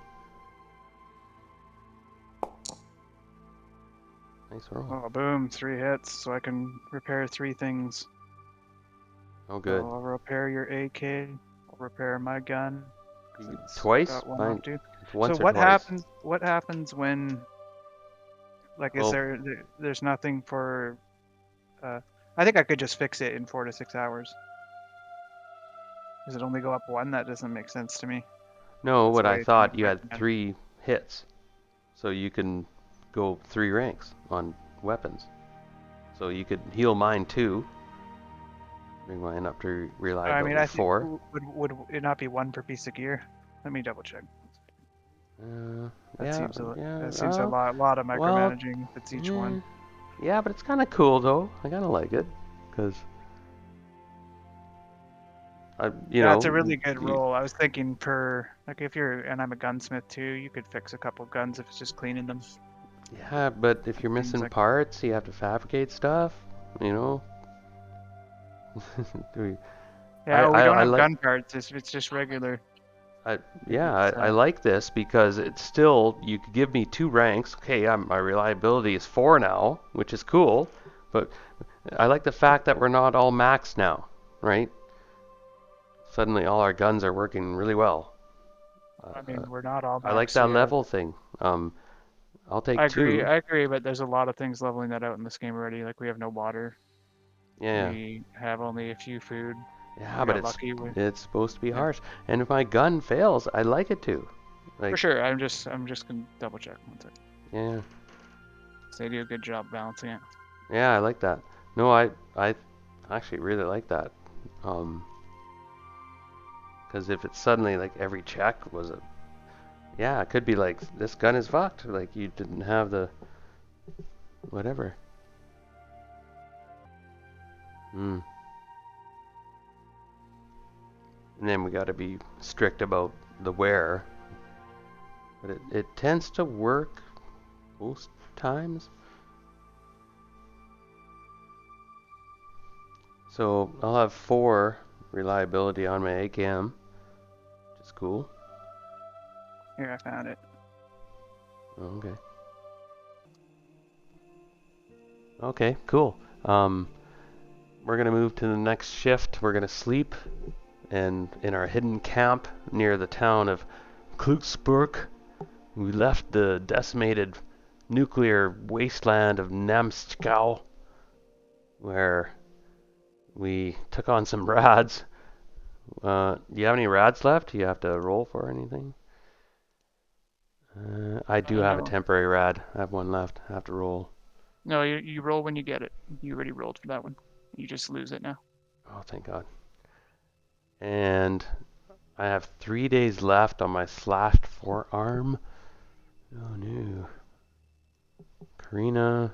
A: Nice roll.
B: Oh, boom, 3 hits, so I can repair 3 things.
A: Oh,
B: So
A: good.
B: I'll repair your AK, I'll repair my gun, because it's
A: Twice?
B: got 1 off
A: Fine.
B: too. So
A: Once or twice.
B: what happens when, like, is
A: Well,
B: there's nothing for, I think I could just fix it in 4 to 6 hours. Does it only go up 1? That doesn't make sense to me.
A: no,
B: That's
A: what I
B: way too much
A: thought you had
B: recommend.
A: 3 hits. So you can go 3 ranks on weapons. So you could heal mine too. Bring mine up to
B: I mean,
A: reliability
B: I think
A: 4.
B: would it not be 1 per piece of gear? Let me double check. That
A: Yeah,
B: seems a
A: yeah.
B: that seems a lot of
A: Well,
B: micromanaging if it's each
A: yeah,
B: one.
A: yeah, but it's kind of cool though. I kind of like it because
B: Yeah, it's a really good
A: you,
B: roll. I was thinking per, like, if you're, and I'm a gunsmith too, you could fix a couple guns if it's just cleaning them.
A: yeah, but if
B: It
A: you're
B: seems
A: missing
B: like,
A: parts, you have to fabricate stuff. You know, We-
B: yeah, oh, we don't
A: I
B: have
A: like
B: gun parts. It's just regular.
A: I
B: Like
A: yeah
B: it's
A: I like this because it's still you could give me 2 ranks. Okay, my reliability is 4 now, which is cool, but I like the fact that we're not all maxed now, right? Suddenly all our guns are working really well.
B: I
A: Uh,
B: mean, we're not all
A: I like
B: max
A: that
B: here.
A: level thing. I'll
B: I
A: take
B: agree.
A: 2.
B: I agree, but there's a lot of things leveling that out in this game already. Like we have no water.
A: Yeah,
B: We have only a few food.
A: yeah,
B: We
A: but
B: got lucky with,
A: it's supposed to be
B: yeah,
A: harsh. And if my gun fails, I like it too.
B: for
A: Like,
B: sure. I'm just gonna double check one second.
A: yeah,
B: So they do a good job balancing it.
A: yeah, I like that. No, I actually really like that. Um, because if it's suddenly like every check was a, yeah, it could be like this gun is fucked. Like you didn't have the whatever. Hmm. And then we got to be strict about the wear, but it tends to work most times. So I'll have 4 reliability on my AKM, which is cool.
B: Here, I found it.
A: Oh, okay. Okay, cool. Um, we're gonna move to the next shift. We're gonna sleep and in our hidden camp near the town of Klugsburg. We left the decimated nuclear wasteland of Namskow, where we took on some rads. Do you have any rads left? Do you have to roll for anything? I do have a
B: No,
A: temporary rad. I have one left. I have to roll.
B: no, you roll when you get it. You already rolled for that one. You just lose it now.
A: Oh, thank God. And I have 3 days left on my slashed forearm. Oh no. Karina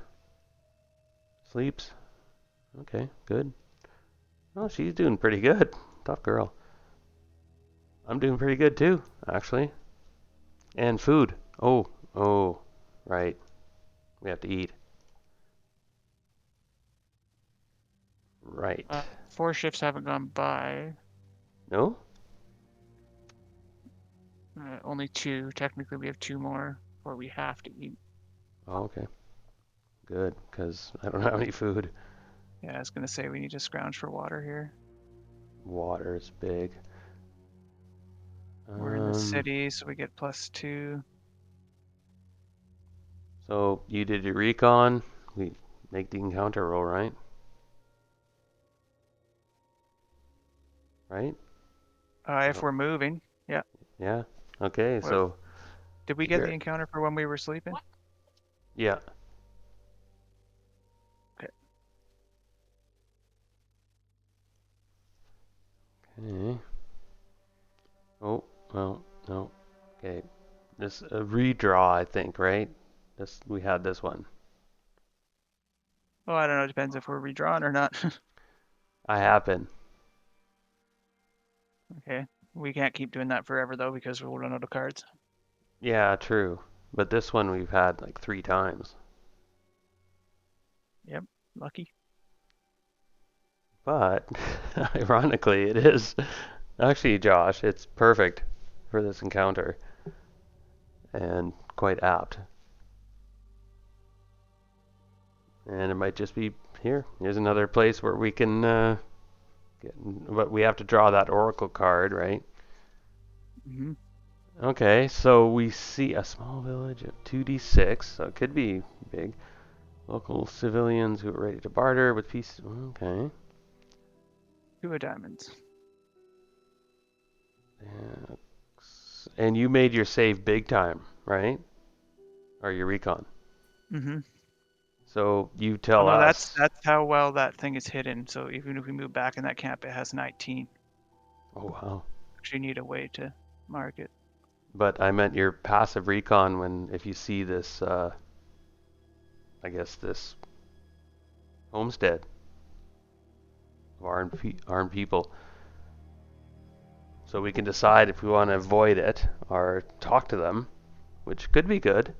A: sleeps. Okay, good. Oh, she's doing pretty good. Tough girl. I'm doing pretty good too, actually. And food. Oh, right. We have to eat. Right.
B: 4 shifts haven't gone by.
A: No?
B: Only 2. Technically, we have 2 more, or we have to eat.
A: Oh, okay. Good, because I don't have any food.
B: Yeah, I was gonna say we need to scrounge for water here.
A: Water is big.
B: We're in the
A: Um,
B: city, so we get +2.
A: so you did your recon. We make the encounter roll, right? Right? I
B: If
A: don't.
B: we're moving, yeah.
A: Yeah. Okay.
B: What,
A: So
B: did we get the
A: you're.
B: encounter for when we were sleeping?
A: Yeah. Okay. Oh, well, no. Okay. This a redraw, I think, right? This we had this one.
B: Oh, I don't know. It depends if we're redrawn or not.
A: I have been.
B: Okay. We can't keep doing that forever though because we'll run out of cards.
A: Yeah, true. But this one we've had like 3 times.
B: Yep. Lucky.
A: But ironically, it is actually, Josh, it's perfect for this encounter and quite apt. And it might just be here. Here's another place where we can but we have to draw that oracle card, right?
B: Mm-hmm.
A: Okay, so we see a small village of 2d6, so it could be big. Local civilians who are ready to barter with peace. Okay.
B: 2 of diamonds.
A: And you made your save big time, right? Or your recon.
B: Mm-hmm.
A: So you
B: Oh
A: tell
B: no, that's
A: us.
B: that's how well that thing is hidden. So even if we move back in that camp, it has 19.
A: Oh, wow.
B: Actually, need a way to mark it.
A: But I meant your passive recon when if you see this, I guess this homestead of armed people. So we can decide if we want to avoid it or talk to them, which could be good.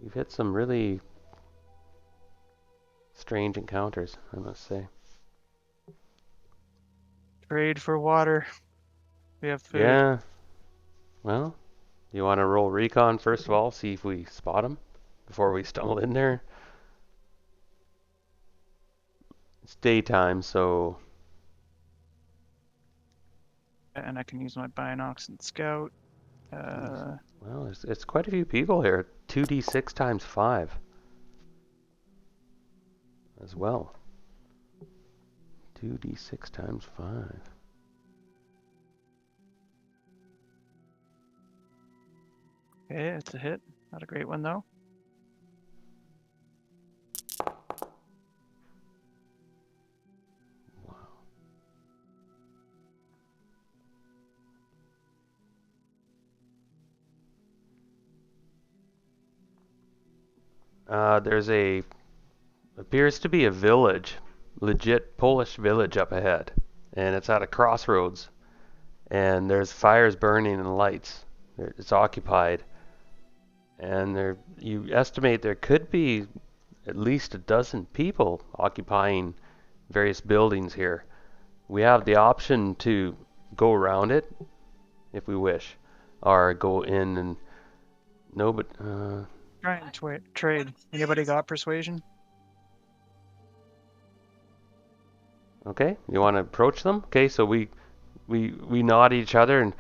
A: We've hit some really strange encounters, I must say.
B: Trade for water. We have food.
A: Yeah, well, you want to roll recon first of all, see if we spot them before we stumble in there. It's daytime, so
B: And I can use my binocs and scout.
A: well, it's quite a few people here. 2d6 times 5 as well. 2d6 times 5.
B: Okay, it's a hit. Not a great one though.
A: There's a appears to be a village, legit Polish village up ahead, and it's at a crossroads. And there's fires burning and lights. It's occupied, and there you estimate there could be at least a dozen people occupying various buildings here. We have the option to go around it if we wish, or go in and no, but
B: Try and trade. Anybody got persuasion?
A: okay. You want to approach them? Okay, so we nod at each other, and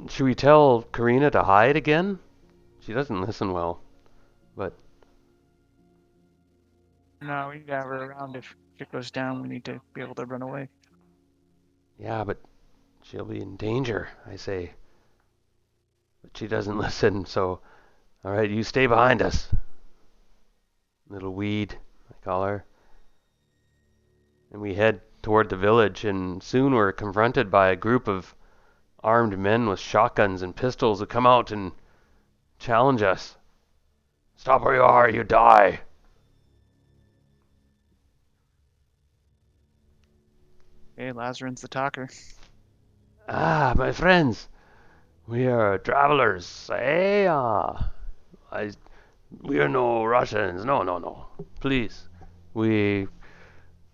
A: should we tell Karina to hide again? She doesn't listen well, but
B: No, we need to have her around. If it goes down, we need to be able to run away.
A: yeah, but she'll be in danger, I say. But she doesn't listen, so all right, you stay behind us. Little weed, I call her. And we head toward the village, and soon we're confronted by a group of armed men with shotguns and pistols who come out and challenge us. Stop where you are, you die.
B: Okay, Lazarin's the talker.
A: Ah, my friends, we are travelers. Eh? We are no Russians. No, no, no. Please, we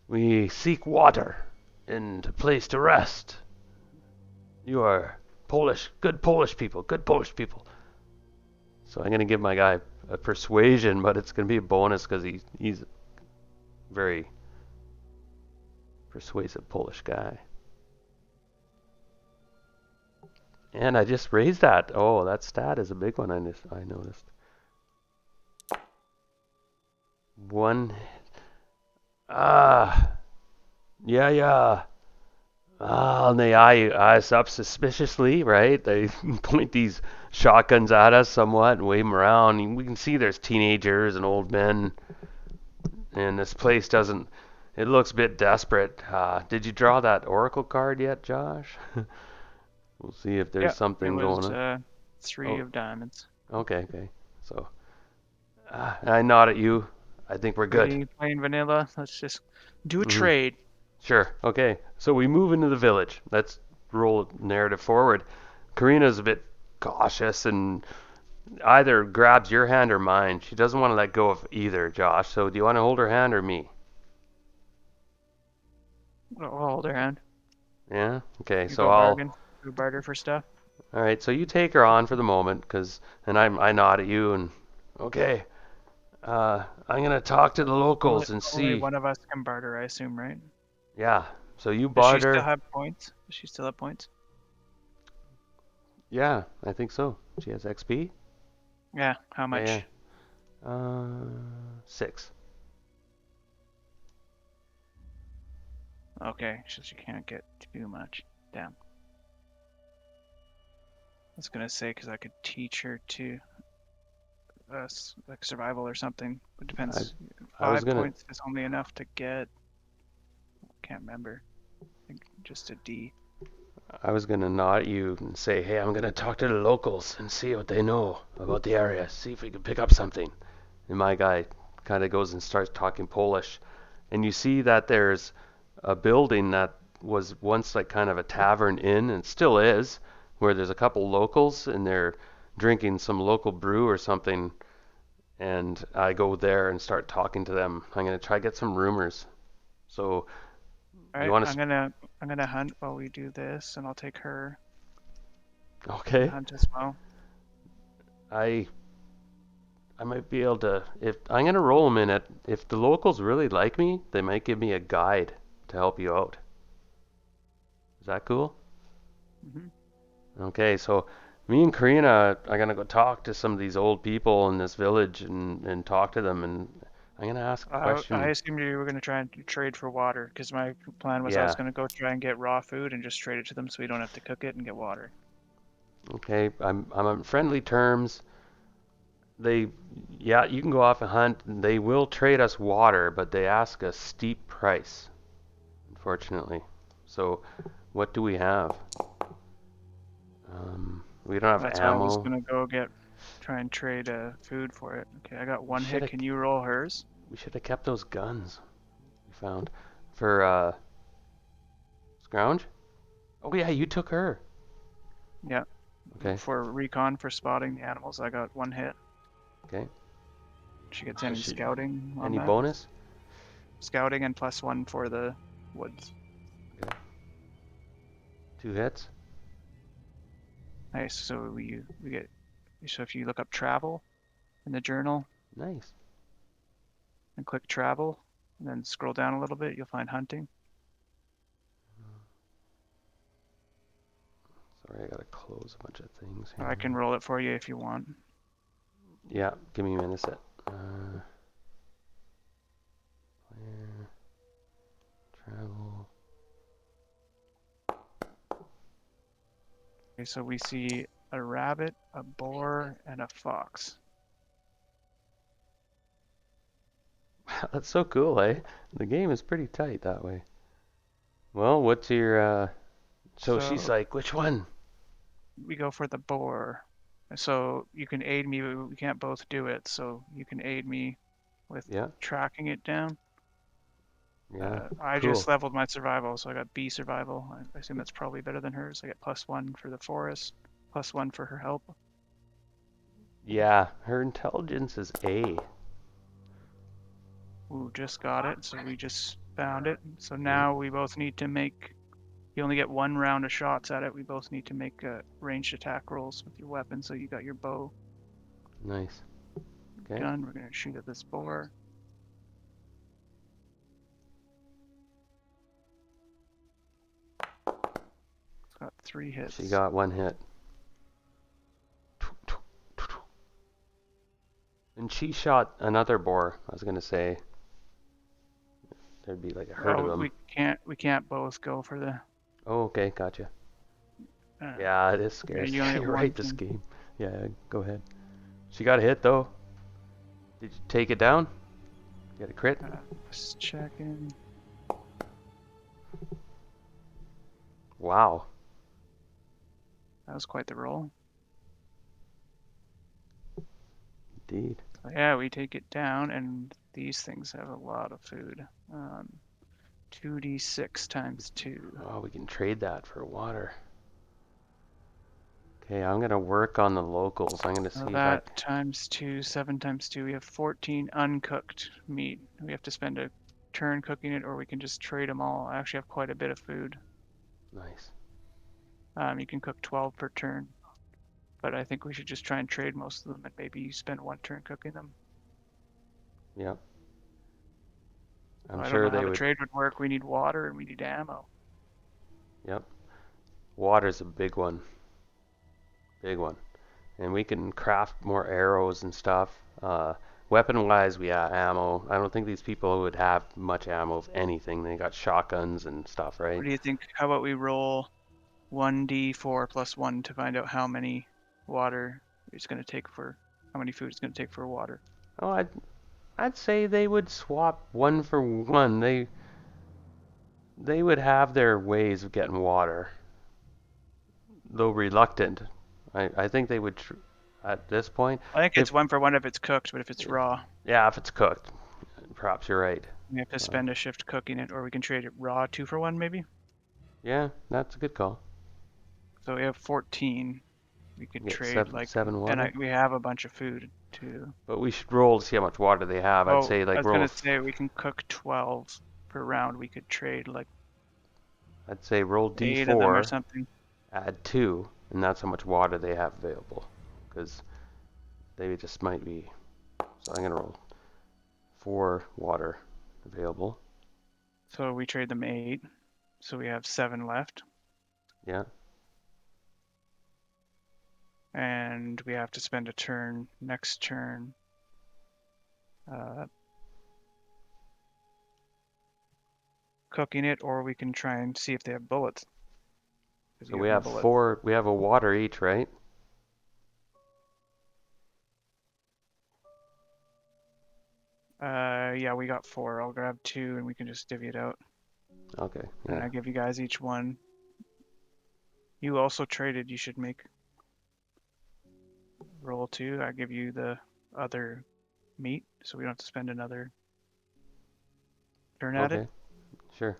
A: we seek water and a place to rest. You are Polish, good Polish people, good Polish people. So I'm gonna give my guy a persuasion, but it's gonna be a bonus because he's a very persuasive Polish guy. And I just raised that. Oh, that stat is a big one. I noticed. One. Ah. Yeah, yeah. Ah, and they eye us up suspiciously, right? They point these shotguns at us somewhat and wave them around. And we can see there's teenagers and old men, and this place doesn't It looks a bit desperate. Did you draw that oracle card yet, Josh? We'll see if there's
B: Yeah, it
A: something going
B: was
A: on.
B: 3
A: Oh,
B: of diamonds.
A: okay. So, I nod at you. I think we're good.
B: Pretty plain vanilla. Let's just do a
A: Hmm.
B: trade.
A: Sure. Okay. So we move into the village. Let's roll narrative forward. Karina's a bit cautious and either grabs your hand or mine. She doesn't want to let go of either, Josh. So do you want to hold her hand or me?
B: We'll hold her hand.
A: Yeah. Okay.
B: You
A: So
B: go
A: I'll.
B: bargain. Go barter for stuff.
A: All right. So you take her on for the moment, and I nod at you and okay. I'm gonna talk to the
B: Only,
A: locals and
B: only
A: see.
B: one of us can barter, I assume, right?
A: Yeah. So you
B: Does she still
A: barter.
B: have points? Does she still have points?
A: Yeah, I think so. She has XP.
B: Yeah. How
A: Yeah.
B: much?
A: Uh, 6.
B: Okay, so she can't get too much. Damn. I was gonna say because I could teach her to like survival or something. It
A: I
B: depends.
A: I was
B: 5
A: gonna
B: points is only enough to get. Can't remember. I think just a D.
A: I was gonna nod at you and say, hey, I'm gonna talk to the locals and see what they know about the area. See if we can pick up something. And my guy kind of goes and starts talking Polish, and you see that there's a building that was once like kind of a tavern inn and still is, where there's a couple locals and they're drinking some local brew or something. And I go there and start talking to them. I'm gonna try to get some rumors. So
B: All
A: you
B: right,
A: want to?
B: I'm gonna hunt while we do this, and I'll take her and
A: Okay.
B: hunt as well.
A: I I might be able to. If I'm gonna roll a minute, if the locals really like me, they might give me a guide to help you out. Is that cool?
B: Hmm.
A: Okay, so me and Karina are gonna go talk to some of these old people in this village and talk to them, and I'm gonna ask a
B: I
A: question.
B: assumed you were gonna try and trade for water, because my plan was I was
A: Yeah.
B: gonna go try and get raw food and just trade it to them so we don't have to cook it and get water.
A: Okay. I'm on friendly terms. They, yeah, you can go off and hunt. And they will trade us water, but they ask a steep price, unfortunately. So, what do we have? We don't have
B: That's why I was
A: ammo.
B: gonna go try and trade food for it. Okay, I got
A: We
B: one
A: should
B: hit.
A: have
B: Can you roll hers?
A: we should have kept those guns we found for Scrounge. Oh yeah, you took her.
B: Yeah,
A: Okay,
B: for recon for spotting the animals, I got one hit.
A: okay.
B: She gets
A: So
B: any
A: she
B: scouting on
A: any
B: that?
A: bonus?
B: Scouting and +1 for the woods.
A: Okay, 2 hits.
B: Nice. So we get. So if you look up travel in the journal
A: Nice.
B: and click travel, and then scroll down a little bit, you'll find hunting.
A: Sorry, I gotta close a bunch of things
B: I can
A: here.
B: roll it for you if you want.
A: Yeah, give me a minute. Clear, travel.
B: Okay, so we see a rabbit, a boar, and a fox.
A: Wow, that's so cool, eh? The game is pretty tight that way. Well, what's your so she's
B: So
A: like, which one?
B: we go for the boar. So you can aid me, but we can't both do it. So you can aid me with
A: Yeah,
B: tracking it down.
A: yeah,
B: I just
A: cool.
B: leveled my survival, so I got B survival. I assume that's probably better than hers. I get +1 for the forest, +1 for her help.
A: Yeah, her intelligence is A.
B: Ooh, just got it. So we just found it. So
A: Yeah,
B: now we both need to make. You only get 1 round of shots at it. We both need to make ranged attack rolls with your weapon. So you got your bow,
A: nice. Okay.
B: gun. We're gonna shoot at this boar. It's got 3
A: She
B: hits.
A: got 1 hit. And she shot another boar. I was gonna say there'd be like a herd of
B: Oh,
A: them.
B: we can't both go for the.
A: Oh, okay, gotcha.
B: Uh,
A: Yeah, it is scary.
B: you only get
A: You're
B: one
A: right, this
B: thing.
A: game. Yeah, go ahead. She got a hit though. Did you take it down? You got a crit?
B: Just checking.
A: Wow.
B: That was quite the roll.
A: Indeed.
B: So yeah, we take it down, and these things have a lot of food. 2d6 times 2.
A: Oh, we can trade that for water. Okay, I'm gonna work on the locals. I'm gonna
B: So
A: see if I.
B: that times 2, 7 times 2, we have 14 uncooked meat. We have to spend a turn cooking it, or we can just trade them all. I actually have quite a bit of food.
A: Nice.
B: You can cook 12 per turn, but I think we should just try and trade most of them, and maybe you spend one turn cooking them.
A: Yep. I'm
B: I don't know
A: sure
B: how
A: they
B: the
A: would.
B: trade would work. We need water and we need ammo.
A: Yep. Water's a big one. Big one. And we can craft more arrows and stuff. Weapon-wise, we have ammo. I don't think these people would have much ammo of anything. They got shotguns and stuff, right?
B: What do you think? How about we roll 1d4 plus 1 to find out how many water it's going to take for, how many food it's going to take for water.
A: Oh, I'd say they would swap one for one. They would have their ways of getting water, though reluctant. I think they would at this point.
B: I think it's
A: If
B: 1 for 1 if it's cooked, but if it's raw,
A: yeah, if it's cooked, perhaps you're right.
B: we have to
A: Uh,
B: spend a shift cooking it, or we can trade it raw 2 for 1 maybe.
A: yeah, that's a good call.
B: So we have 14. We could
A: Get
B: trade
A: seven
B: and
A: water.
B: we have a bunch of food too.
A: But we should roll to see how much water they have. I'd
B: Oh,
A: say
B: I
A: like
B: was
A: roll.
B: gonna say we can cook 12 per round. We could trade like
A: I'd say roll
B: 8 of them or
A: d4,
B: something.
A: add 2, and that's how much water they have available. Because they just might be. So I'm gonna roll 4 water available.
B: So we trade them 8. So we have 7 left.
A: Yeah.
B: And we have to spend a turn next turn. Cooking it, or we can try and see if they have bullets.
A: So
B: You
A: we
B: have no
A: have
B: bullets.
A: 4. We have a water each, right?
B: Yeah, we got 4. I'll grab 2 and we can just divvy it out.
A: Okay.
B: And
A: Yeah.
B: I give you guys each 1. You also traded. You should make roll 2. I give you the other meat, so we don't have to spend another turn at it.
A: Okay. Sure.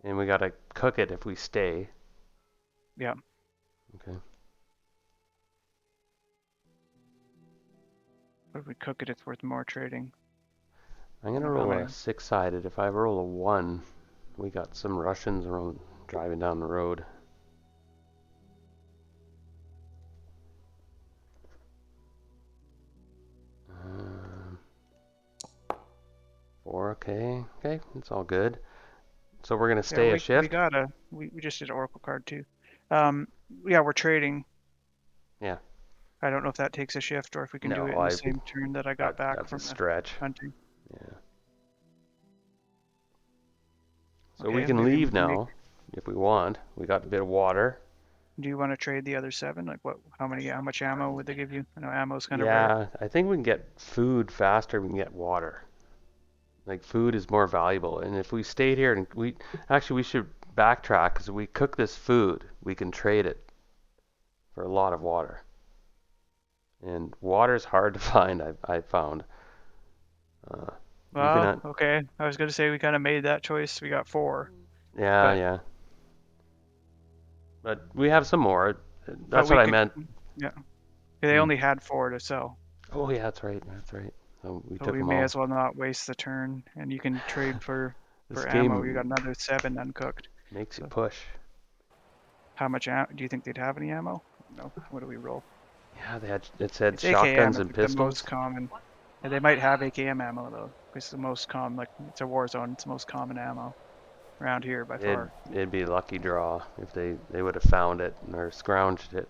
A: And we gotta cook it if we stay.
B: Yeah.
A: Okay.
B: But if we cook it, it's worth more trading.
A: I'm gonna roll a 6-sided. If I roll a 1, we got some Russians around driving down the road. Um, 4. Okay. Okay. It's all good. So we're gonna
B: Yeah,
A: stay a shift.
B: we just did an oracle card too. Yeah, we're trading.
A: Yeah.
B: I don't know if that takes a shift or if we can do
A: No,
B: it in the same turn that I got back
A: that's a
B: from the
A: stretch.
B: hunting.
A: Yeah. So we
B: Okay,
A: can
B: maybe we
A: leave
B: can make.
A: now if we want. We got a bit of water.
B: Do you want to trade the other 7? Like what? How much ammo would they give you? I know ammo's kind of rare.
A: Yeah, I think we can get food faster. We can get water. Like food is more valuable. And if we stayed here and we should backtrack because if we cook this food, we can trade it for a lot of water. And water is hard to find. I found. You
B: Well,
A: can.
B: okay. I was gonna say we kind of made that choice. We got 4,
A: Yeah,
B: but
A: yeah. But we have some more.
B: but
A: That's
B: we
A: what I
B: could.
A: meant.
B: Yeah, they
A: Hmm.
B: only had 4 to sell,
A: Oh yeah, that's right. That's right. So we
B: so
A: took
B: we
A: them
B: may
A: all.
B: as well not waste the turn. And you can trade
A: This
B: for ammo. You got
A: game
B: another 7 uncooked.
A: makes you
B: So
A: push.
B: how much ammo? Do you think they'd have any ammo? No. What do we roll?
A: Yeah, it said
B: It's AKM.
A: shotguns
B: It's
A: and
B: like the most
A: pistols.
B: common. And they might have AKM ammo though. It's the most common. Like it's a war zone. It's the most common ammo around here by far.
A: It'd be a lucky draw if they would have found it or scrounged it.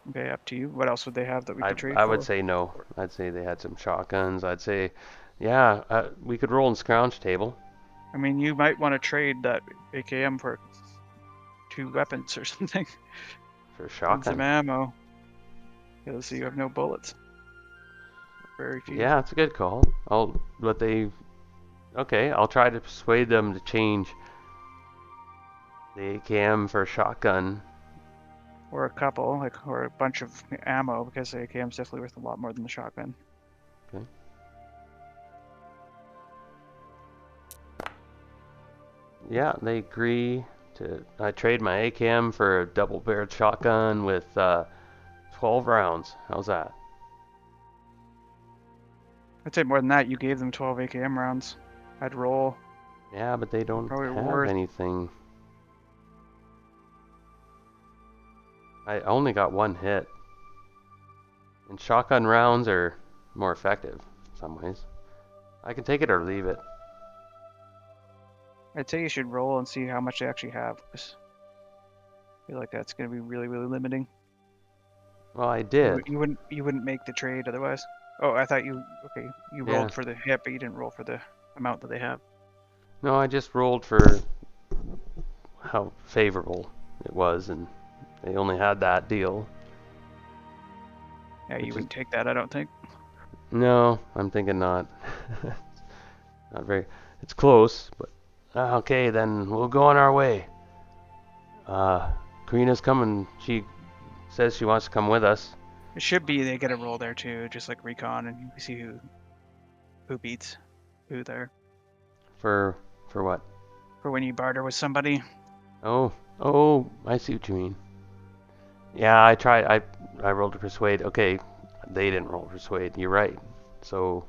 B: Okay, up to you. What else would they have that we
A: I
B: could trade
A: I would
B: for?
A: say no. I'd say they had some shotguns. I'd say, yeah, we could roll and scrounge table
B: I mean, you might want to trade that AKM for 2 weapons or something
A: for a
B: and some
A: shotgun.
B: ammo. Because you have no bullets. Very few.
A: Yeah, it's a good call. Okay, I'll try to persuade them to change The AKM for shotgun.
B: Or a couple, like, or a bunch of ammo, because the AKM's definitely worth a lot more than the shotgun.
A: Okay. Yeah, they agree to. I trade my AKM for a double-barreled shotgun with 12 rounds. How's that?
B: I'd say more than that. You gave them 12 AKM rounds. I'd roll.
A: Yeah, but they don't
B: Probably
A: have
B: worth.
A: anything. I only got one hit. And shotgun rounds are more effective in some ways. I can take it or leave it.
B: I'd say you should roll and see how much they actually have. 'Cause I feel like that's going to be really, really limiting.
A: Well, I did.
B: You wouldn't make the trade otherwise. Oh, I thought you you
A: Yeah.
B: rolled for the hit, but you didn't roll for the amount that they have.
A: No, I just rolled for how favorable it was, and they only had that deal.
B: Yeah, you
A: Which is
B: wouldn't take that, I don't think.
A: no, I'm thinking not. Not very. It's close, but okay. Then we'll go on our way. Karina's coming. She says she wants to come with us.
B: It should be they get a roll there too, just like recon, and you see who beats who there.
A: For what?
B: For when you barter with somebody.
A: Oh, oh, I see what you mean. Yeah, I tried. I rolled to persuade. Okay, they didn't roll to persuade. You're right. So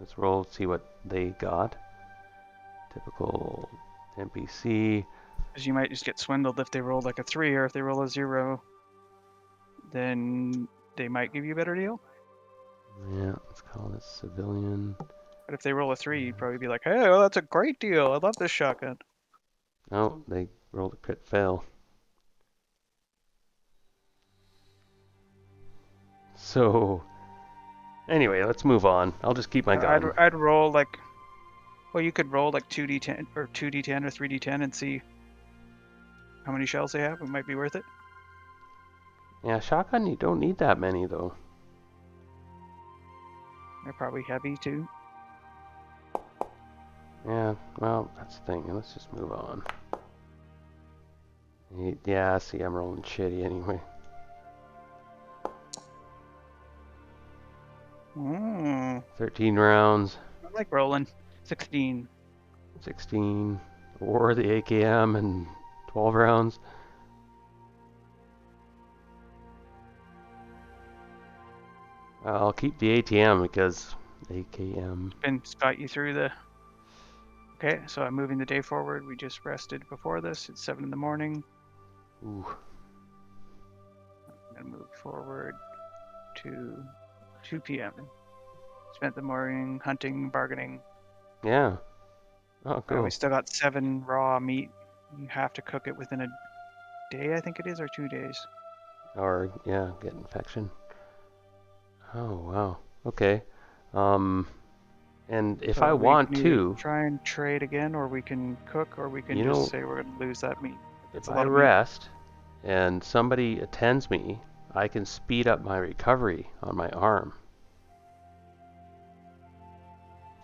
A: let's roll. See what they got. Typical NPC.
B: Because you might just get swindled if they roll like a 3, or if they roll a 0, then they might give you a better deal.
A: Yeah, let's call this civilian.
B: But if they roll a 3, you'd probably be like, hey, well, that's a great deal. I love this shotgun.
A: Oh, they rolled a crit fail. So anyway, let's move on. I'll just keep my gun.
B: I'd roll like, well, you could roll like 2d10 or 2d10 or 3d10 and see how many shells they have. It might be worth it.
A: Yeah, shotgun, you don't need that many though.
B: They're probably heavy too.
A: Yeah, well, that's the thing. Let's just move on. Yeah, see, I'm rolling shitty anyway.
B: Mm,
A: 13 rounds,
B: I like rolling. 16.
A: 16, or the AKM, and 12 rounds. I'll keep the ATM because AKM.
B: Got you through the. Okay, so I'm moving the day forward. We just rested before this. It's 7 in the morning.
A: Ooh,
B: I'm gonna move forward to 2 p.m. Spent the morning hunting, bargaining.
A: yeah. Oh, cool.
B: We still got 7 raw meat. You have to cook it within a day, I think it is, or 2 days.
A: Or, yeah, get infection. Oh, wow. Okay. Um, and if I
B: So we
A: want
B: can either
A: to,
B: try and trade again, or we can cook, or we can
A: you
B: just
A: know,
B: say we're gonna lose that meat.
A: if
B: It's a
A: I
B: lot of meat.
A: rest and somebody attends me, I can speed up my recovery on my arm.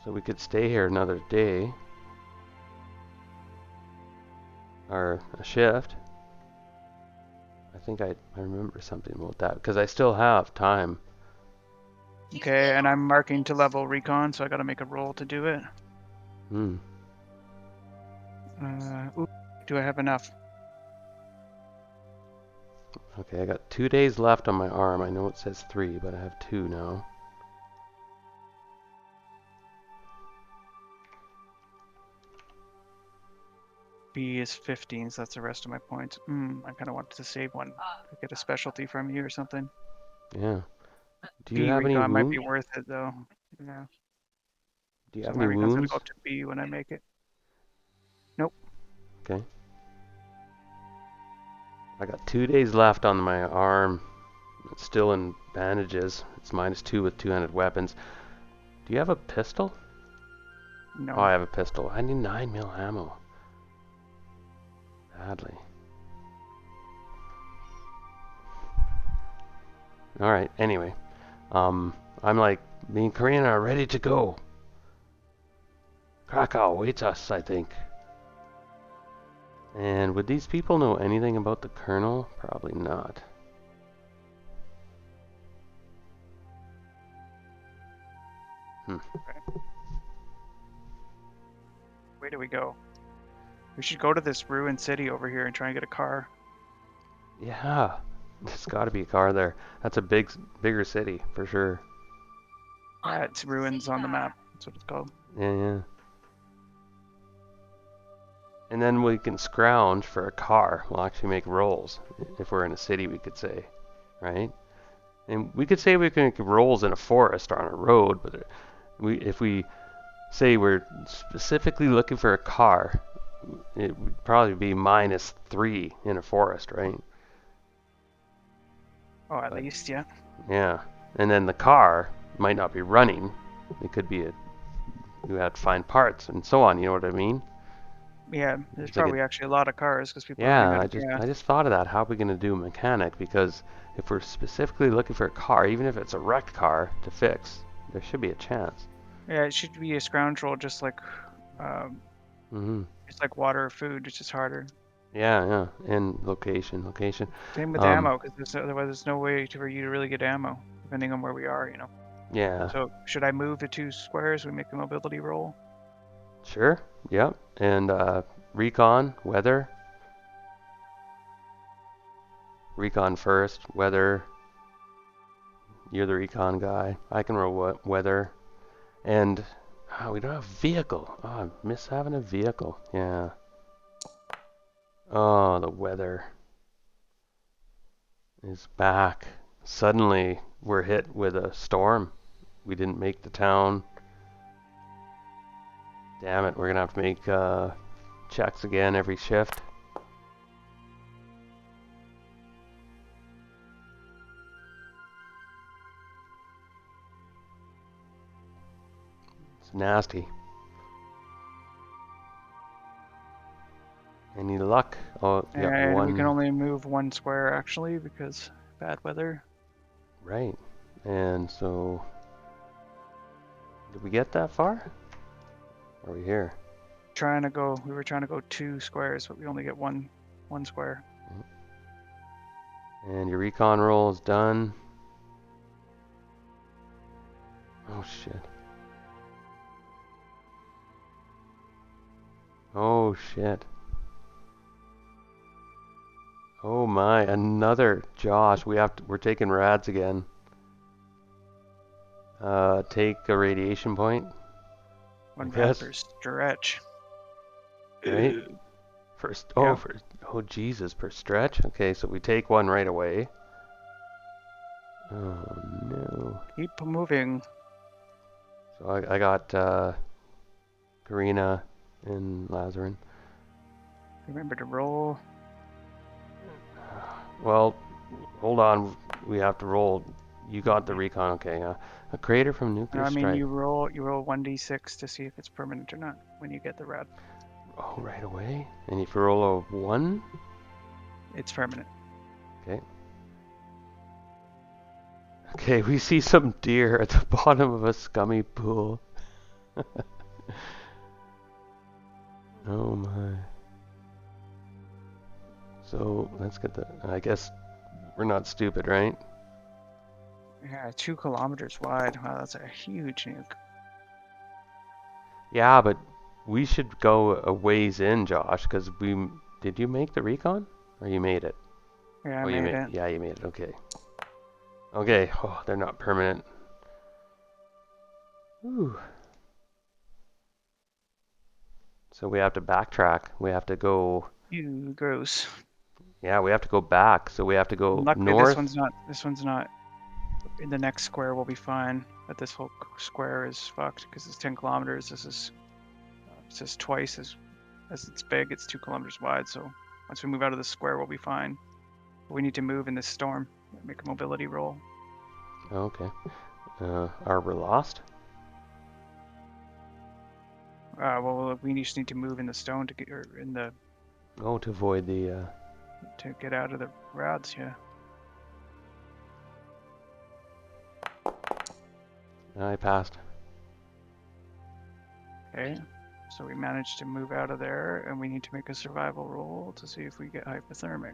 A: So we could stay here another day or a shift. I think I remember something about that because I still have time.
B: Okay, and I'm marking to level recon, so I gotta make a roll to do it.
A: Hmm.
B: Do I have enough?
A: Okay, I got 2 days left on my arm. I know it says 3, but I have 2 now.
B: B is 15, so that's the rest of my points. I kind of wanted to save one to get a specialty from you or something.
A: Yeah. Do you
B: B
A: have any
B: recon might be
A: wounds?
B: worth it though. Yeah.
A: Do you
B: So
A: have
B: my
A: any
B: recon's gonna go
A: wounds?
B: up to B when I make it. Nope.
A: Okay. I got 2 days left on my arm. It's still in bandages. It's -2 with two-handed weapons. Do you have a pistol?
B: No.
A: Oh, I have a pistol. I need 9mm ammo. Badly. Alright, anyway. I'm like, me and Karina are ready to go. Krakow awaits us, I think. And would these people know anything about the Colonel? Probably not.
B: Where do we go? We should go to this ruined city over here and try and get a car.
A: Yeah, there's got to be a car there. That's a bigger city for sure.
B: Yeah, it's ruins on the map. That's what it's called.
A: Yeah, yeah. And then we can scrounge for a car. We'll actually make rolls. If we're in a city, we could say, right? And we could say we can make rolls in a forest or on a road, but if we say we're specifically looking for a car, it would probably be -3 in a forest, right?
B: Oh, at
A: But
B: least, yeah.
A: yeah, and then the car might not be running. It could be you have to find parts and so on. You know what I mean?
B: Yeah, there's
A: It's like
B: probably actually a lot of cars because people are running
A: yeah.
B: out
A: I
B: of
A: just
B: gas.
A: I just thought of that. How are we gonna do mechanic? Because if we're specifically looking for a car, even if it's a wrecked car to fix, there should be a chance.
B: Yeah, it should be a scoundrel um,
A: Mhm.
B: just like water or food. It's just harder.
A: Yeah, yeah. And location.
B: Same with
A: Um,
B: ammo, because otherwise there's no way for you to really get ammo, depending on where we are, you know.
A: yeah.
B: So should I move the 2 squares? We make a mobility roll.
A: Sure. Yep. And recon, weather. Recon first, weather. You're the recon guy. I can roll weather. And we don't have vehicle. Oh, I miss having a vehicle. Yeah. Oh, the weather is back. Suddenly, we're hit with a storm. We didn't make the town. Damn it, we're gonna have to make checks again every shift. It's nasty. Any luck? Oh, you got
B: And we can
A: one.
B: only move 1 square actually because bad weather.
A: Right. And so, did we get that far? Are we here?
B: We were trying to go 2 squares, but we only get one square.
A: And your recon roll is done. Oh shit. Oh shit. Oh my, another Josh. We're taking rads again. Take a radiation point, I
B: One rad
A: guess.
B: per stretch.
A: Right? First,
B: Yeah.
A: oh Jesus, per stretch. Okay, so we take one right away. Oh no.
B: Keep moving.
A: So I got Karina and Lasarin.
B: Remember to roll.
A: Well, hold on. We have to roll. You got the recon. Okay, a crater from nuclear
B: I mean,
A: strike.
B: you roll 1d6 to see if it's permanent or not when you get the rad.
A: Oh, right away. And if you roll a 1,
B: It's permanent.
A: okay. Okay, we see some deer at the bottom of a scummy pool. Oh my. So let's get the. I guess we're not stupid, right?
B: Yeah, 2 kilometers wide. Wow, that's a huge nuke.
A: Yeah, but we should go a ways in, Josh, because we. Did you make the recon? Or you made it?
B: Yeah, I
A: Oh,
B: made it.
A: yeah, you made it. Okay. Okay. Oh, they're not permanent. Whew. So we have to backtrack. We have to go.
B: Ew, gross.
A: Yeah, we have to go back. So we have to go
B: Luckily, this
A: north.
B: one's not. This one's not. In the next square, we'll be fine. But this whole square is fucked because it's 10 kilometers. This is twice as it's big. It's 2 kilometers wide. So once we move out of the square, we'll be fine. But we need to move in this storm. Make a mobility roll.
A: Okay. Are we lost?
B: Well, we just need to move in the stone to get or in the
A: Oh, to avoid the.
B: to get out of the rods. Yeah.
A: I passed.
B: Okay. So we managed to move out of there, and we need to make a survival roll to see if we get hypothermic.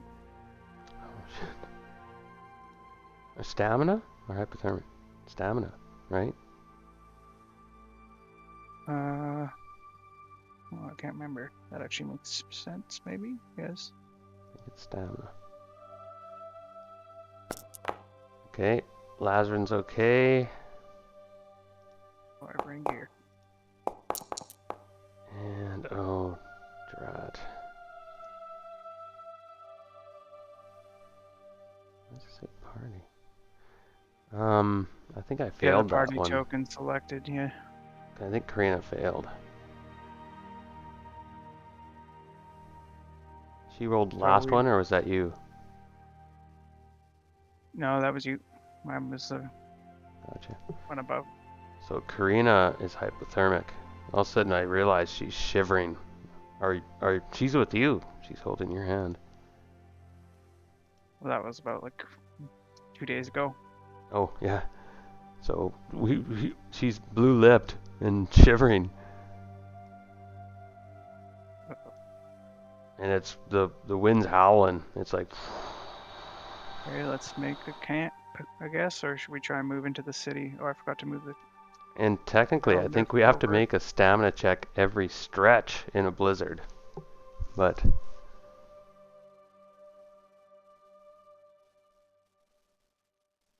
A: Oh shit. Or stamina or hypothermic? Stamina, right?
B: Well, I can't remember. That actually makes sense, maybe? Yes.
A: I think it's stamina. Okay, Lasarin's okay.
B: Or I bring gear.
A: And oh, drat. Let's say party. I think I
B: Yeah, the
A: failed that
B: party
A: one.
B: token selected, yeah.
A: I think Karina failed. She rolled the
B: So
A: last one, or was that you?
B: No, that was you. Mine was the
A: Gotcha.
B: one above.
A: So Karina is hypothermic. All of a sudden I realize she's shivering. She's with you. She's holding your hand.
B: Well, that was about like 2 days ago.
A: Oh, yeah. So she's blue-lipped and shivering. And it's the wind's howling. It's like
B: Okay, let's make a camp, I guess, or should we try and move into the city? Oh, I forgot to move the
A: and technically I think we have to
B: over.
A: make a stamina check every stretch in a blizzard. But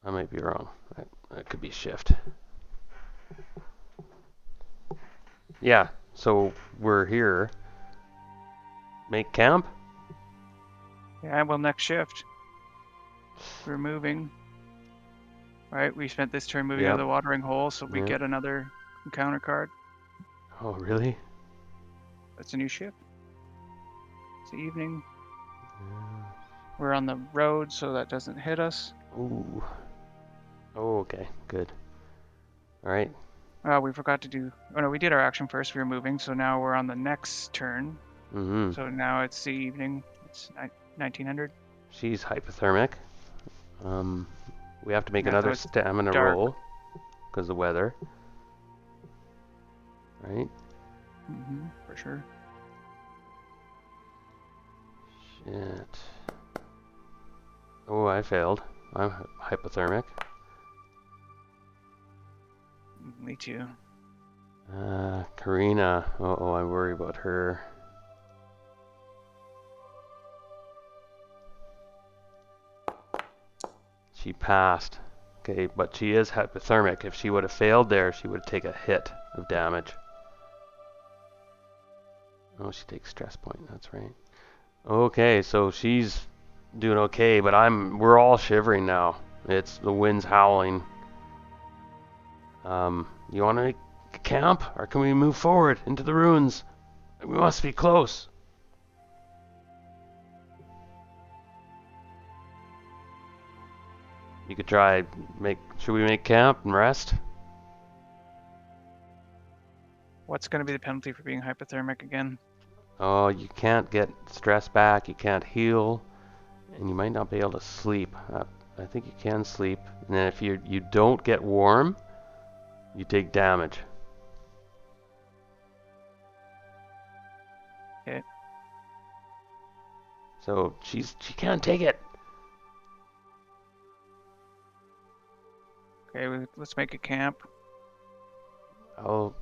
A: I might be wrong. That could be shift. Yeah, so we're here. Make camp?
B: Yeah, well, next shift. We're moving. Right, we spent this turn moving out of
A: Yep.
B: the watering hole, so we
A: Yep.
B: get another encounter card.
A: Oh, really?
B: That's a new shift. It's the evening. We're on the road, so that doesn't hit us.
A: Ooh. Oh, okay. Good. All right.
B: We forgot to do. Oh no, we did our action first. We were moving, so now we're on the next turn.
A: Mm-hmm.
B: So now it's the evening. It's 1900.
A: She's hypothermic. We have to make
B: Yeah, so
A: another
B: it's
A: stamina
B: dark.
A: roll because of the weather. Right?
B: For sure.
A: Shit. Oh, I failed. I'm hypothermic.
B: Me too.
A: Karina. Uh-oh, I worry about her. She passed. Okay, but she is hypothermic. If she would have failed there, she would take a hit of damage. Oh, she takes stress point. That's right. Okay, so she's doing okay, but we're all shivering now. It's the wind's howling. You want to make a camp, or can we move forward into the ruins? We must be close. You could try should we make camp and rest?
B: What's going to be the penalty for being hypothermic again?
A: Oh, you can't get stress back, you can't heal, and you might not be able to sleep. I think you can sleep, and then if you don't get warm, you take damage.
B: Okay.
A: So she can't take it.
B: Okay, let's make a camp.
A: I'll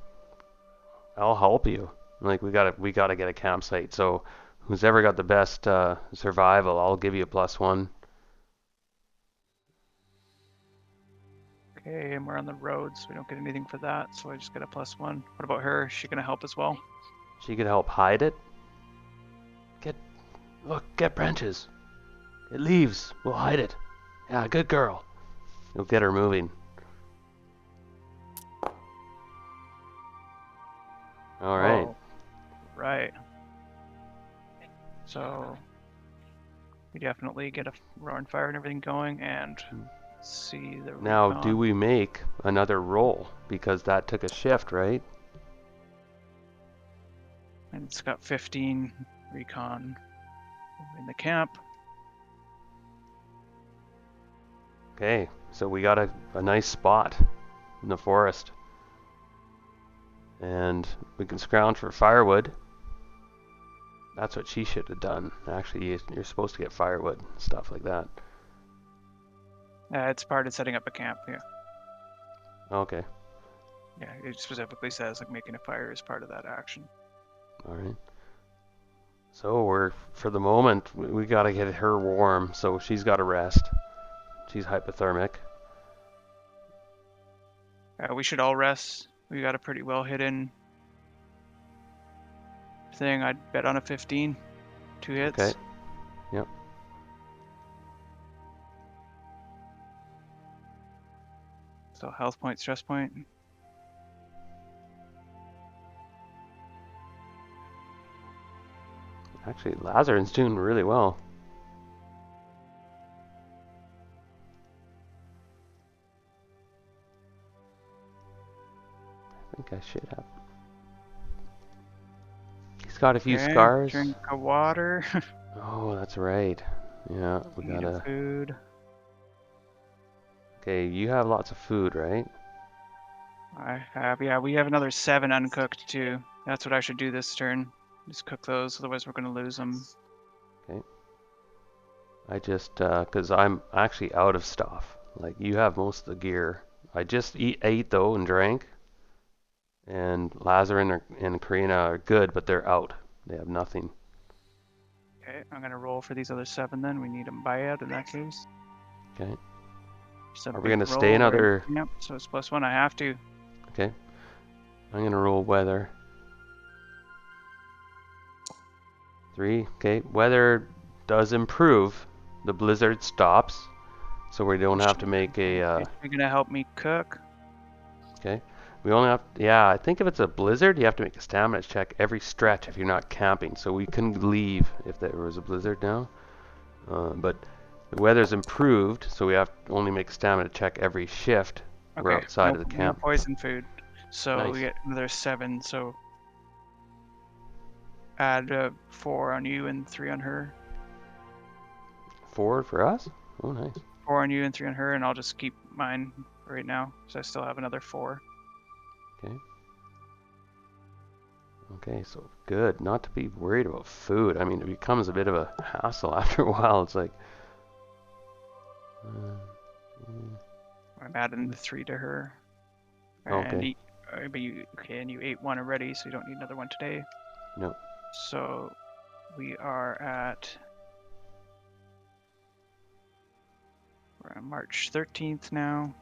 A: help you. Like we gotta get a campsite. So who's ever got the best survival, I'll give you a +1.
B: Okay, and we're on the road, so we don't get anything for that, so I just get a +1. What about her? Is she going to help as well?
A: She could help hide it. Get branches. Get leaves. We'll hide it. Yeah, good girl. You'll get her moving. All right.
B: Oh, right. So we definitely get a roaring fire and everything going, and see the
A: Now,
B: recon.
A: do we make another roll? Because that took a shift, right?
B: And it's got 15 recon in the camp.
A: Okay, so we got a nice spot in the forest. And we can scrounge for firewood. That's what she should have done. Actually, you're supposed to get firewood and stuff like that.
B: It's part of setting up a camp. Yeah.
A: Okay.
B: Yeah. It specifically says like making a fire is part of that action.
A: All right. So for the moment, we got to get her warm. So she's got to rest. She's hypothermic.
B: We should all rest. We got a pretty well hidden thing. I'd bet on a 15. 2 hits.
A: Okay. Yep.
B: So health point, stress point.
A: Actually, Lasarin's doing really well. I think I should have. He's got a few scars.
B: Drink of water.
A: Oh, that's right. Yeah, we
B: Eat
A: gotta.
B: food.
A: Okay, you have lots of food, right?
B: I have, yeah, we have another 7 uncooked too. That's what I should do this turn. Just cook those, otherwise we're gonna lose them.
A: Okay. I just, cause I'm actually out of stuff. Like, you have most of the gear. I just ate though and drank. And Lasarin and Karina are good, but they're out. They have nothing.
B: Okay, I'm gonna roll for these other 7 then. We need a buyout in that case.
A: Okay.
B: Just a
A: Are we
B: big
A: gonna
B: roll
A: stay another?
B: Yep, so it's +1. I have to.
A: Okay. I'm gonna roll weather. 3. Okay. Weather does improve. The blizzard stops, so we don't have to make a.
B: You're gonna help me cook.
A: Okay. We only have. Yeah, I think if it's a blizzard, you have to make a stamina check every stretch if you're not camping. So we can leave if there was a blizzard now. But the weather's improved, so we have to only make a stamina check every shift. We're
B: Okay,
A: outside
B: no,
A: of the
B: no
A: camp.
B: poison food. So
A: Nice.
B: we get another 7. So add 4 on you and 3 on her.
A: 4 for us? Oh, nice.
B: 4 on you and 3 on her, and I'll just keep mine right now, so I still have another 4.
A: Okay. Okay, so good. Not to be worried about food. I mean, it becomes a bit of a hassle after a while. It's like.
B: I'm adding the 3 to her.
A: Okay.
B: But you okay? And you ate 1 already, so you don't need another one today.
A: No.
B: So we are at. We're on March 13th now.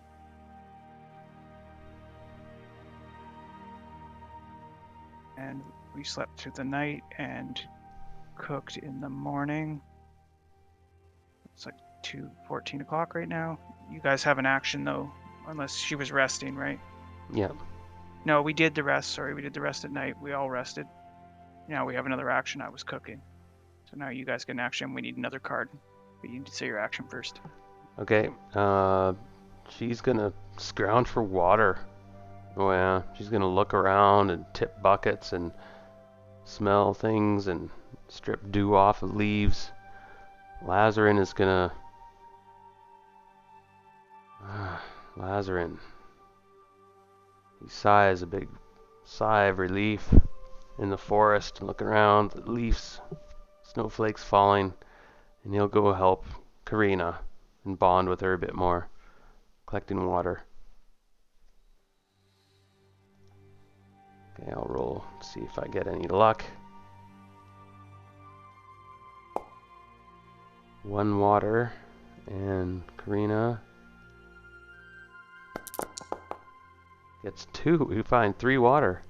B: And we slept through the night and cooked in the morning. It's like 14 o'clock right now. You guys have an action though, unless she was resting, right?
A: Yeah.
B: No, we did the rest. Sorry, we did the rest at night. We all rested. Now we have another action. I was cooking. So now you guys get an action. We need another card. But you need to say your action first.
A: Okay. She's gonna scrounge for water. Oh yeah. She's gonna look around and tip buckets and smell things and strip dew off of leaves. Lasarin is gonna. Lasarin. He sighs a big sigh of relief in the forest, looking around, the leaves, snowflakes falling, and he'll go help Karina and bond with her a bit more, collecting water. Okay, I'll roll, see if I get any luck. 1 water, and Karina gets 2. We find 3 water.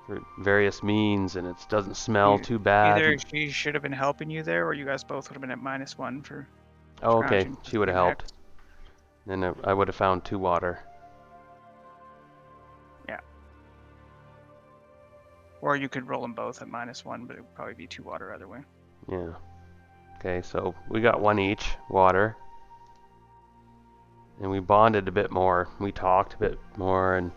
A: For various means, and it doesn't smell too bad.
B: Either she should have been helping you there, or you guys both would have been at -1 for.
A: Oh, okay.
B: scrounging.
A: She would have helped. Then I would have found 2 water.
B: Yeah. Or you could roll them both at -1, but it would probably be 2 water either way.
A: Yeah. Okay, so we got 1 each water. And we bonded a bit more. We talked a bit more, and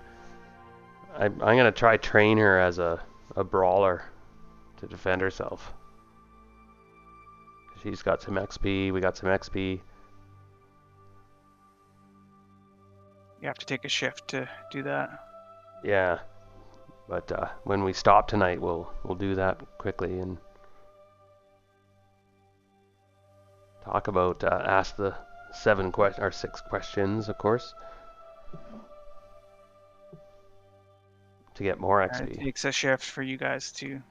A: I'm gonna try train her as a brawler to defend herself. She's got some XP. We got some XP.
B: You have to take a shift to do that.
A: Yeah, but when we stop tonight, we'll do that quickly and talk about ask the 6 questions, of course, to get more
B: It
A: XP.
B: takes a shift for you guys to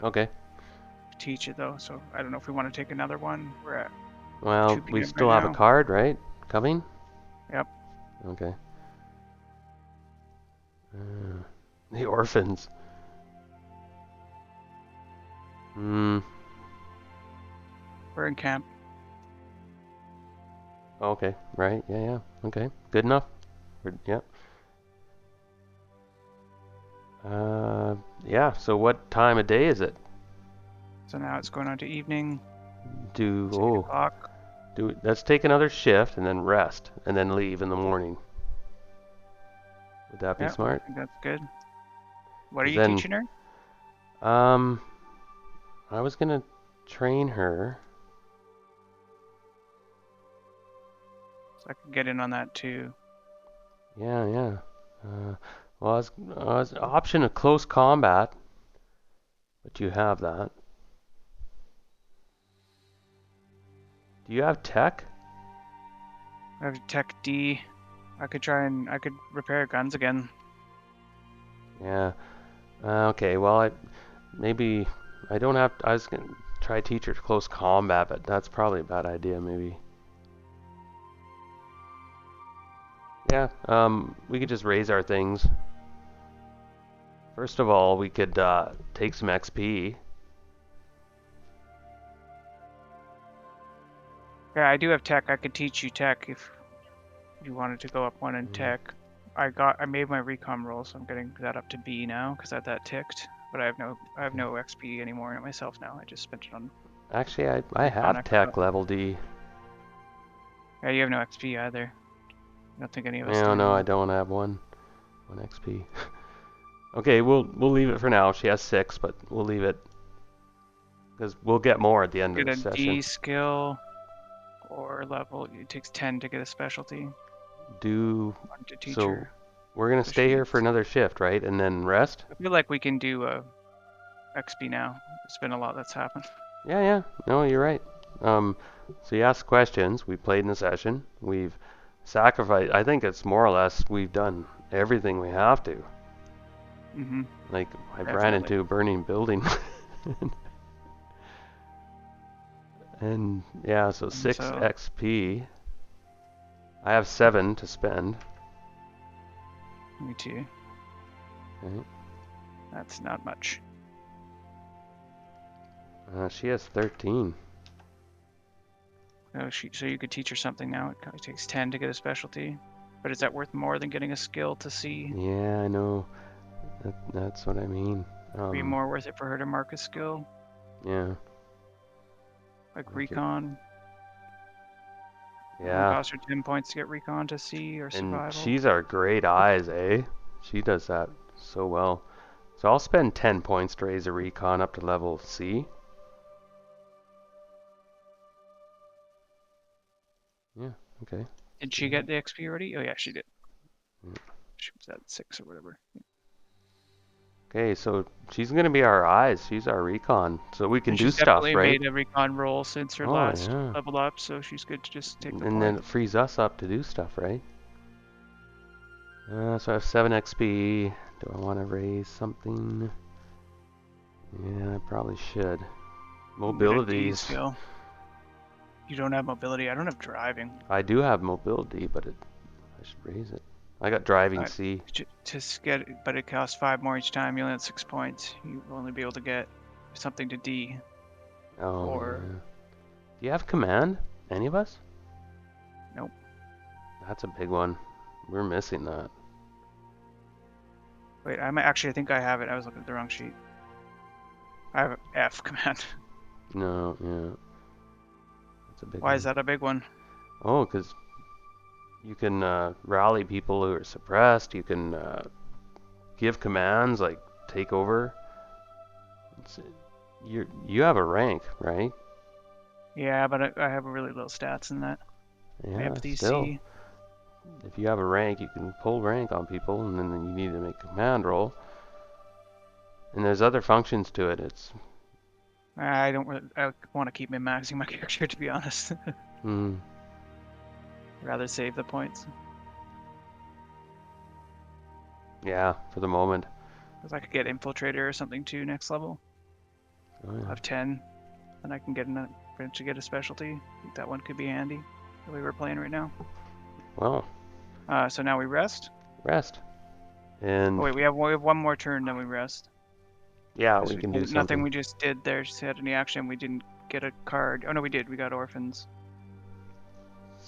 A: Okay.
B: teach it though, so I don't know if we want to take another one. We're at
A: Well,
B: 2
A: we
B: p.m. right
A: still have a
B: now.
A: card, right? Coming?
B: Yep.
A: Okay. The orphans. Hmm.
B: We're in camp.
A: Okay. Right. Yeah. Yeah. Okay. Good enough. Yep. Yeah. So what time of day is it?
B: So now it's going on to evening.
A: Do
B: It's 8 o'clock.
A: let's take another shift and then rest and then leave in the morning. Would that be
B: Yeah, I
A: smart?
B: think that's good. What are
A: 'Cause
B: you
A: then,
B: teaching her?
A: um, I was gonna train her.
B: So I can get in on that too.
A: Yeah. Yeah. Well, I was option of close combat, but you have that. Do you have tech?
B: I have Tech D. I could repair guns again.
A: Yeah. Okay. Well, maybe I don't have. I was gonna try teacher close combat, but that's probably a bad idea. Maybe. Yeah. We could just raise our things. First of all, we could take some XP.
B: Yeah, I do have tech. I could teach you tech if you wanted to go up one in
A: Mm.
B: tech. I made my recon roll, so I'm getting that up to B now because I had that ticked. But I have no XP anymore in it myself now. I just spent it on
A: Actually, I
B: recon
A: have
B: extra.
A: tech level D.
B: Yeah, you have no XP either. I don't think any of us do
A: No, no, I
B: anymore.
A: don't have one XP. Okay, we'll leave it for now. She has 6, but we'll leave it because we'll get more at the end of
B: Get
A: the
B: a
A: session.
B: D skill or level. It takes 10 to get a specialty. One to
A: So
B: teacher.
A: we're gonna
B: So
A: stay here for
B: she's.
A: another shift, right? And then rest?
B: I feel like we can do XP now. It's been a lot that's happened.
A: Yeah, yeah. No, you're right. So you asked questions. We played in the session. We've sacrificed. I think it's more or less we've done everything we have to.
B: Mm-hmm.
A: Like I ran
B: Definitely.
A: into a burning building. And yeah, so
B: And
A: 6
B: so
A: XP. I have 7 to spend.
B: me too.
A: Okay.
B: That's not much.
A: She has 13.
B: Oh, so you could teach her something now. It probably takes 10 to get a specialty. But is that worth more than getting a skill to see?
A: Yeah, I know. That's what I mean.
B: Be more worth it for her to mark a skill?
A: Yeah.
B: Like
A: Okay.
B: recon? It only
A: Yeah.
B: costs her 10 points to get recon to see or
A: And
B: survival.
A: she's our great eyes, eh? She does that so well. So I'll spend 10 points to raise a recon up to level C. Yeah, okay.
B: Did she get the XP already? Oh yeah, she did.
A: Mm.
B: She was at 6 or whatever.
A: Okay, so she's gonna be our eyes. She's our recon. So we can
B: And
A: do
B: she's
A: stuff,
B: definitely
A: right?
B: made a recon roll since her
A: Oh,
B: last
A: yeah.
B: level up, so she's good to just take the
A: And then
B: point.
A: it frees us up to do stuff, right? So I have 7 XP. Do I want to raise something? Yeah, I probably should.
B: Get a D
A: Mobilities.
B: skill. You don't have mobility. I don't have driving.
A: I do have mobility, but I should raise it. I got driving
B: Uh,
A: C.
B: get it, but it costs 5 more each time. You only have 6 points. You will only be able to get something to D.
A: Oh,
B: Or
A: yeah. Do you have command? Any of us?
B: nope.
A: That's a big one. We're missing that.
B: Wait, I think I have it. I was looking at the wrong sheet. I have F command.
A: No, yeah. That's a big
B: Why is
A: one.
B: that a big one?
A: Oh, because you can rally people who are suppressed. You can give commands like take over. You have a rank, right?
B: Yeah, but I have really low stats in that.
A: Yeah,
B: Empathy
A: still.
B: C.
A: if you have a rank, you can pull rank on people, and then you need to make a command roll. And there's other functions to it. It's
B: I don't really, I want to keep min-maxing my character, to be honest. Rather save the points.
A: Yeah, for the moment.
B: Because I could get Infiltrator or something too next level.
A: Oh, yeah.
B: I'll have 10, and I can get potentially get a specialty. I think that one could be handy, the way we're playing right now.
A: Well.
B: So now we rest.
A: Rest. And
B: oh wait, we have one more turn, then we rest.
A: yeah, we can do
B: Nothing
A: something.
B: we just did there just had any action. We didn't get a card. Oh no, we did. We got orphans.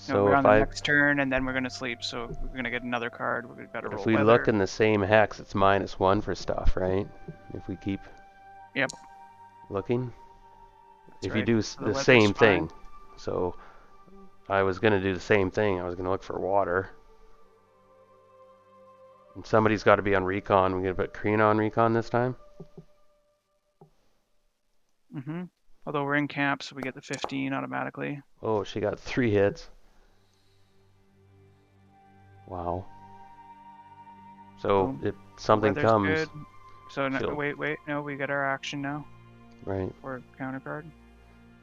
B: No,
A: So
B: we're
A: if
B: on the next turn, and then we're gonna sleep. So we're gonna get another card. We've got to roll
A: if we
B: weather.
A: look in the same hex, it's -1 for stuff, right? If we keep looking.
B: That's
A: if
B: right.
A: you do
B: So
A: the
B: weather's
A: same
B: fine.
A: thing. So I was gonna do the same thing. I was gonna look for water. And somebody's got to be on recon. We're gonna put Karina on recon this time.
B: Although we're in camp, so we get the 15 automatically.
A: Oh, she got 3 hits. Wow. So if something
B: Weather's
A: comes,
B: good. So no, wait, no, we get our action now.
A: Right.
B: For counter card.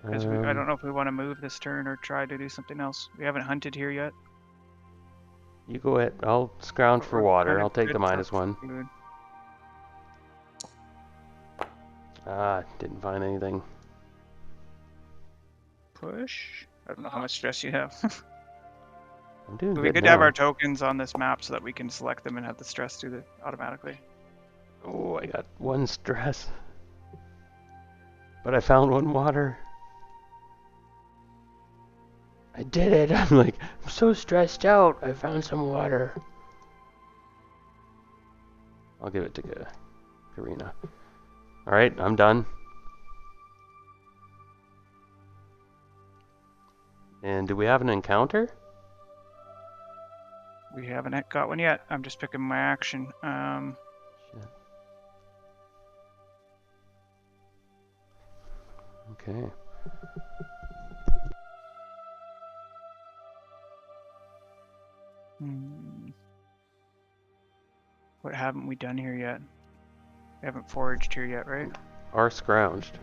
B: Because I don't know if we want to move this turn or try to do something else. We haven't hunted here yet.
A: You go ahead. I'll scrounge for water. I'll take the -1.
B: Food.
A: Ah, didn't find anything.
B: Push. I don't know how much stress you have.
A: I'm doing
B: It'd
A: good
B: be good
A: now.
B: to have our tokens on this map so that we can select them and have the stress do it automatically.
A: Oh, I got 1 stress. But I found 1 water. I did it. I'm like, I'm so stressed out. I found some water. I'll give it to Karina. Alright, I'm done. And do we have an encounter?
B: We haven't got one yet. I'm just picking my action.
A: Shit. Okay.
B: What haven't we done here yet? We haven't foraged here yet, right?
A: Or scrounged.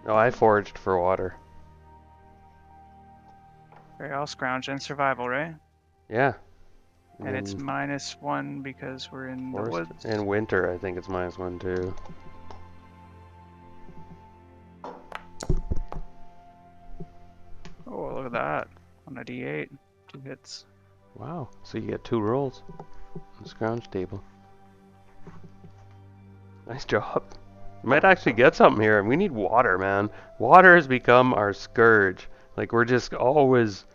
A: No, I foraged for water.
B: Okay, I'll scrounge and survival, right?
A: Yeah.
B: And it's -1 because we're in the woods.
A: And winter, I think it's -1 too.
B: Oh, look at that. On a D8. 2 hits.
A: Wow. So you get 2 rolls on the scrounge table. Nice job. You might actually get something here. We need water, man. Water has become our scourge. Like, we're just always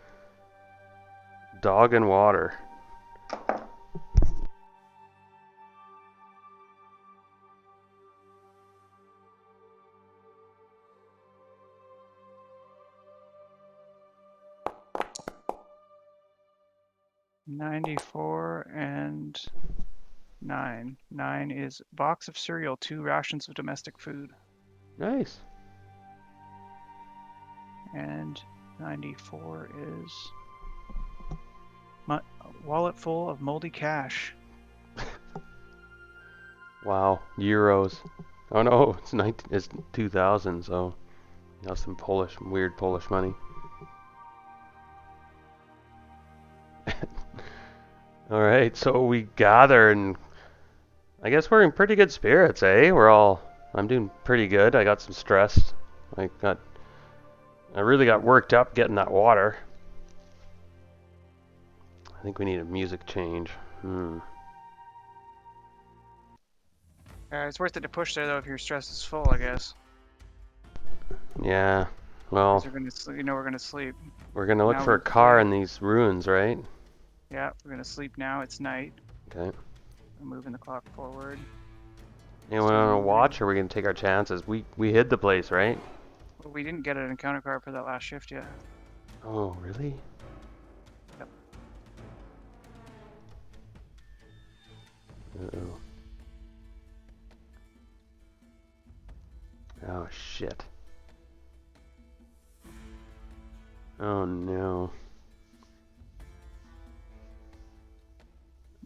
A: dogging water.
B: $94 and 9. 9 is box of cereal, 2 rations of domestic food.
A: Nice.
B: And 94 is wallet full of moldy cash.
A: Wow. Euros. Oh no, it's 2000, so you got some weird Polish money. Alright, so we gather, and I guess we're in pretty good spirits, eh? I'm doing pretty good. I got some stress. I really got worked up getting that water. I think we need a music change.
B: It's worth it to push there though if your stress is full, I guess.
A: Yeah, well,
B: we're gonna sleep.
A: We're gonna look for a car in these ruins, right?
B: Yeah, we're gonna sleep now. It's night.
A: Okay.
B: We're moving the clock forward.
A: Anyone on a watch, or are we gonna take our chances? We hid the place, right?
B: Well, we didn't get an encounter card for that last shift yet.
A: Oh, really?
B: Yep.
A: Uh-oh. Oh, shit. Oh, no.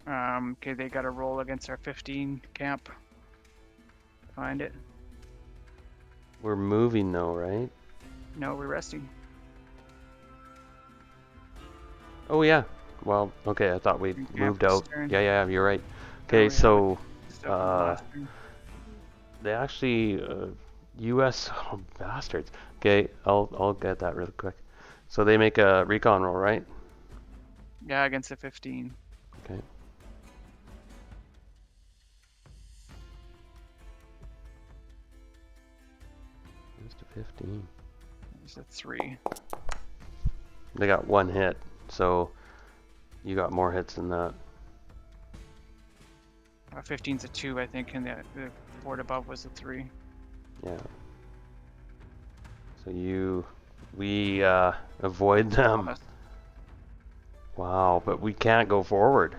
B: Okay, they got to roll against our 15 camp. Find it.
A: We're moving though, right?
B: No, we're resting.
A: Oh yeah. Well, okay, I thought we
B: In camp
A: moved
B: this
A: out.
B: turn.
A: Yeah, you're right.
B: No,
A: Okay,
B: we haven't.
A: so
B: Still from the last turn.
A: they actually US oh, bastards. Okay, I'll get that really quick. So they make a recon roll, right?
B: Yeah, against the 15.
A: Okay. Just a 15.
B: It's a 3.
A: They got one hit, so you got more hits than that.
B: 15's a 2, I think, and the board above was a 3.
A: Yeah. So we avoid them.
B: Thomas.
A: Wow, but we can't go forward.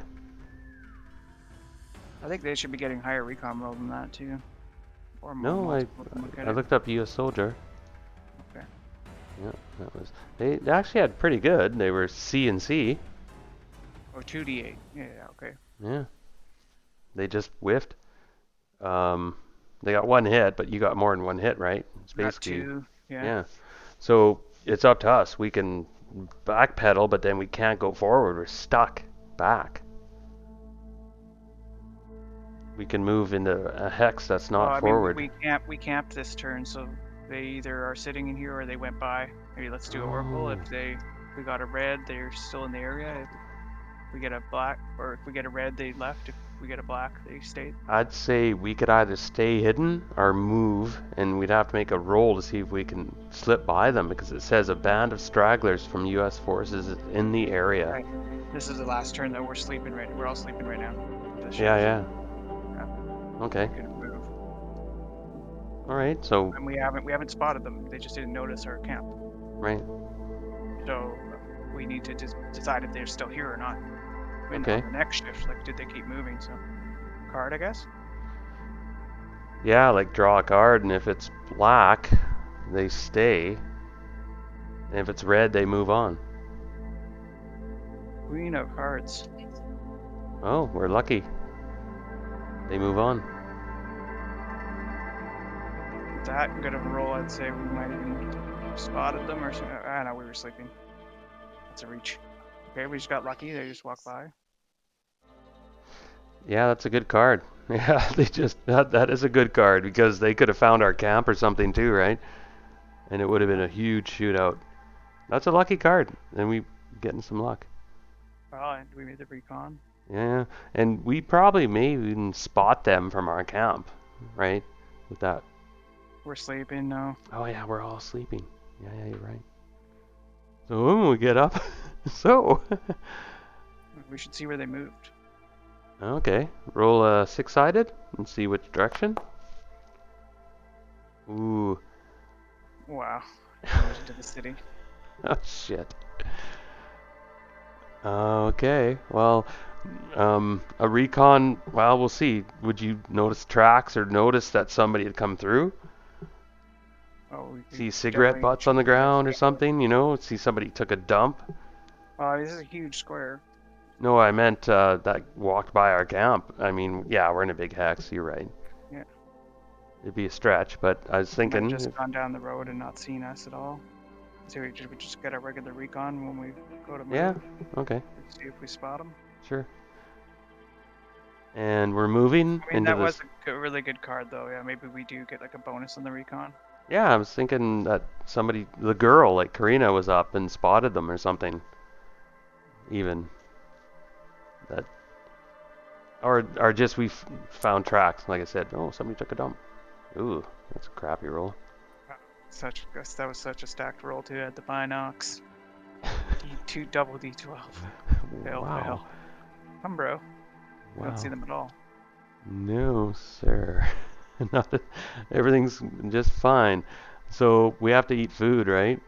B: I think they should be getting higher recon roll than that too, or
A: No,
B: multiple. Look at
A: I
B: it.
A: looked up U.S. soldier.
B: Okay.
A: Yeah, that was they actually had pretty good. They were C and C.
B: Oh, 2d8. Yeah, okay.
A: Yeah. They just whiffed. They got one hit, but you got more than one hit, right? It's
B: Got
A: basically
B: 2. Yeah.
A: yeah. So it's up to us. We can backpedal, but then we can't go forward. We're stuck back. We can move into a hex that's
B: Well,
A: not
B: I mean,
A: forward.
B: we camped this turn, so they either are sitting in here or they went by. Maybe let's do Oracle.
A: Oh.
B: If we got a red, they're still in the area. If we get a black, or if we get a red, they left. If we get a black, they stayed.
A: I'd say we could either stay hidden or move, and we'd have to make a roll to see if we can slip by them because it says a band of stragglers from U.S. forces is in the area.
B: Right. This is the last turn that we're sleeping right. We're all sleeping right now.
A: Yeah.
B: Yeah.
A: Okay.
B: We can move.
A: All right. So.
B: And we haven't spotted them. They just didn't notice our camp.
A: Right.
B: So we need to just decide if they're still here or not.
A: Okay.
B: On the next shift, like, did they keep moving? So, card, I guess.
A: Yeah, like draw a card, and if it's black, they stay. And if it's red, they move on.
B: Queen of Hearts.
A: Oh, we're lucky. They move on.
B: That good of a roll, I'd say we might even spotted them or something. I know we were sleeping. That's a reach. Okay, we just got lucky. They just walked by.
A: Yeah, that's a good card. Yeah, they just that is a good card because they could have found our camp or something too, right? And it would have been a huge shootout. That's a lucky card, and we getting some luck.
B: Well, and we made the recon.
A: Yeah, and we probably may even spot them from our camp, right? With that.
B: We're sleeping now.
A: Oh yeah, we're all sleeping. Yeah, you're right. So when we get up, so.
B: We should see where they moved.
A: Okay, roll a six-sided and see which direction. Ooh.
B: Wow. Moved into the city.
A: Oh shit. Okay, well, a recon, well, we'll see. Would you notice tracks or notice that somebody had come through?
B: Oh,
A: See cigarette butts on the ground or something, you know? See somebody took a dump?
B: This is a huge square.
A: No, I meant that walked by our camp. I mean, yeah, we're in a big hex, you're right.
B: Yeah.
A: It'd be a stretch, but I was thinking...
B: Might have just gone down the road and not seen us at all. So we just get a regular recon when we go to move.
A: Yeah, okay.
B: See if we spot them.
A: Sure. And we're moving
B: I mean,
A: into
B: that
A: this...
B: was a really good card, though. Yeah, maybe we do get like a bonus on the recon.
A: Yeah, I was thinking that somebody, the girl, like Karina, was up and spotted them or something. Even. That... Or just we found tracks. Like I said, oh, somebody took a dump. Ooh, that's a crappy roll.
B: That was such a stacked roll too at the Binox. D2 double D12. Fail.
A: Wow.
B: Come, bro. I
A: Wow.
B: don't see them at all.
A: No, sir. Everything's just fine. So we have to eat food, right?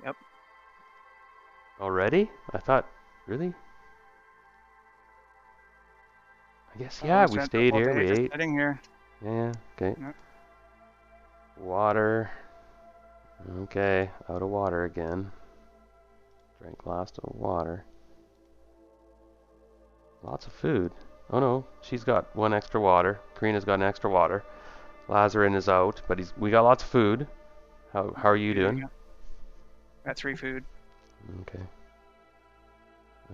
B: Yep.
A: Already? I thought, really? I guess,
B: Oh,
A: yeah,
B: we
A: we
B: spent the
A: stayed
B: whole
A: here,
B: day
A: we
B: just
A: ate.
B: sitting here.
A: Yeah, okay.
B: Yep.
A: Water. Okay, out of water again. Drank last of water. Lots of food. Oh no, she's got one extra water. Karina's got an extra water. Lasarin is out, but we got lots of food. How are you doing?
B: Yeah. That's free food.
A: Okay.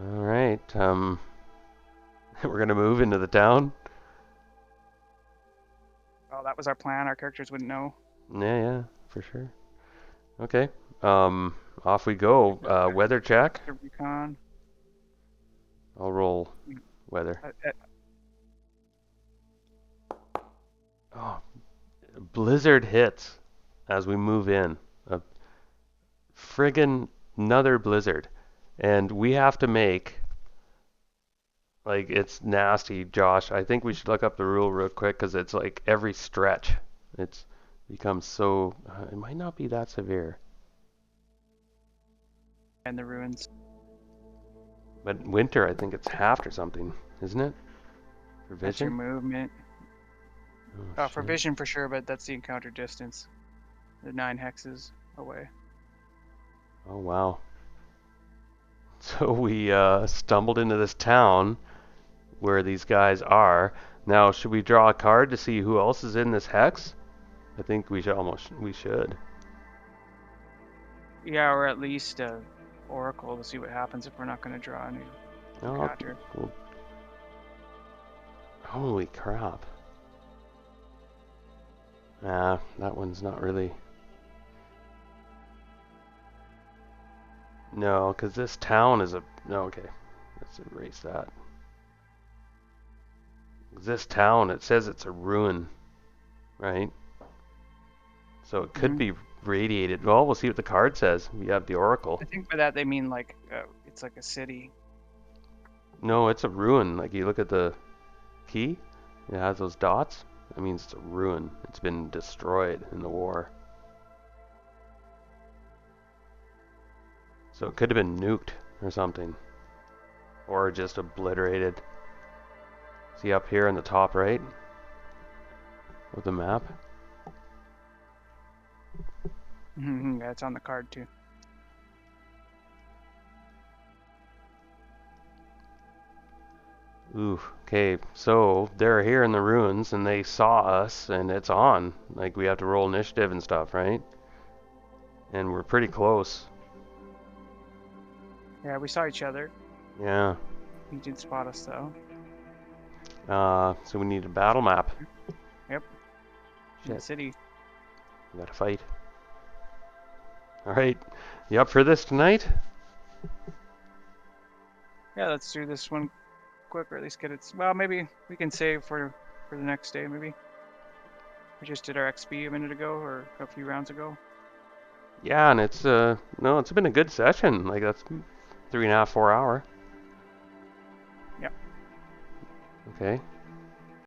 A: All right. We're gonna move into the town.
B: Oh, that was our plan. Our characters wouldn't know.
A: Yeah, for sure. Okay. Off we go. Weather check.
B: The recon.
A: I'll roll weather.
B: Uh,
A: Oh, blizzard hits as we move in. A friggin' another blizzard, and we have to make like it's nasty, Josh. I think we should look up the rule real quick because it's like every stretch. It's becomes so. It might not be that severe.
B: and the ruins.
A: But winter, I think it's halved or something, isn't it? For
B: That's your
A: vision?
B: movement.
A: Oh,
B: For
A: shit.
B: vision for sure, but that's the encounter distance. The 9 hexes away.
A: Oh, wow. So we stumbled into this town where these guys are. Now, should we draw a card to see who else is in this hex? I think we should.
B: Yeah, or at least oracle to see what happens if we're not going to draw any
A: Oh,
B: encounter.
A: cool. Holy crap. Nah, that one's not really. No, because this town is a. No, okay. Let's erase that. This town, it says it's a ruin, right? So it could be radiated. Well, we'll see what the card says. We have the oracle.
B: I think by that they mean like it's like a city.
A: No, it's a ruin. Like you look at the key, it has those dots. That means it's a ruin. It's been destroyed in the war. So it could have been nuked or something. Or just obliterated. See up here in the top right of the map?
B: Yeah, it's on the card too.
A: Ooh, okay, so they're here in the ruins and they saw us and it's on. Like we have to roll initiative and stuff, right? And we're pretty close.
B: Yeah, we saw each other.
A: Yeah.
B: He did spot us though.
A: So we need a battle map.
B: Yep. In the
A: Shit,
B: city.
A: we gotta fight. Alright, you up for this tonight?
B: Yeah, let's do this one quick, or at least get it. Well, maybe we can save for the next day. Maybe we just did our XP a minute ago or a few rounds ago.
A: Yeah, and it's no, it's been a good session. Like that's 3.5, 4 hour.
B: Yep.
A: Okay.